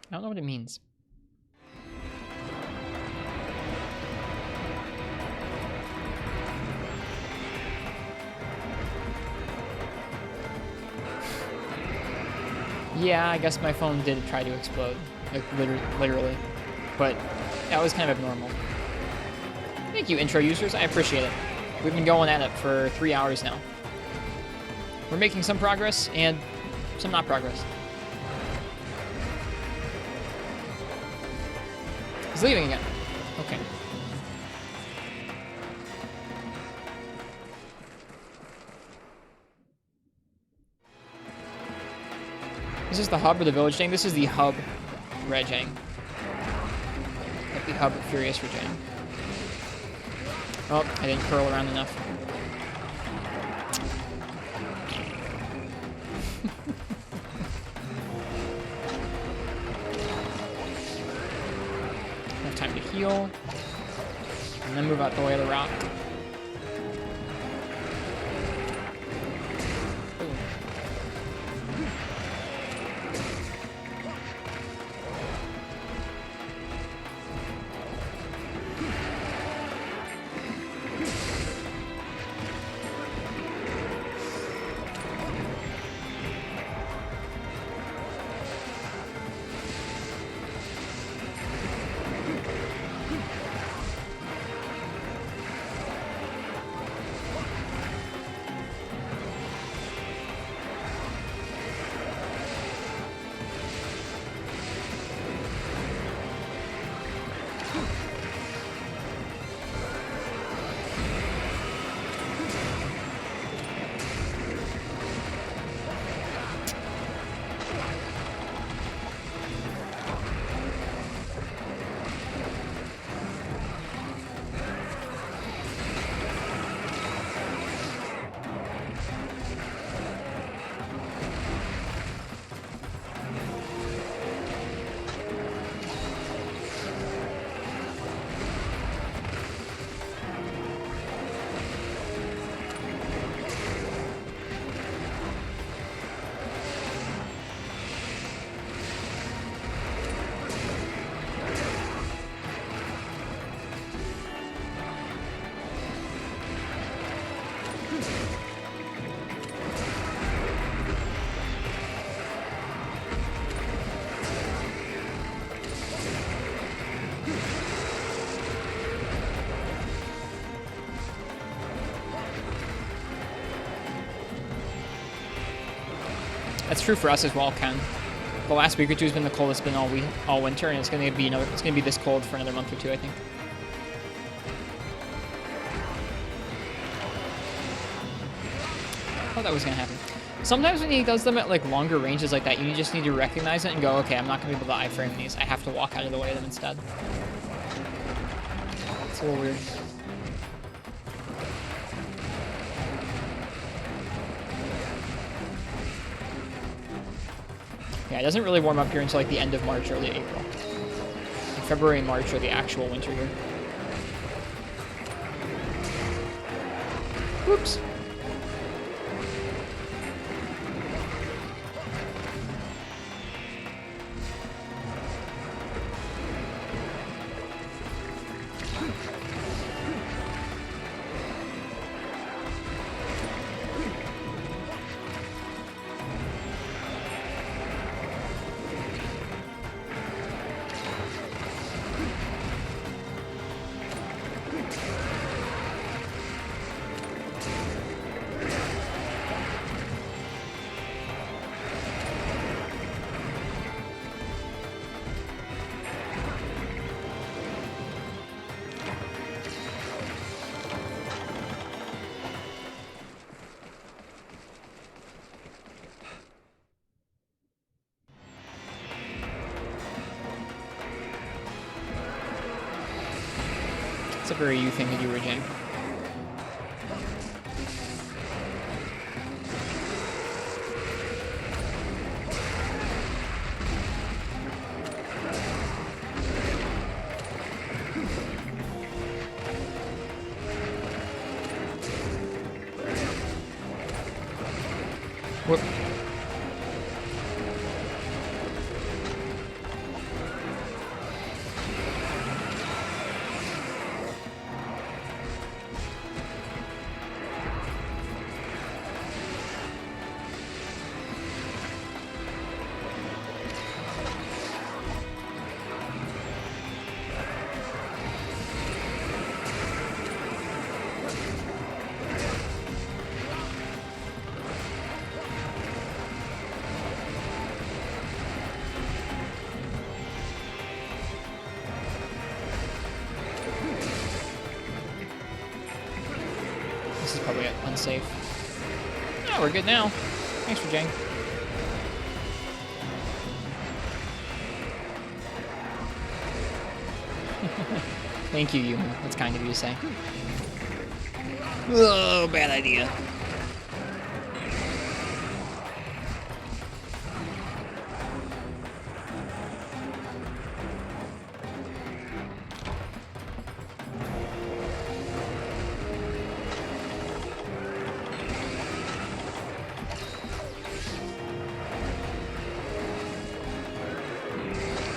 I don't know what it means. Yeah, I guess my phone did try to explode, like literally, but that was kind of abnormal. Thank you, intro users. I appreciate it. We've been going at it for 3 hours now. We're making some progress and some not progress. He's leaving again. Okay. Is this the hub or the village thing? This is the hub Rajang. Like the hub Furious Rajang. Oh, I didn't curl around enough. Enough time to heal. And then move out the way of the rock. That's true for us as well, Ken. The last week or two has been the coldest it's been all winter, and it's gonna be this cold for another month or two, I think. I thought that was gonna happen. Sometimes when he does them at like longer ranges like that, you just need to recognize it and go, okay, I'm not gonna be able to iframe these. I have to walk out of the way of them instead. It's a little weird. Yeah, it doesn't really warm up here until like the end of March, early April. Like February and March are the actual winter here. Whoops. It's a very you thing to do, Rajang. Whoop. This is probably unsafe. Oh, we're good now. Thanks for Jang. Thank you, Yuma. That's kind of you to say. Oh, bad idea.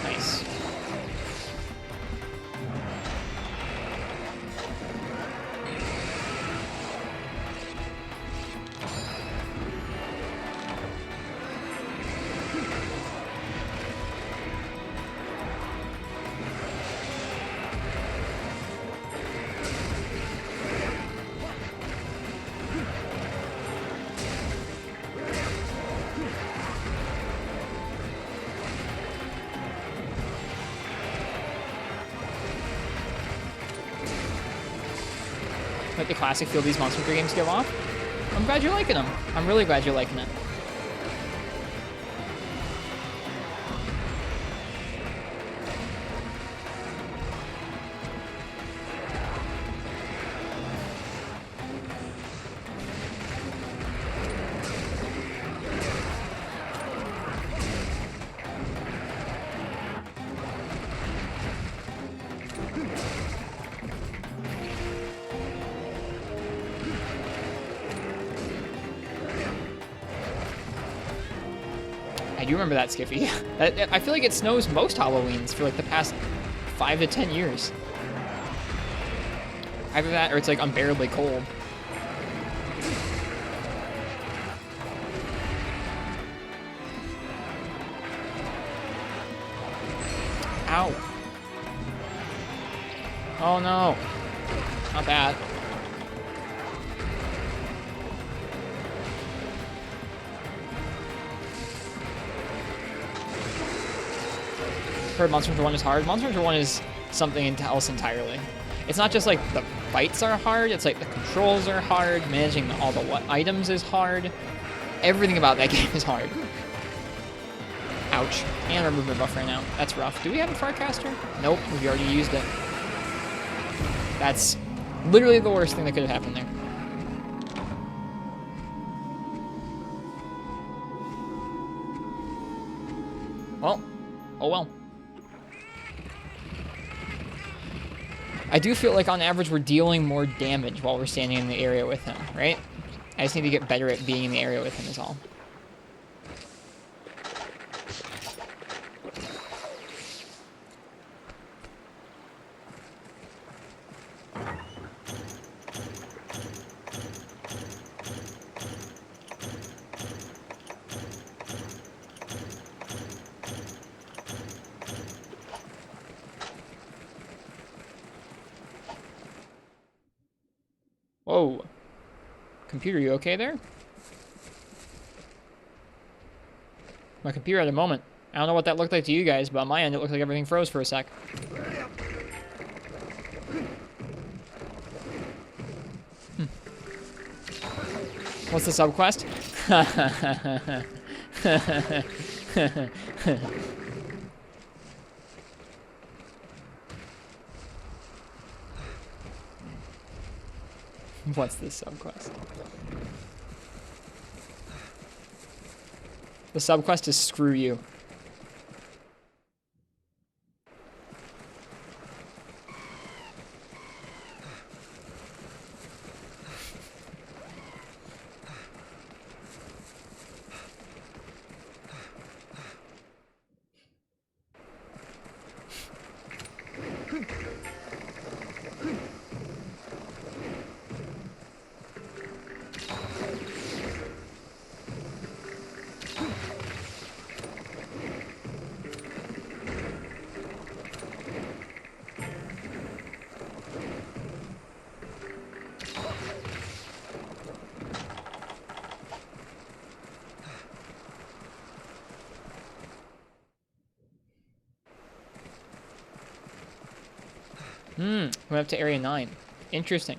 Nice. Like the classic feel these Monster Hunter games give off. I'm glad you're liking them. I'm really glad you're liking it. I do remember that, Skiffy. I feel like it snows most Halloweens for like the past 5 to 10 years. Either that or it's like unbearably cold. Ow. Oh no. Not bad. heard Monster Hunter 1 is hard. Monster Hunter 1 is something else entirely. It's not just like the fights are hard, it's like the controls are hard, managing all the items is hard. Everything about that game is hard. Ouch. And our movement buff ran out. That's rough. Do we have a Farcaster? Nope, we've already used it. That's literally the worst thing that could have happened there. Well, oh well. I do feel like on average we're dealing more damage while we're standing in the area with him, right? I just need to get better at being in the area with him is all. Whoa. Computer, you okay there? My computer had a moment. I don't know what that looked like to you guys, but on my end it looked like everything froze for a sec. What's the subquest? What's the subquest? The subquest is screw you. We're up to Area 9. Interesting.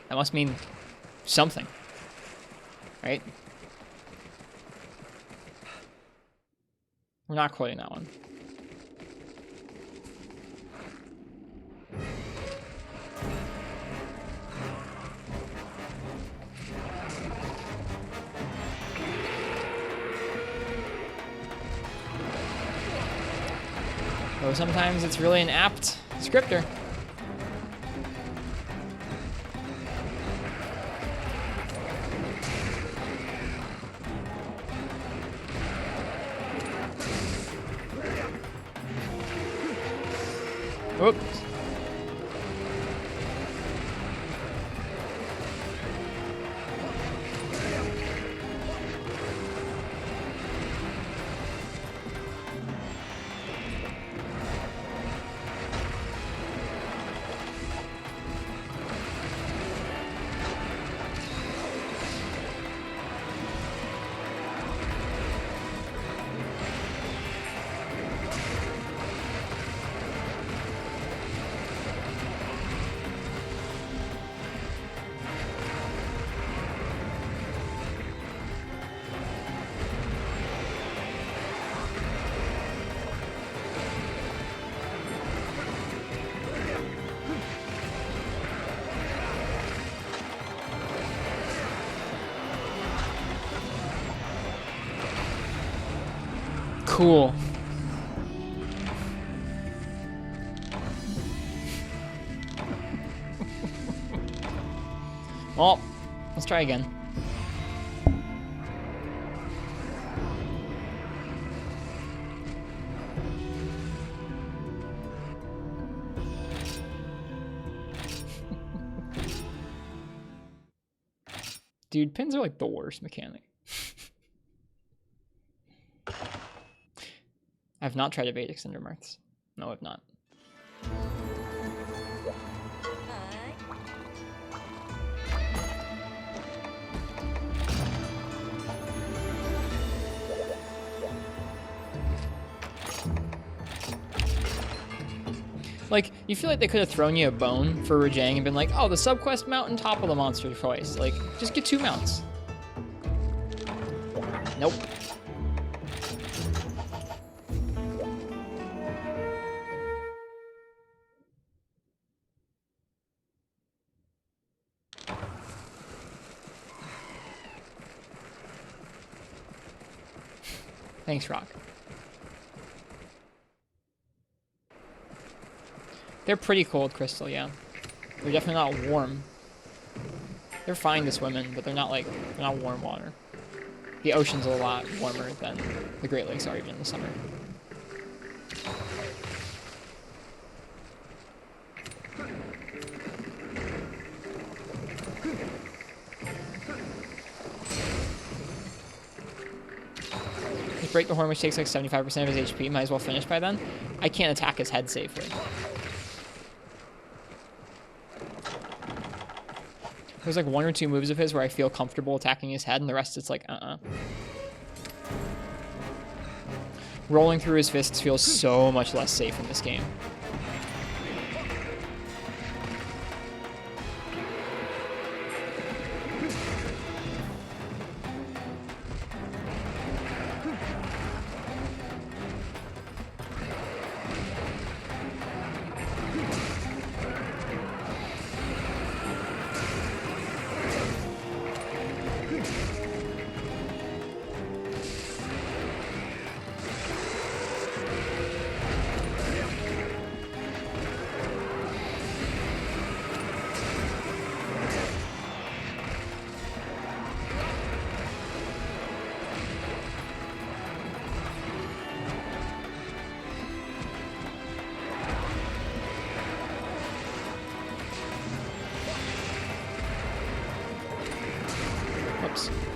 That must mean something. Right? We're not quoting that one. Though sometimes it's really an apt scripter. Oops. Cool. Well, let's try again. Dude, pins are like the worst mechanic. I've not tried evade extender marks. No, I've not. You feel like they could have thrown you a bone for Rajang and been like, oh, the subquest mount on top of the monster choice. Like, just get 2 mounts. Nope. Thanks, Rock. They're pretty cold, Crystal, yeah. They're definitely not warm. They're fine to swim in, but they're not warm water. The ocean's a lot warmer than the Great Lakes are even in the summer. Break the horn, which takes like 75% of his HP. Might as well finish by then. I can't attack his head safely. There's like 1 or 2 moves of his where I feel comfortable attacking his head, and the rest it's like, Rolling through his fists feels so much less safe in this game.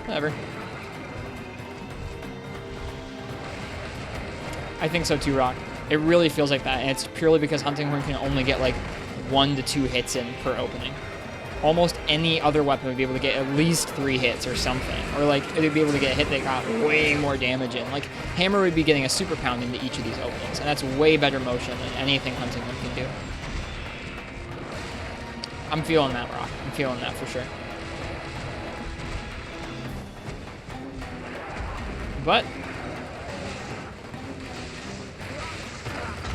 Whatever. I think so too, Rock. It really feels like that, and it's purely because Hunting Horn can only get like 1 to 2 hits in per opening. Almost any other weapon would be able to get at least 3 hits or something. Or like, it would be able to get a hit that got way more damage in. Like, Hammer would be getting a super pound into each of these openings, and that's way better motion than anything Hunting Horn can do. I'm feeling that, Rock. I'm feeling that for sure. But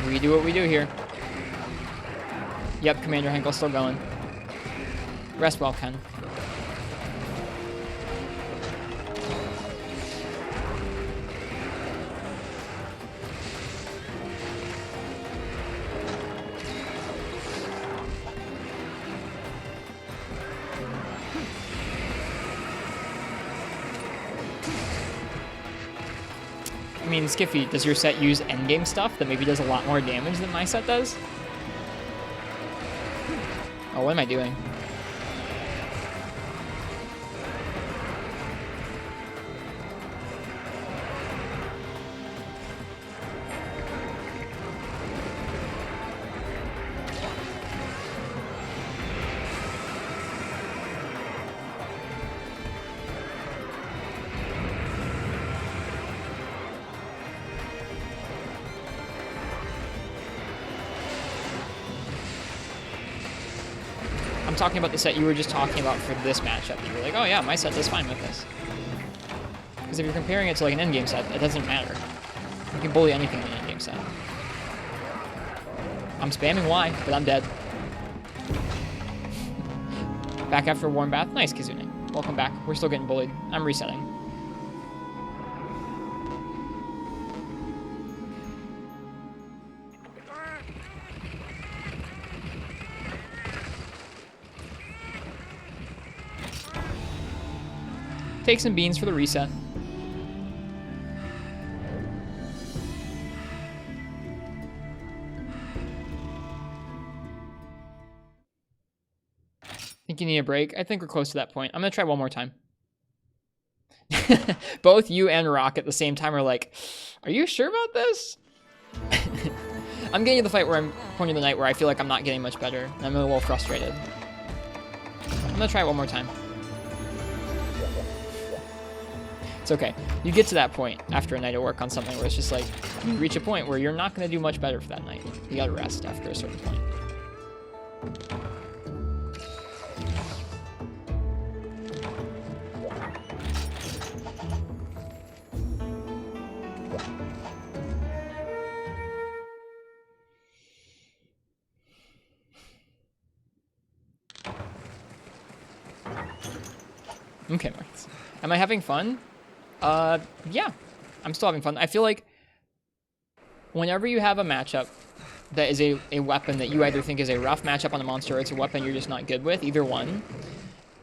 we do what we do here. Yep, Commander Henkel's still going. Rest well, Ken. I mean, Skiffy, does your set use endgame stuff that maybe does a lot more damage than my set does? Oh, what am I doing? I'm talking about the set you were just talking about for this matchup. You were like, oh yeah, my set does fine with this. Because if you're comparing it to like an endgame set, it doesn't matter. You can bully anything in an endgame set. I'm spamming Y, but I'm dead. Back after a warm bath? Nice, Kizune. Welcome back. We're still getting bullied. I'm resetting. Take some beans for the reset. Think you need a break? I think we're close to that point. I'm gonna try one more time. Both you and Rock at the same time are like, are you sure about this? I'm getting to the fight where I'm point of the night where I feel like I'm not getting much better. And I'm a little frustrated. I'm gonna try it one more time. It's okay. You get to that point after a night of work on something where it's just like, you reach a point where you're not going to do much better for that night. You gotta rest after a certain point. Okay, Marks. Am I having fun? Yeah. I'm still having fun. I feel like whenever you have a matchup that is a weapon that you either think is a rough matchup on a monster or it's a weapon you're just not good with, either one,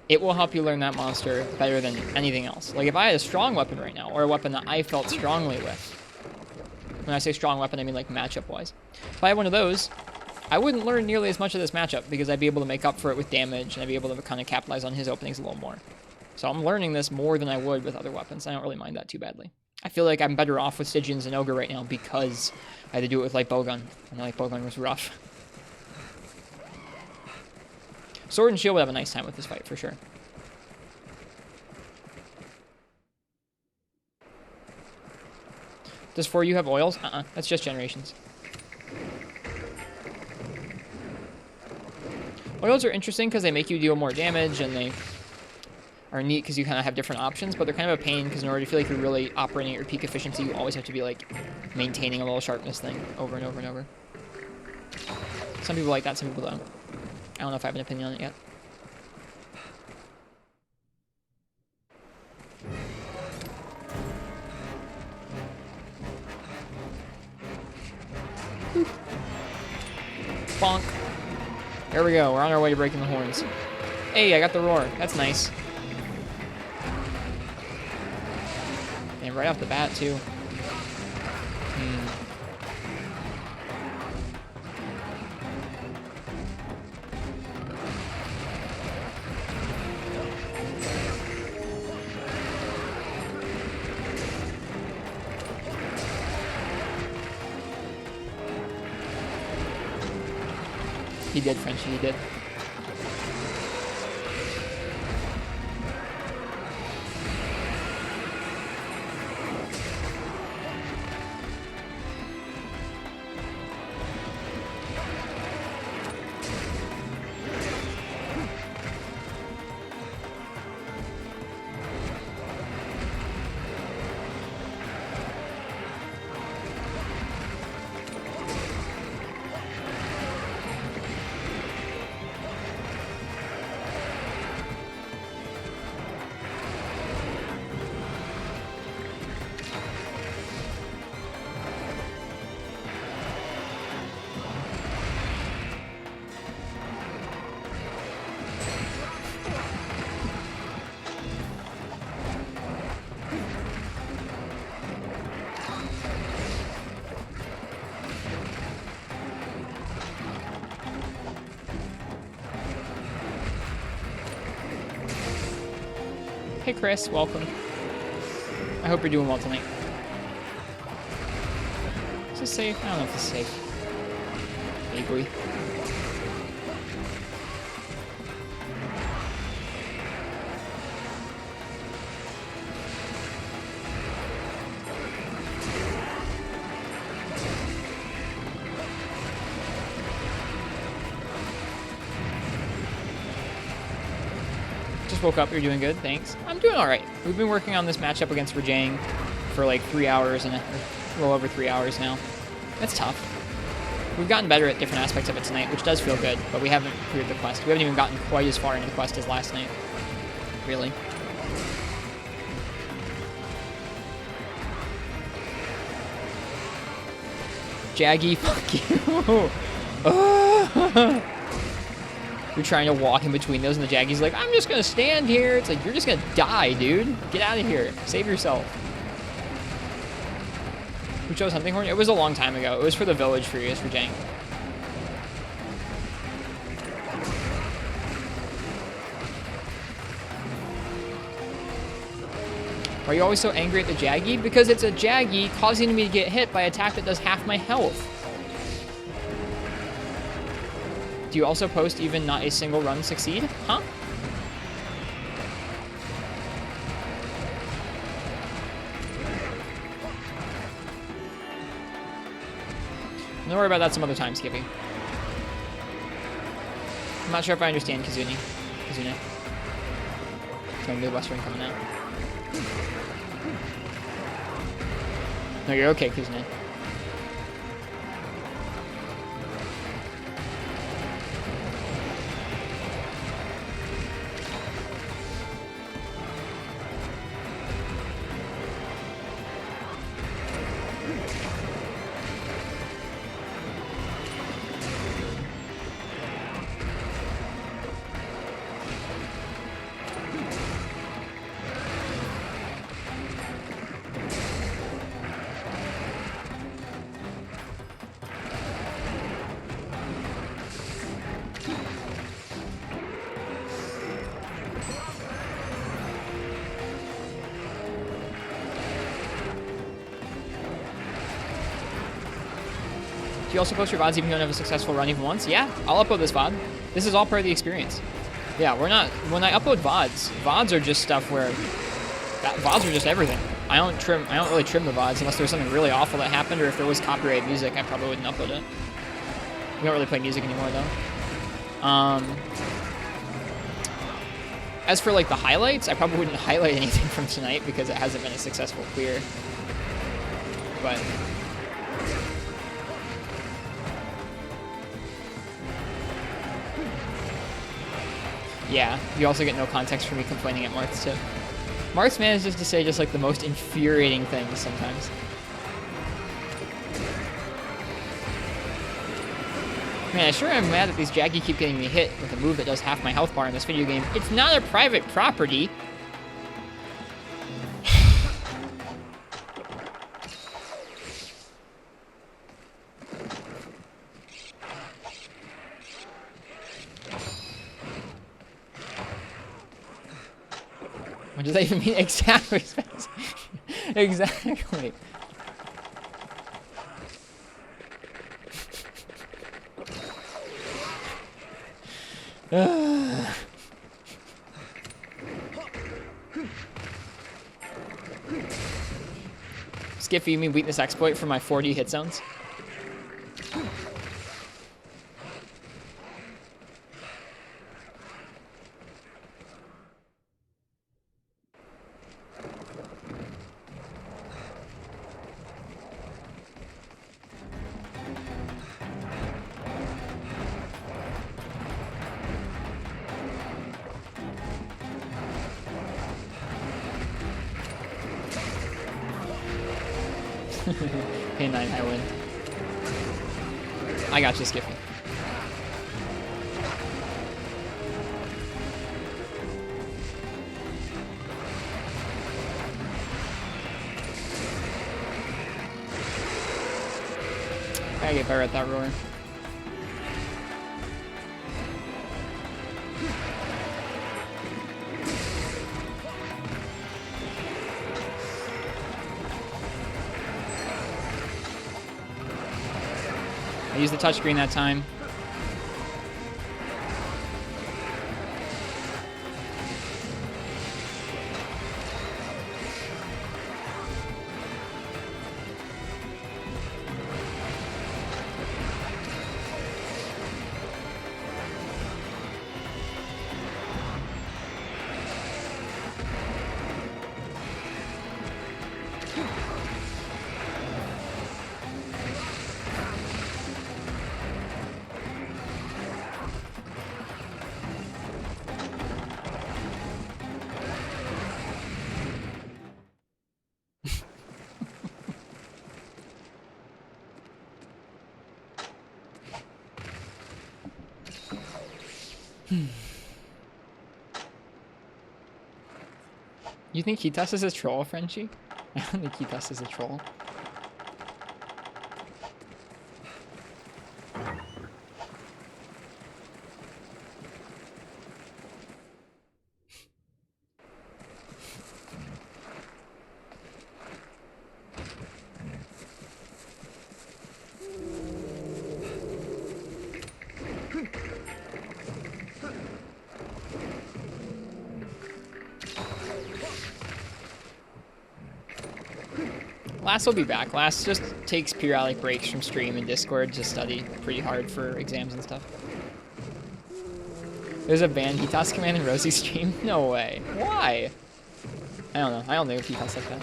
it will help you learn that monster better than anything else. Like if I had a strong weapon right now, or a weapon that I felt strongly with, when I say strong weapon, I mean like matchup-wise. If I had one of those, I wouldn't learn nearly as much of this matchup because I'd be able to make up for it with damage and I'd be able to kind of capitalize on his openings a little more. So I'm learning this more than I would with other weapons. I don't really mind that too badly. I feel like I'm better off with Stygians and Ogre right now because I had to do it with Light Bowgun, and Light Bowgun was rough. Sword and Shield would have a nice time with this fight, for sure. Does 4U have oils? That's just generations. Oils are interesting because they make you deal more damage, and they are neat because you kind of have different options, but they're kind of a pain because in order to feel like you're really operating at your peak efficiency, you always have to be like maintaining a little sharpness thing over and over and over. Some people like that, some people don't. I don't know if I have an opinion on it yet. Bonk. There we go. We're on our way to breaking the horns. Hey, I got the roar. That's nice. And right off the bat, too. He did, Frenchie, he did. Hey Chris, welcome. I hope you're doing well tonight. Is this safe? I don't know if this is safe. Vaguely. Woke up, you're doing good, thanks. I'm doing all right. We've been working on this matchup against Rajang for like 3 hours and a little over 3 hours now. It's tough. We've gotten better at different aspects of it tonight, which does feel good, but we haven't cleared the quest. We haven't even gotten quite as far into the quest as last night. Really. Jaggy, fuck you. You're trying to walk in between those, and the Jaggy's like, I'm just gonna stand here. It's like, you're just gonna die, dude. Get out of here. Save yourself. Who chose Hunting Horn? It was a long time ago. It was for the Village Furious for Jang. Why are you always so angry at the Jaggy? Because it's a Jaggy causing me to get hit by an attack that does half my health. Do you also post even not a single run succeed? Huh? Don't worry about that some other time, Skippy. I'm not sure if I understand Kizune. So Midwestern coming out. No, you're okay, Kizune. Do you also post your VODs even if you don't have a successful run even once? Yeah, I'll upload this VOD. This is all part of the experience. Yeah, we're not... When I upload VODs are just stuff where... VODs are just everything. I don't really trim the VODs unless there was something really awful that happened, or if there was copyrighted music, I probably wouldn't upload it. We don't really play music anymore, though. As for, like, the highlights, I probably wouldn't highlight anything from tonight because it hasn't been a successful clear. But... yeah, you also get no context from me complaining at Marks, too. Marks manages to say just, like, the most infuriating things sometimes. Man, I sure am mad that these Jaggy keep getting me hit with a move that does half my health bar in this video game. It's not a private property! What does that even mean? Exactly. Exactly. Skiffy, you mean weakness exploit for my 4D hit zones? Hey 9, I win. I got you, Skippy. I get better at that roar. I used the touchscreen that time. You think Kitas is a troll, Frenchie? I don't think Kitas is a troll. Lass will be back. Lass just takes periodic breaks from stream and Discord to study pretty hard for exams and stuff. There's a banned Hitas command in Rosie's stream? No way. Why? I don't know. I don't think of Hitas like that.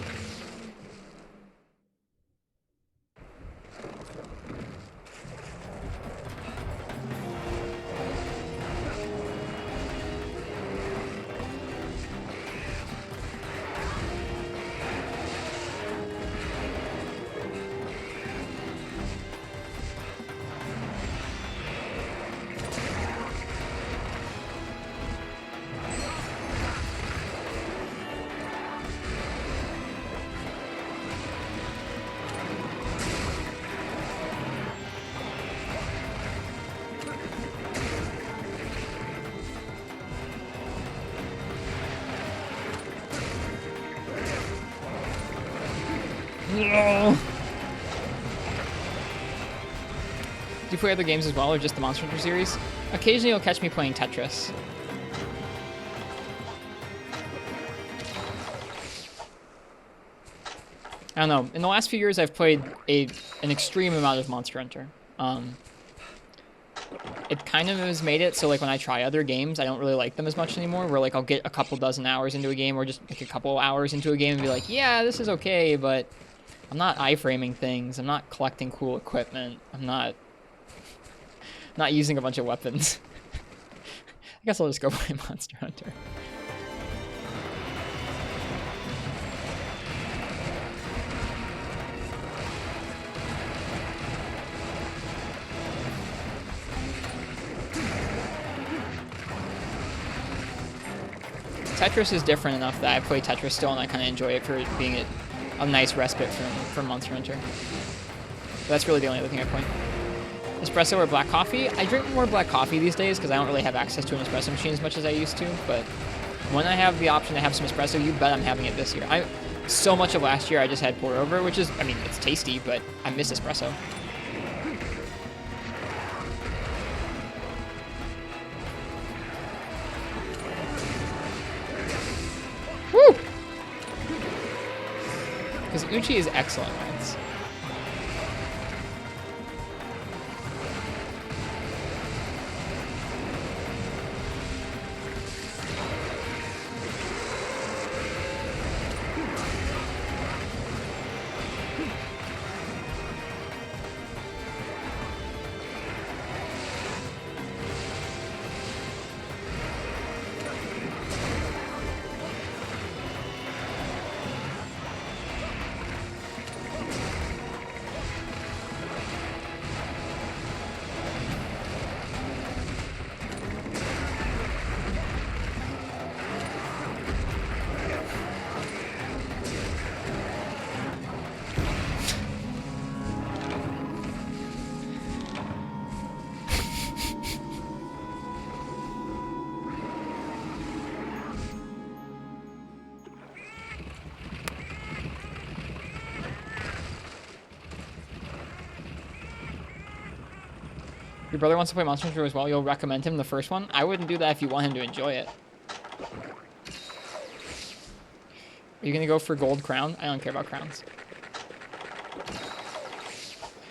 No. Do you play other games as well, or just the Monster Hunter series? Occasionally you'll catch me playing Tetris. I don't know. In the last few years, I've played an extreme amount of Monster Hunter. It kind of has made it so like when I try other games, I don't really like them as much anymore. Where like I'll get a couple dozen hours into a game, or just like a couple hours into a game and be like, yeah, this is okay, but I'm not iframing things. I'm not collecting cool equipment. I'm not using a bunch of weapons. I guess I'll just go play Monster Hunter. Tetris is different enough that I play Tetris still and I kind of enjoy it for being a nice respite from Monster Hunter. But that's really the only other thing I play. Espresso or black coffee? I drink more black coffee these days because I don't really have access to an espresso machine as much as I used to, but when I have the option to have some espresso, you bet I'm having it this year. So much of last year I just had pour over, which is, I mean, it's tasty, but I miss espresso. Woo! Because Uchi is excellent, Lance. Your brother wants to play Monster Hunter as well. You'll recommend him the first one? I wouldn't do that if you want him to enjoy it. Are you going to go for gold crown? I don't care about crowns.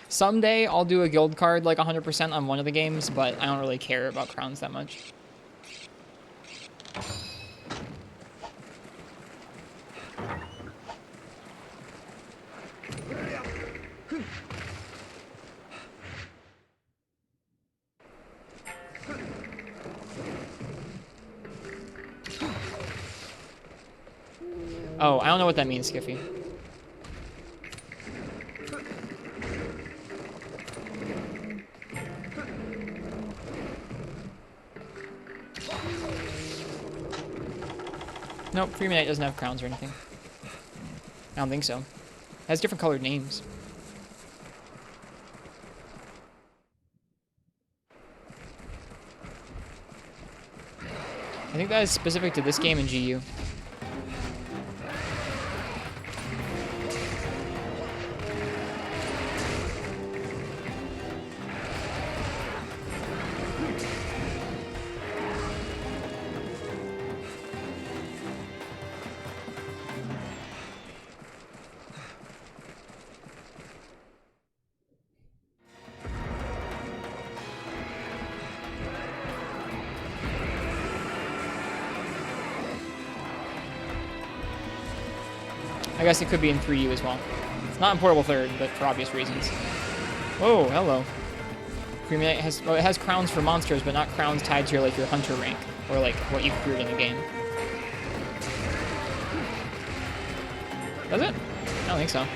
Someday I'll do a guild card like 100% on one of the games, but I don't really care about crowns that much. Oh, I don't know what that means, Skiffy. Nope, Freeman Knight doesn't have crowns or anything. I don't think so. It has different colored names. I think that is specific to this game and GU. I guess it could be in 3U as well. It's not in portable third, but for obvious reasons. Whoa, hello. Premium has, well, it has crowns for monsters, but not crowns tied to your, like, your hunter rank, or like what you've cleared in the game. Does it? I don't think so.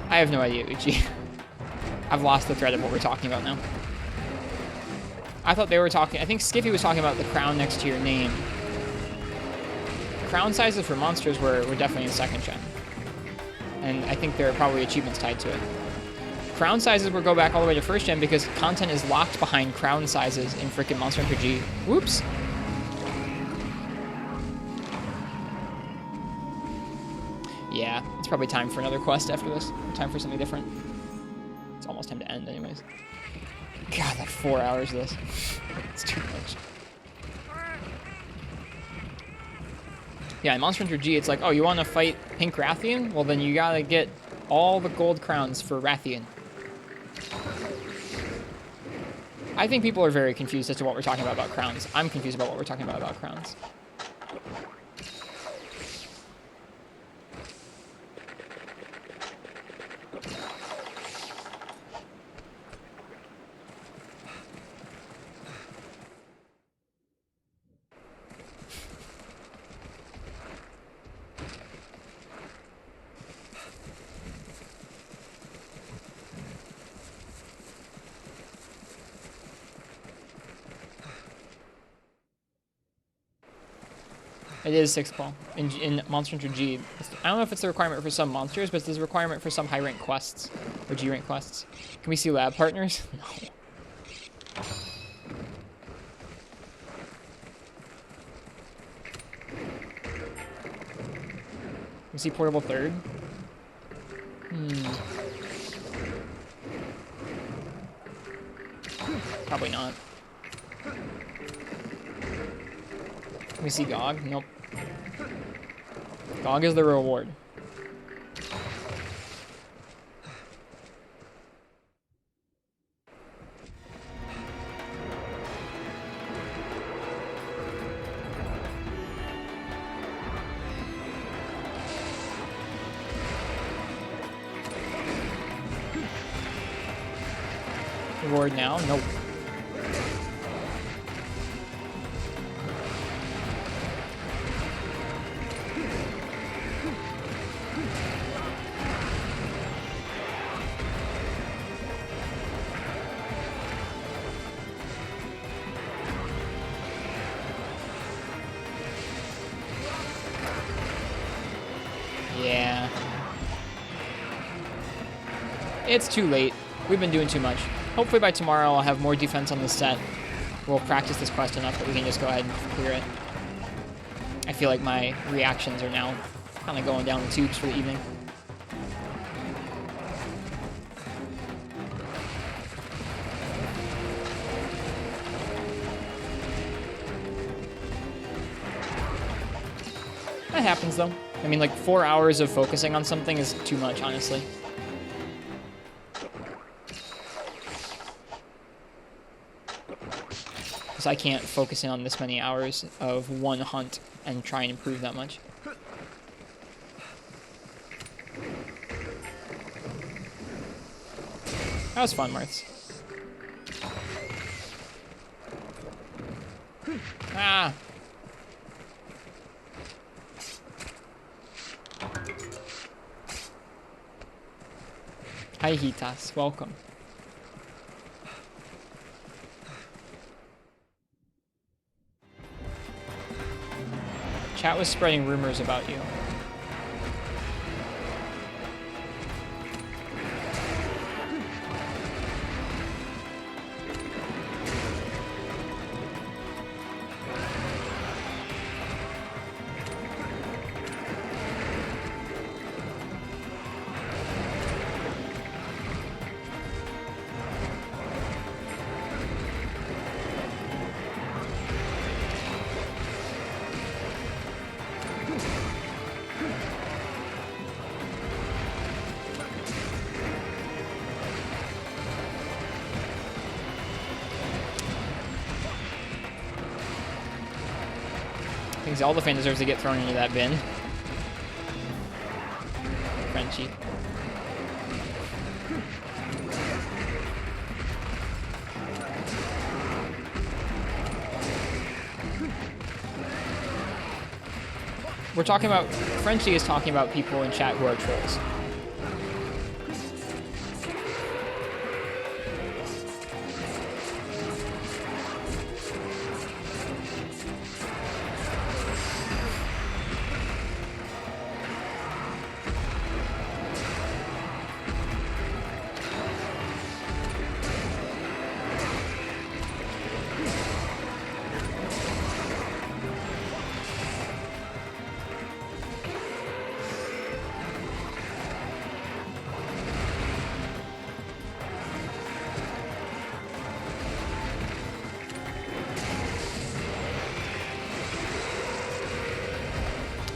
I have no idea, Uchi. I've lost the thread of what we're talking about now. I thought they were talking... I think Skiffy was talking about the crown next to your name. Crown sizes for monsters were definitely in 2nd gen. And I think there are probably achievements tied to it. Crown sizes will go back all the way to 1st gen because content is locked behind crown sizes in frickin' Monster Hunter G. Whoops! Yeah, it's probably time for another quest after this. Time for something different. It's almost time to end anyways. God, like 4 hours of this. It's too much. Yeah, in Monster Hunter G, it's like, oh, you want to fight Pink Rathian? Well, then you gotta get all the gold crowns for Rathian. I think people are very confused as to what we're talking about crowns. I'm confused about what we're talking about crowns. It is 6 ball in Monster Hunter G. I don't know if it's a requirement for some monsters, but it's a requirement for some high rank quests or G rank quests. Can we see lab partners? No. Can we see portable third? Probably not. Can we see GOG? Nope. GOG is the reward. Reward now? Nope. Yeah. It's too late. We've been doing too much. Hopefully by tomorrow I'll have more defense on the set. We'll practice this quest enough that we can just go ahead and clear it. I feel like my reactions are now kind of going down the tubes for the evening. That happens though. I mean, like 4 hours of focusing on something is too much, honestly. Because I can't focus in on this many hours of one hunt and try and improve that much. That was fun, Marths. Ah! Hi, Hitas. Welcome. Chat was spreading rumors about you. think Zelda fan deserves to get thrown into that bin. Frenchie. We're talking about, Frenchie is talking about people in chat who are trolls.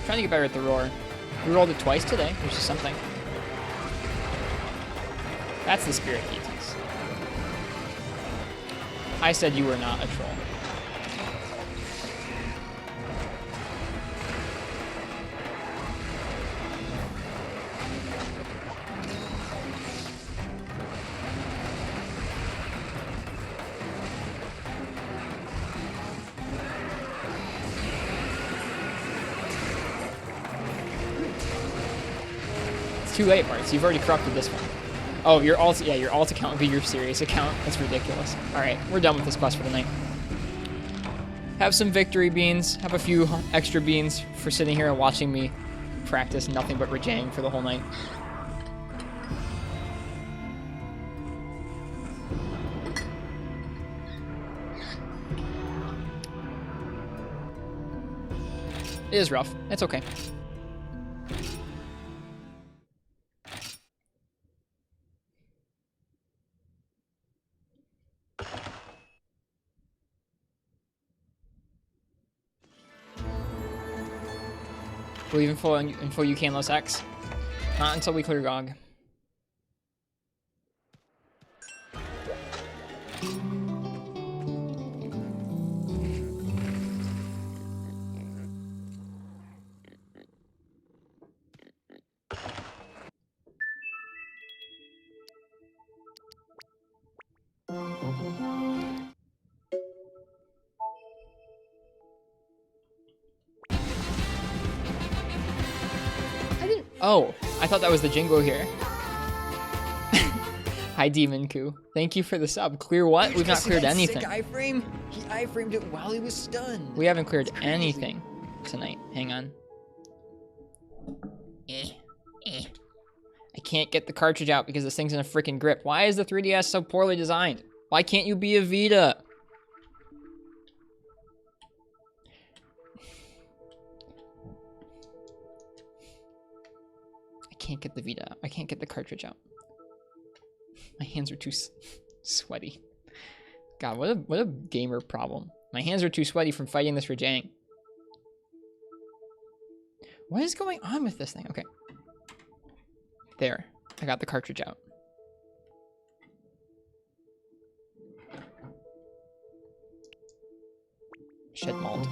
Trying to get better at the roar. We rolled it twice today, which is something. That's the spirit, ETs. I said you were not a troll. Too late, Marts. You've already corrupted this one. Oh, your alt, yeah, your alt account would be your serious account. That's ridiculous. All right, we're done with this quest for the night. Have some victory beans. Have a few extra beans for sitting here and watching me practice nothing but Rajang for the whole night. It is rough. It's okay. Believe in full you can less X. Not until we clear GOG. Oh, I thought that was the jingle here. Hi, Demon Coup. Thank you for the sub. Clear what? We've not cleared anything. Sick iframe? He iframed it while he was stunned. We haven't cleared anything tonight. Hang on. I can't get the cartridge out because this thing's in a freaking grip. Why is the 3DS so poorly designed? Why can't you be a Vita? I can't get the Vita. I can't get the cartridge out. My hands are too sweaty. God, what a gamer problem. My hands are too sweaty from fighting this Rajang. What is going on with this thing? Okay. There. I got the cartridge out. Shed malt.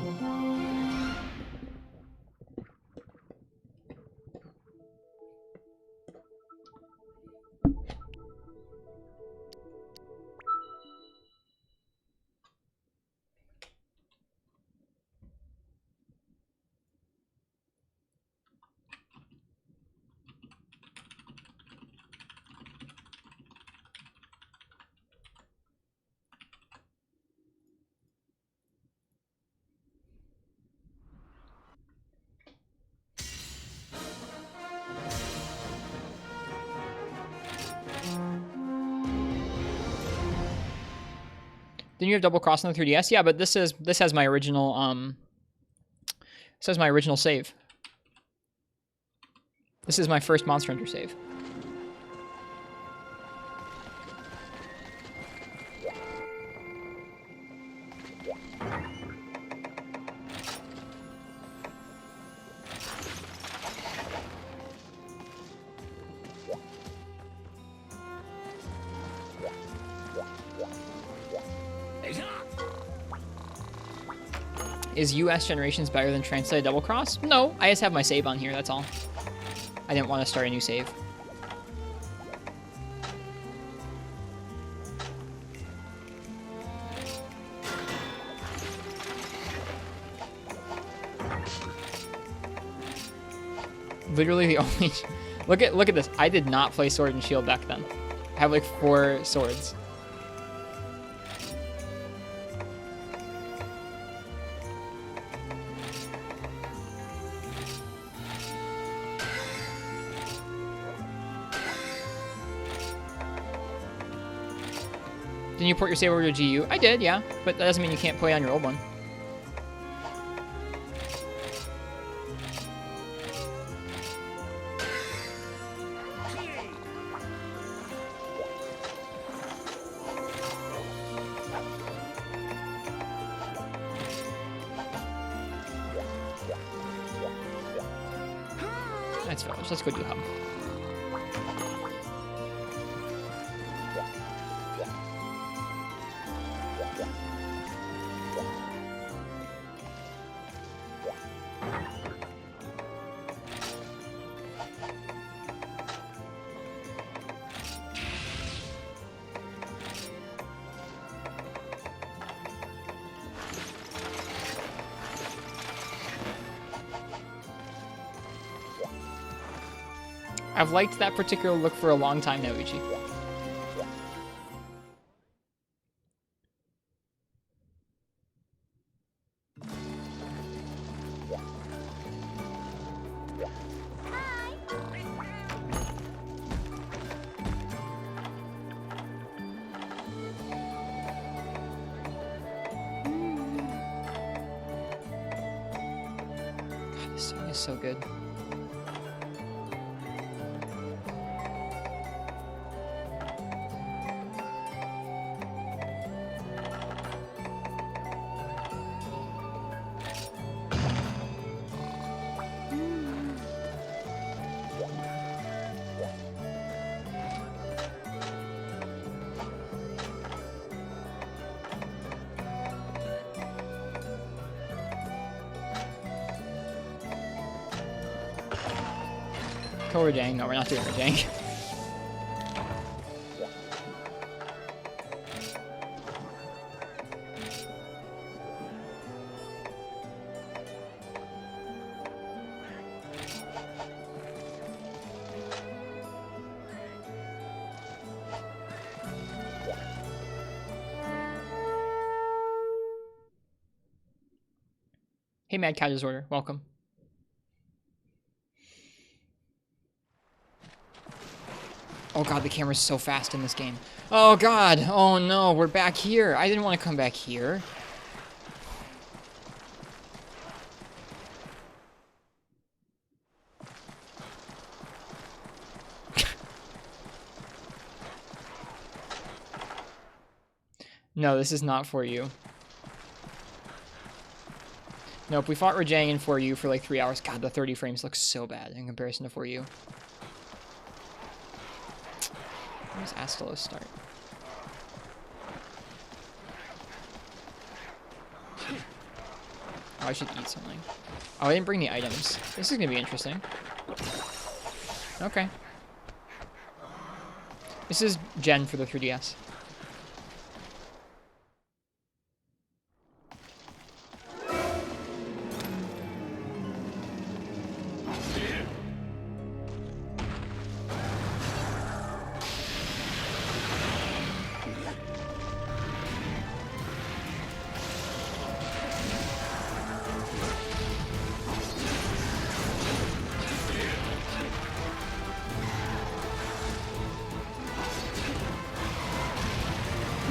Didn't you have double cross on the 3DS? Yeah, but this has my original save. This is my first Monster Hunter save. Is US Generations better than Translated Double Cross? No, I just have my save on here, that's all. I didn't want to start a new save. Literally the only... Look at this. I did not play Sword and Shield back then. I have like 4 swords. Didn't you port your save over to GU? I did, yeah. But that doesn't mean you can't play on your old one. That's village. Let's go do hub. I've liked that particular look for a long time now, Ichi. God, this song is so good. Kill Rajang. No, we're not doing Rajang. Hey, Mad Cow Disorder. Welcome. Oh god, the camera's so fast in this game. Oh god, oh no, we're back here. I didn't want to come back here. No, this is not for you. Nope, we fought Rajang in 4U for like 3 hours. God, the 30 frames looks so bad in comparison to 4U. When does Astalos start? Oh, I should eat something. Oh, I didn't bring the items. This is gonna be interesting. Okay. This is Gen for the 3DS.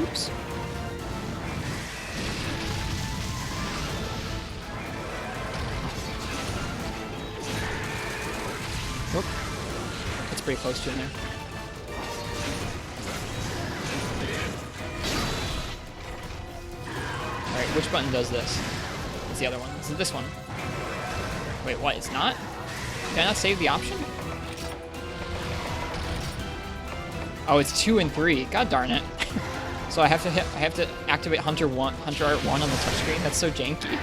Oops. Whoop. That's pretty close to in there. Alright, which button does this? It's the other one. Is it this one? Wait, what? It's not? Did I not save the option? Oh, it's 2 and 3. God darn it. So I have to activate Hunter Art 1 on the touchscreen. That's so janky.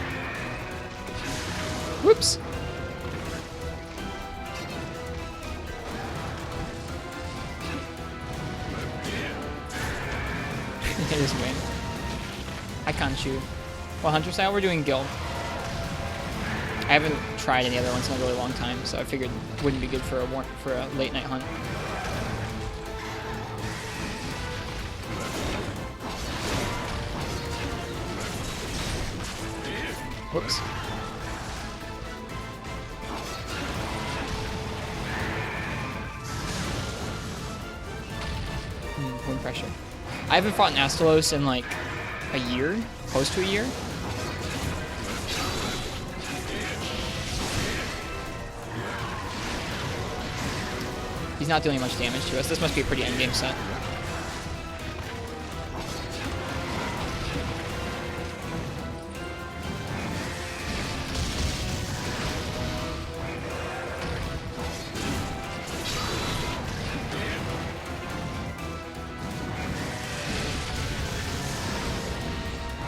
Whoops. It is win. Icon Chew. Well, Hunter style, we're doing Guild. I haven't tried any other ones in a really long time, so I figured it wouldn't be good for a late night hunt. Whoops. Wind pressure. I haven't fought an Astalos in like a year, close to a year. He's not doing much damage to us. This must be a pretty endgame set.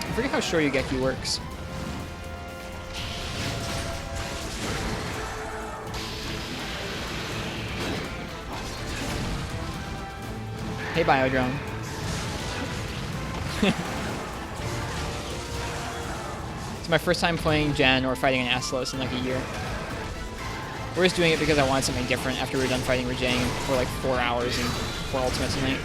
I forget how Shoryugeki works. Hey, Biodrone. It's my first time playing Gen or fighting an Astalos in like a year. We're just doing it because I wanted something different after we were done fighting Rajang for like 4 hours and 4 ultimates tonight.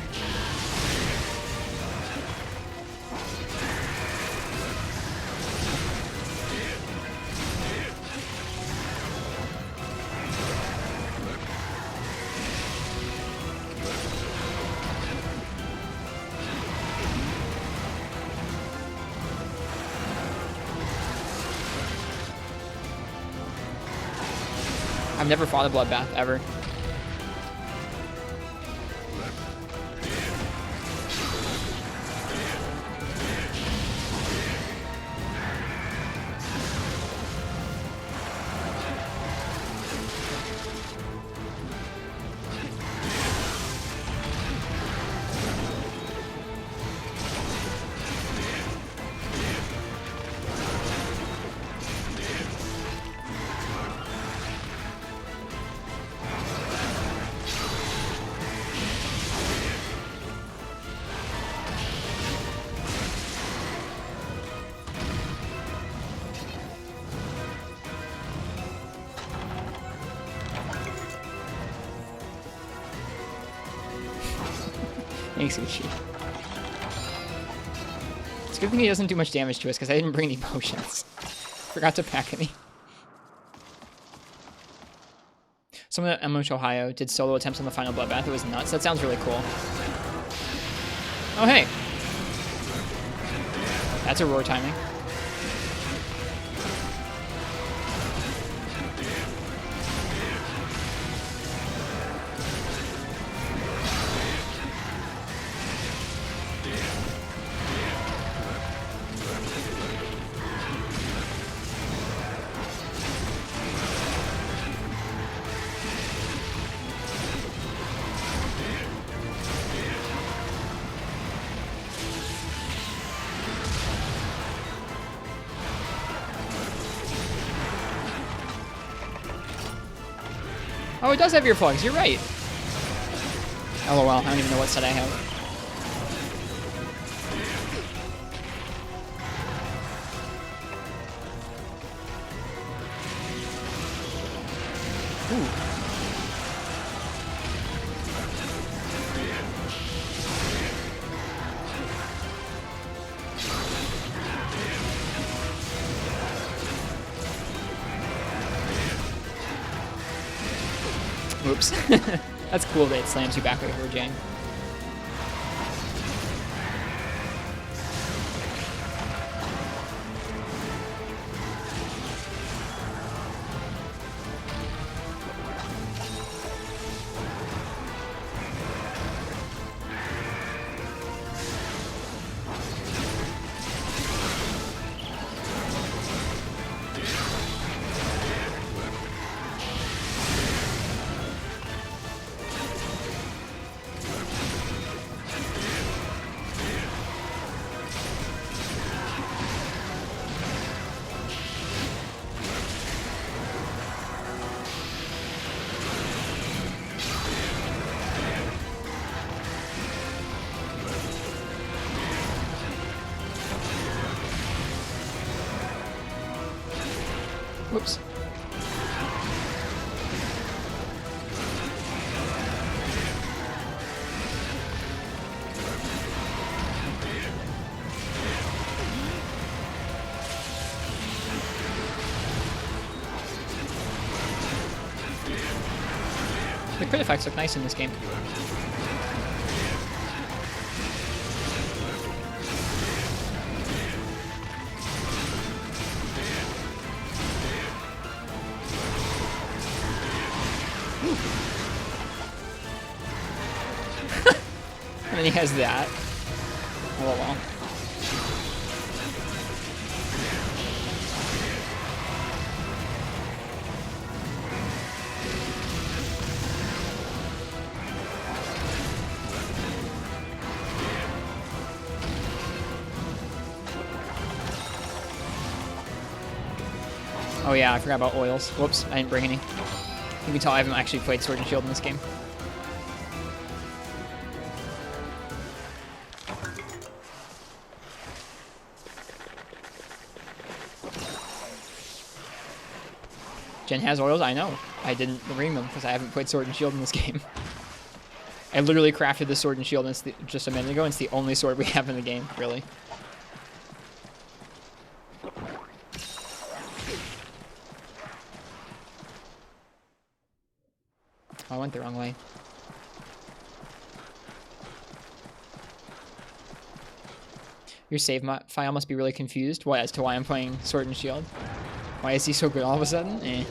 I've never fought a bloodbath ever. Thanks, Uchi. It's a good thing he doesn't do much damage to us because I didn't bring any potions. Forgot to pack any. Someone at MH4U did solo attempts on the final bloodbath. It was nuts. That sounds really cool. Oh, hey. That's a roar timing. Oh, it does have earplugs. You're right. LOL. I don't even know what set I have. Ooh. Oops. That's cool that it slams you back over Jang. Whoops. The crit effects look nice in this game. And then he has that. Oh well. Oh yeah, I forgot about oils. Whoops, I didn't bring any. You can tell I haven't actually played Sword and Shield in this game. Jen has oils, I know. I didn't bring them because I haven't played Sword and Shield in this game. I literally crafted this Sword and Shield just a minute ago, and it's the only sword we have in the game, really. Oh, I went the wrong way. Your save file must be really confused. What, as to why I'm playing Sword and Shield? Why is he so good all of a sudden? Eh.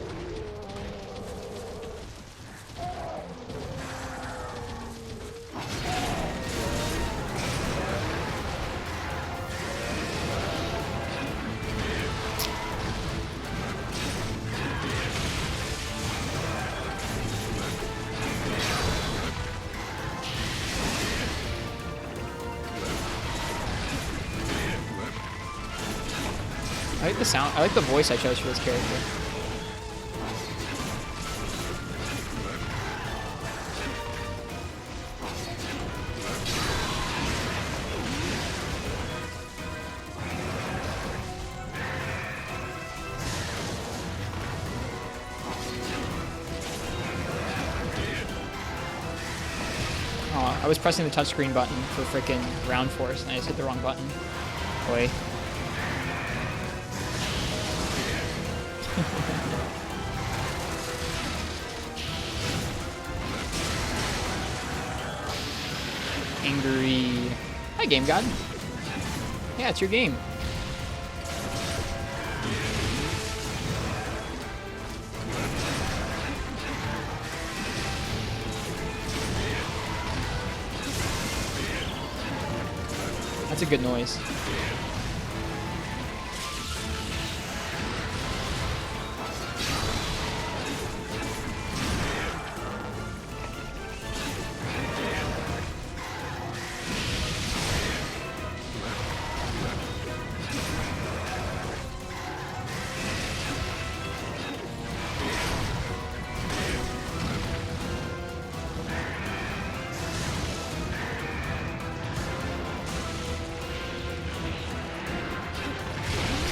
I like the sound. I like the voice I chose for this character. Oh, I was pressing the touchscreen button for frickin' Round Force and I just hit the wrong button. Boy. Angry. Hi, Game God. Yeah, it's your game. That's a good noise.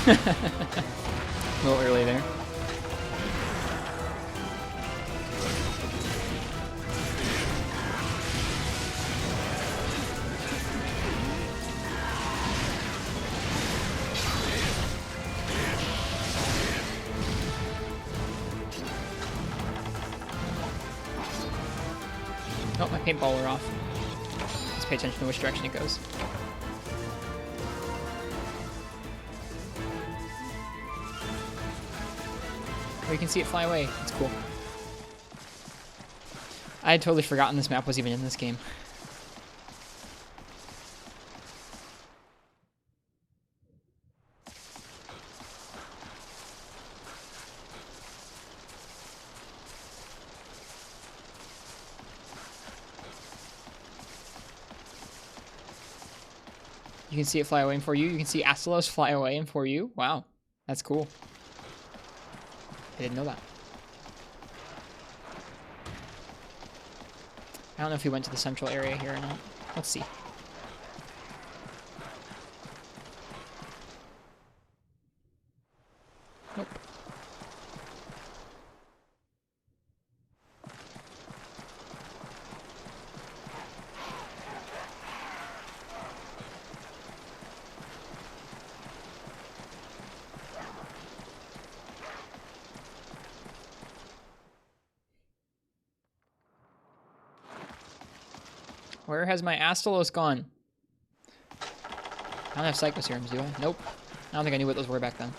A little early there. Oh, my paintballer off. Let's pay attention to which direction it goes. Oh, you can see it fly away. It's cool. I had totally forgotten this map was even in this game. You can see it fly away in 4U. You can see Astalos fly away in 4U. Wow, that's cool. I didn't know that. I don't know if he went to the central area here or not. Let's see. Nope. Where has my Astalos gone? I don't have Psycho Serums, do I? Nope. I don't think I knew what those were back then.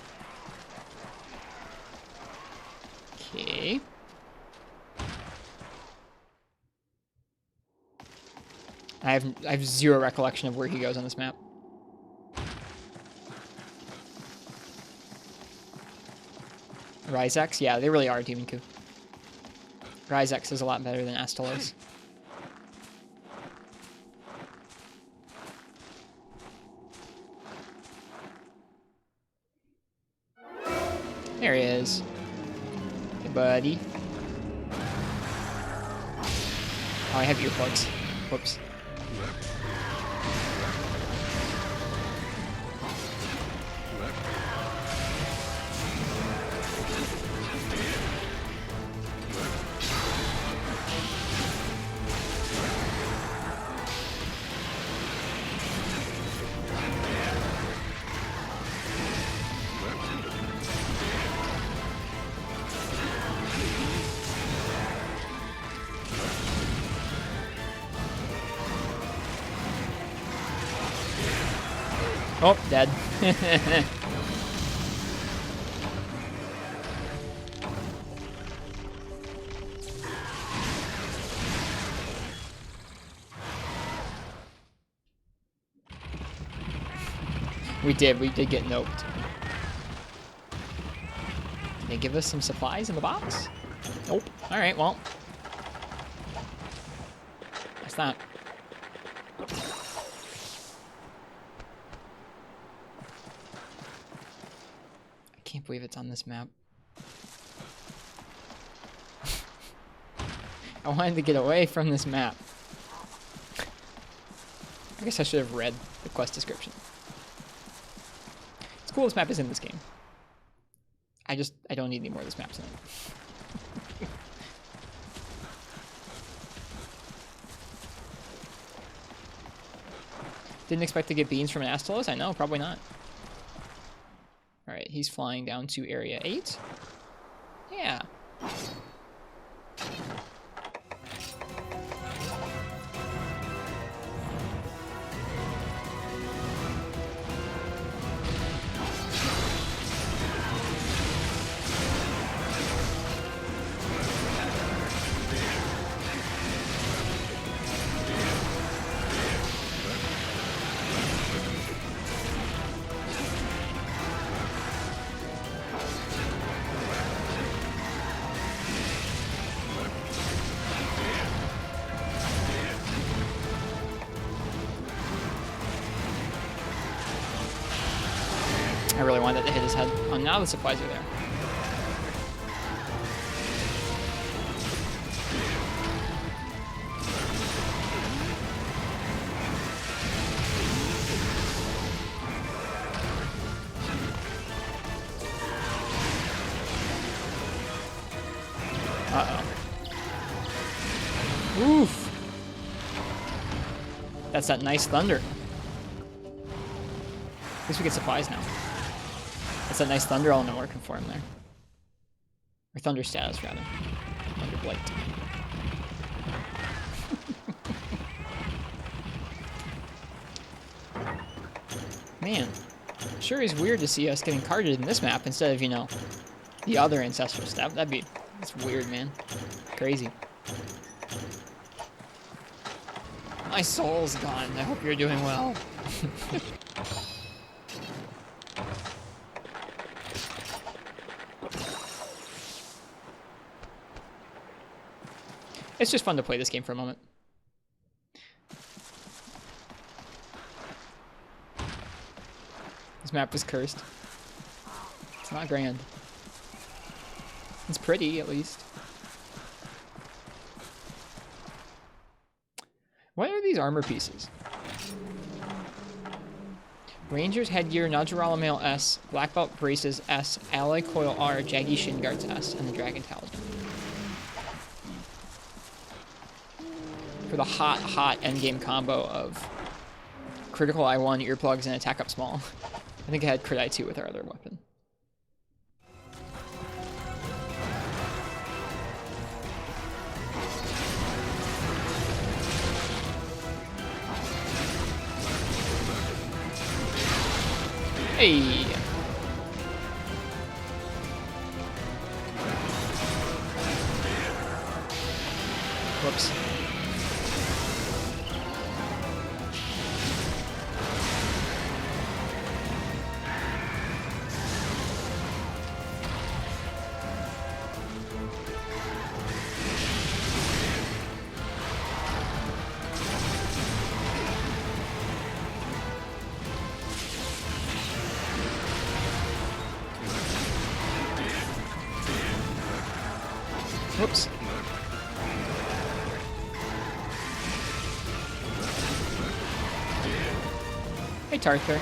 Okay. I have zero recollection of where he goes on this map. Ryzex? Yeah, they really are Demon Coup. Ryzex is a lot better than Astalos. There he is. Hey, buddy. Oh, I have earplugs. Whoops. Oh, dead. We did get noped. Did they give us some supplies in the box? Nope. Alright, well. That's not. I can't believe it's on this map. I wanted to get away from this map. I guess I should have read the quest description. It's cool this map is in this game. I don't need any more of this map tonight. Didn't expect to get beans from an Astalos? I know, probably not. Alright, he's flying down to area 8. Yeah. I really wanted that to hit his head. Oh, now the supplies are there. Uh-oh. Oof. That's that nice thunder. At least we get supplies now. That's that nice thunder element working for him there. Or thunder status, rather. Thunder blight. Man, sure is weird to see us getting carded in this map instead of, you know, the other ancestral stuff. That's weird, man. Crazy. My soul's gone. I hope you're doing well. It's just fun to play this game for a moment. This map was cursed. It's not grand. It's pretty, at least. What are these armor pieces? Ranger's headgear, Najarala Mail S, Black Belt Braces S, Alloy Coil R, Jaggy Shin Guards S, and the Dragon Talisman. For the hot endgame combo of critical I1, earplugs, and attack up small. I think I had crit I2 with our other weapon. Hey! Whoops. Whoops. Hey, Tarthur.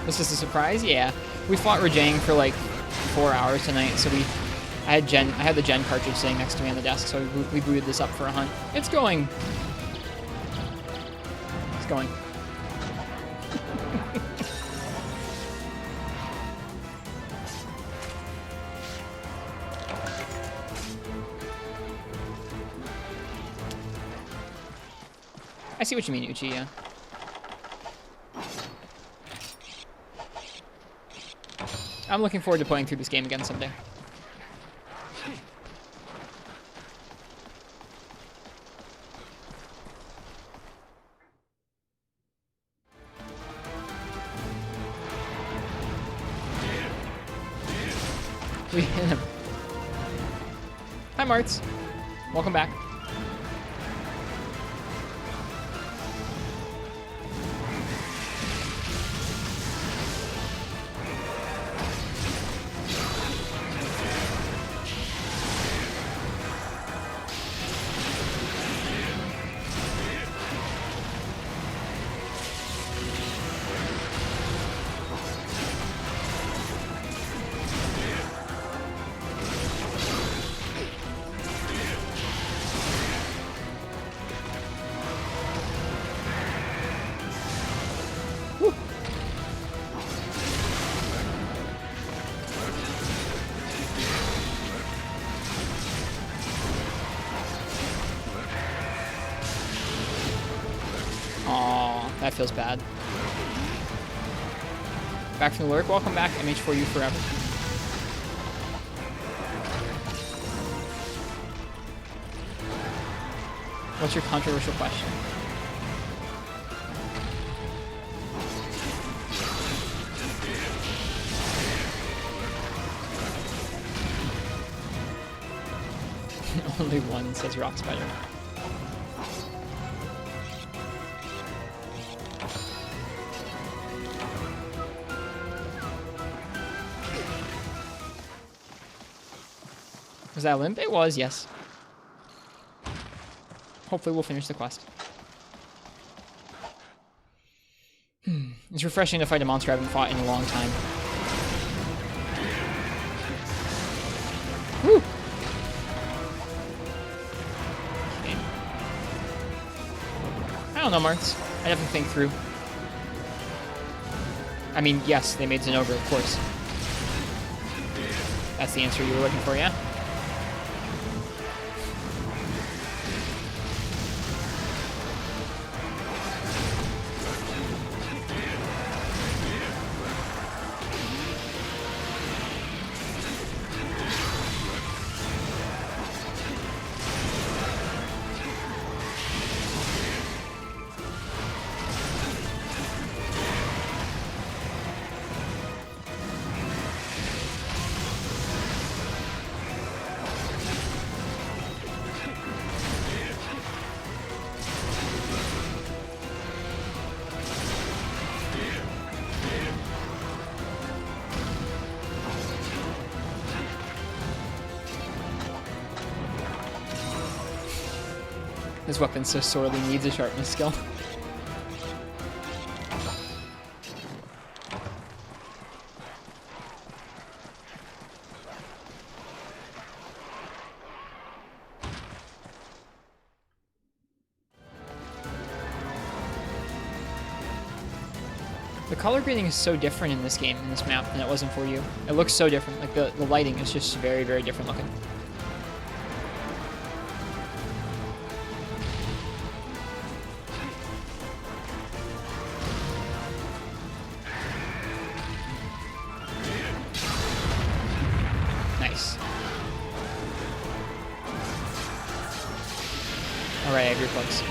Was this a surprise? Yeah. We fought Rajang for like 4 hours tonight, so I had the Gen cartridge sitting next to me on the desk, so we booted this up for a hunt. It's going. It's going. I see what you mean, Uchi, yeah. I'm looking forward to playing through this game again someday. We hit him. Hi, Martz. Welcome back. That feels bad. Back from the lurk. Welcome back, MH4U forever. What's your controversial question? Only one, says Rock Spider. Was that a limp? It was, yes. Hopefully we'll finish the quest. It's refreshing to fight a monster I haven't fought in a long time. Woo! Okay. I don't know, Martz. I have to think through. I mean, yes, they made Zenogre, of course. That's the answer you were looking for, yeah? This weapon so sorely needs a sharpness skill. The color grading is so different in this game, in this map, than it was in 4U. It looks so different. Like, the lighting is just very, very different looking. Nice. Alright, I have your plugs.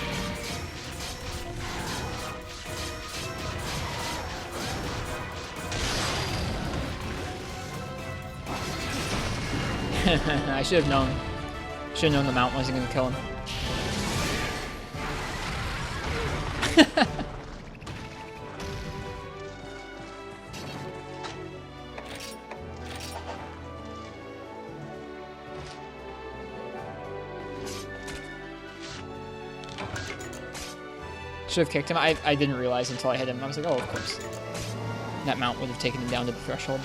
I should have known. Should have known the mount wasn't going to kill him. Should have kicked him. I didn't realize until I hit him. I was like, oh, of course. That mount would have taken him down to the threshold.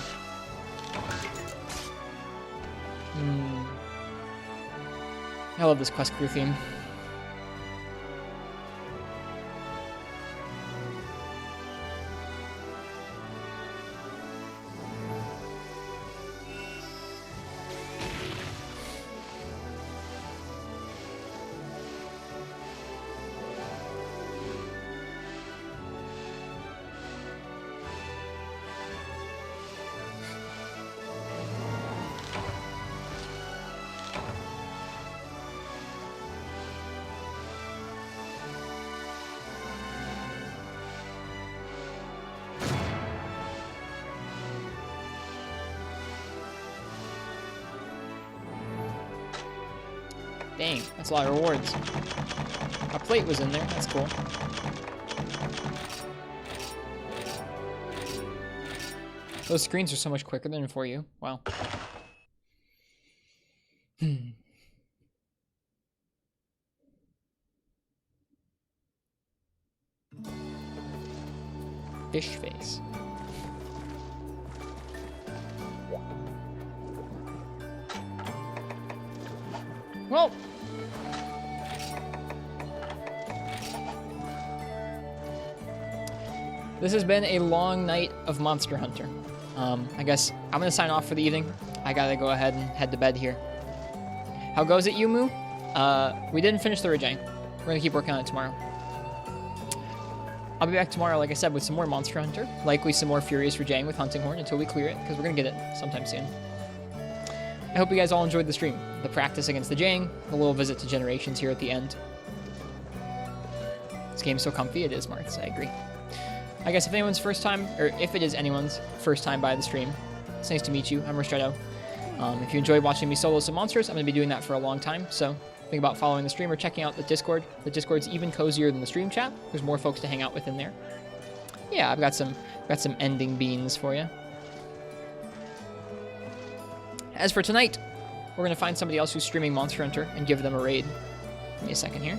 I love this quest crew theme. Dang, that's a lot of rewards. A plate was in there, that's cool. Those screens are so much quicker than in 4U. Wow. Fish face. Well, this has been a long night of Monster Hunter. I guess I'm going to sign off for the evening. I got to go ahead and head to bed here. How goes it, Yumu? We didn't finish the Ridging. We're going to keep working on it tomorrow. I'll be back tomorrow, like I said, with some more Monster Hunter. Likely some more Furious Ridging with Hunting Horn until we clear it, because we're going to get it sometime soon. I hope you guys all enjoyed the stream. The practice against the Jang, a little visit to Generations here at the end. This game's so comfy, it is, Marks. I agree. I guess if anyone's first time, or if it is anyone's first time by the stream, it's nice to meet you. I'm Ristretto. If you enjoyed watching me solo some monsters, I'm going to be doing that for a long time, so think about following the stream or checking out the Discord. The Discord's even cozier than the stream chat. There's more folks to hang out with in there. Yeah, I've got some ending beans for you. As for tonight, we're going to find somebody else who's streaming Monster Hunter and give them a raid. Give me a second here.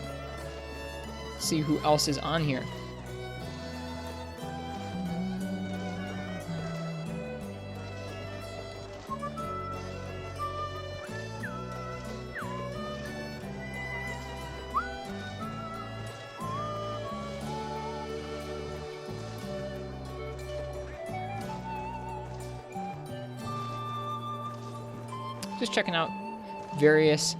See who else is on here. Just checking out various...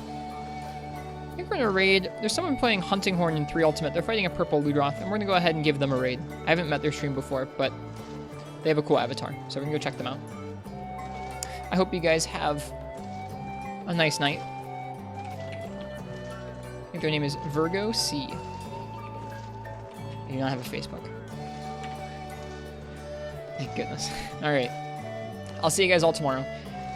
I think we're going to raid... There's someone playing Hunting Horn in 3 Ultimate. They're fighting a purple Ludroth, and we're going to go ahead and give them a raid. I haven't met their stream before, but they have a cool avatar, so we're going to go check them out. I hope you guys have a nice night. I think their name is Virgo C. They do not have a Facebook. Thank goodness. Alright. I'll see you guys all tomorrow.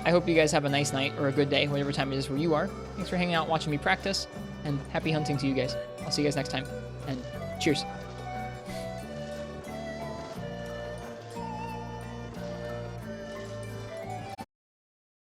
I hope you guys have a nice night or a good day, whatever time it is where you are. Thanks for hanging out, watching me practice, and happy hunting to you guys. I'll see you guys next time, and cheers.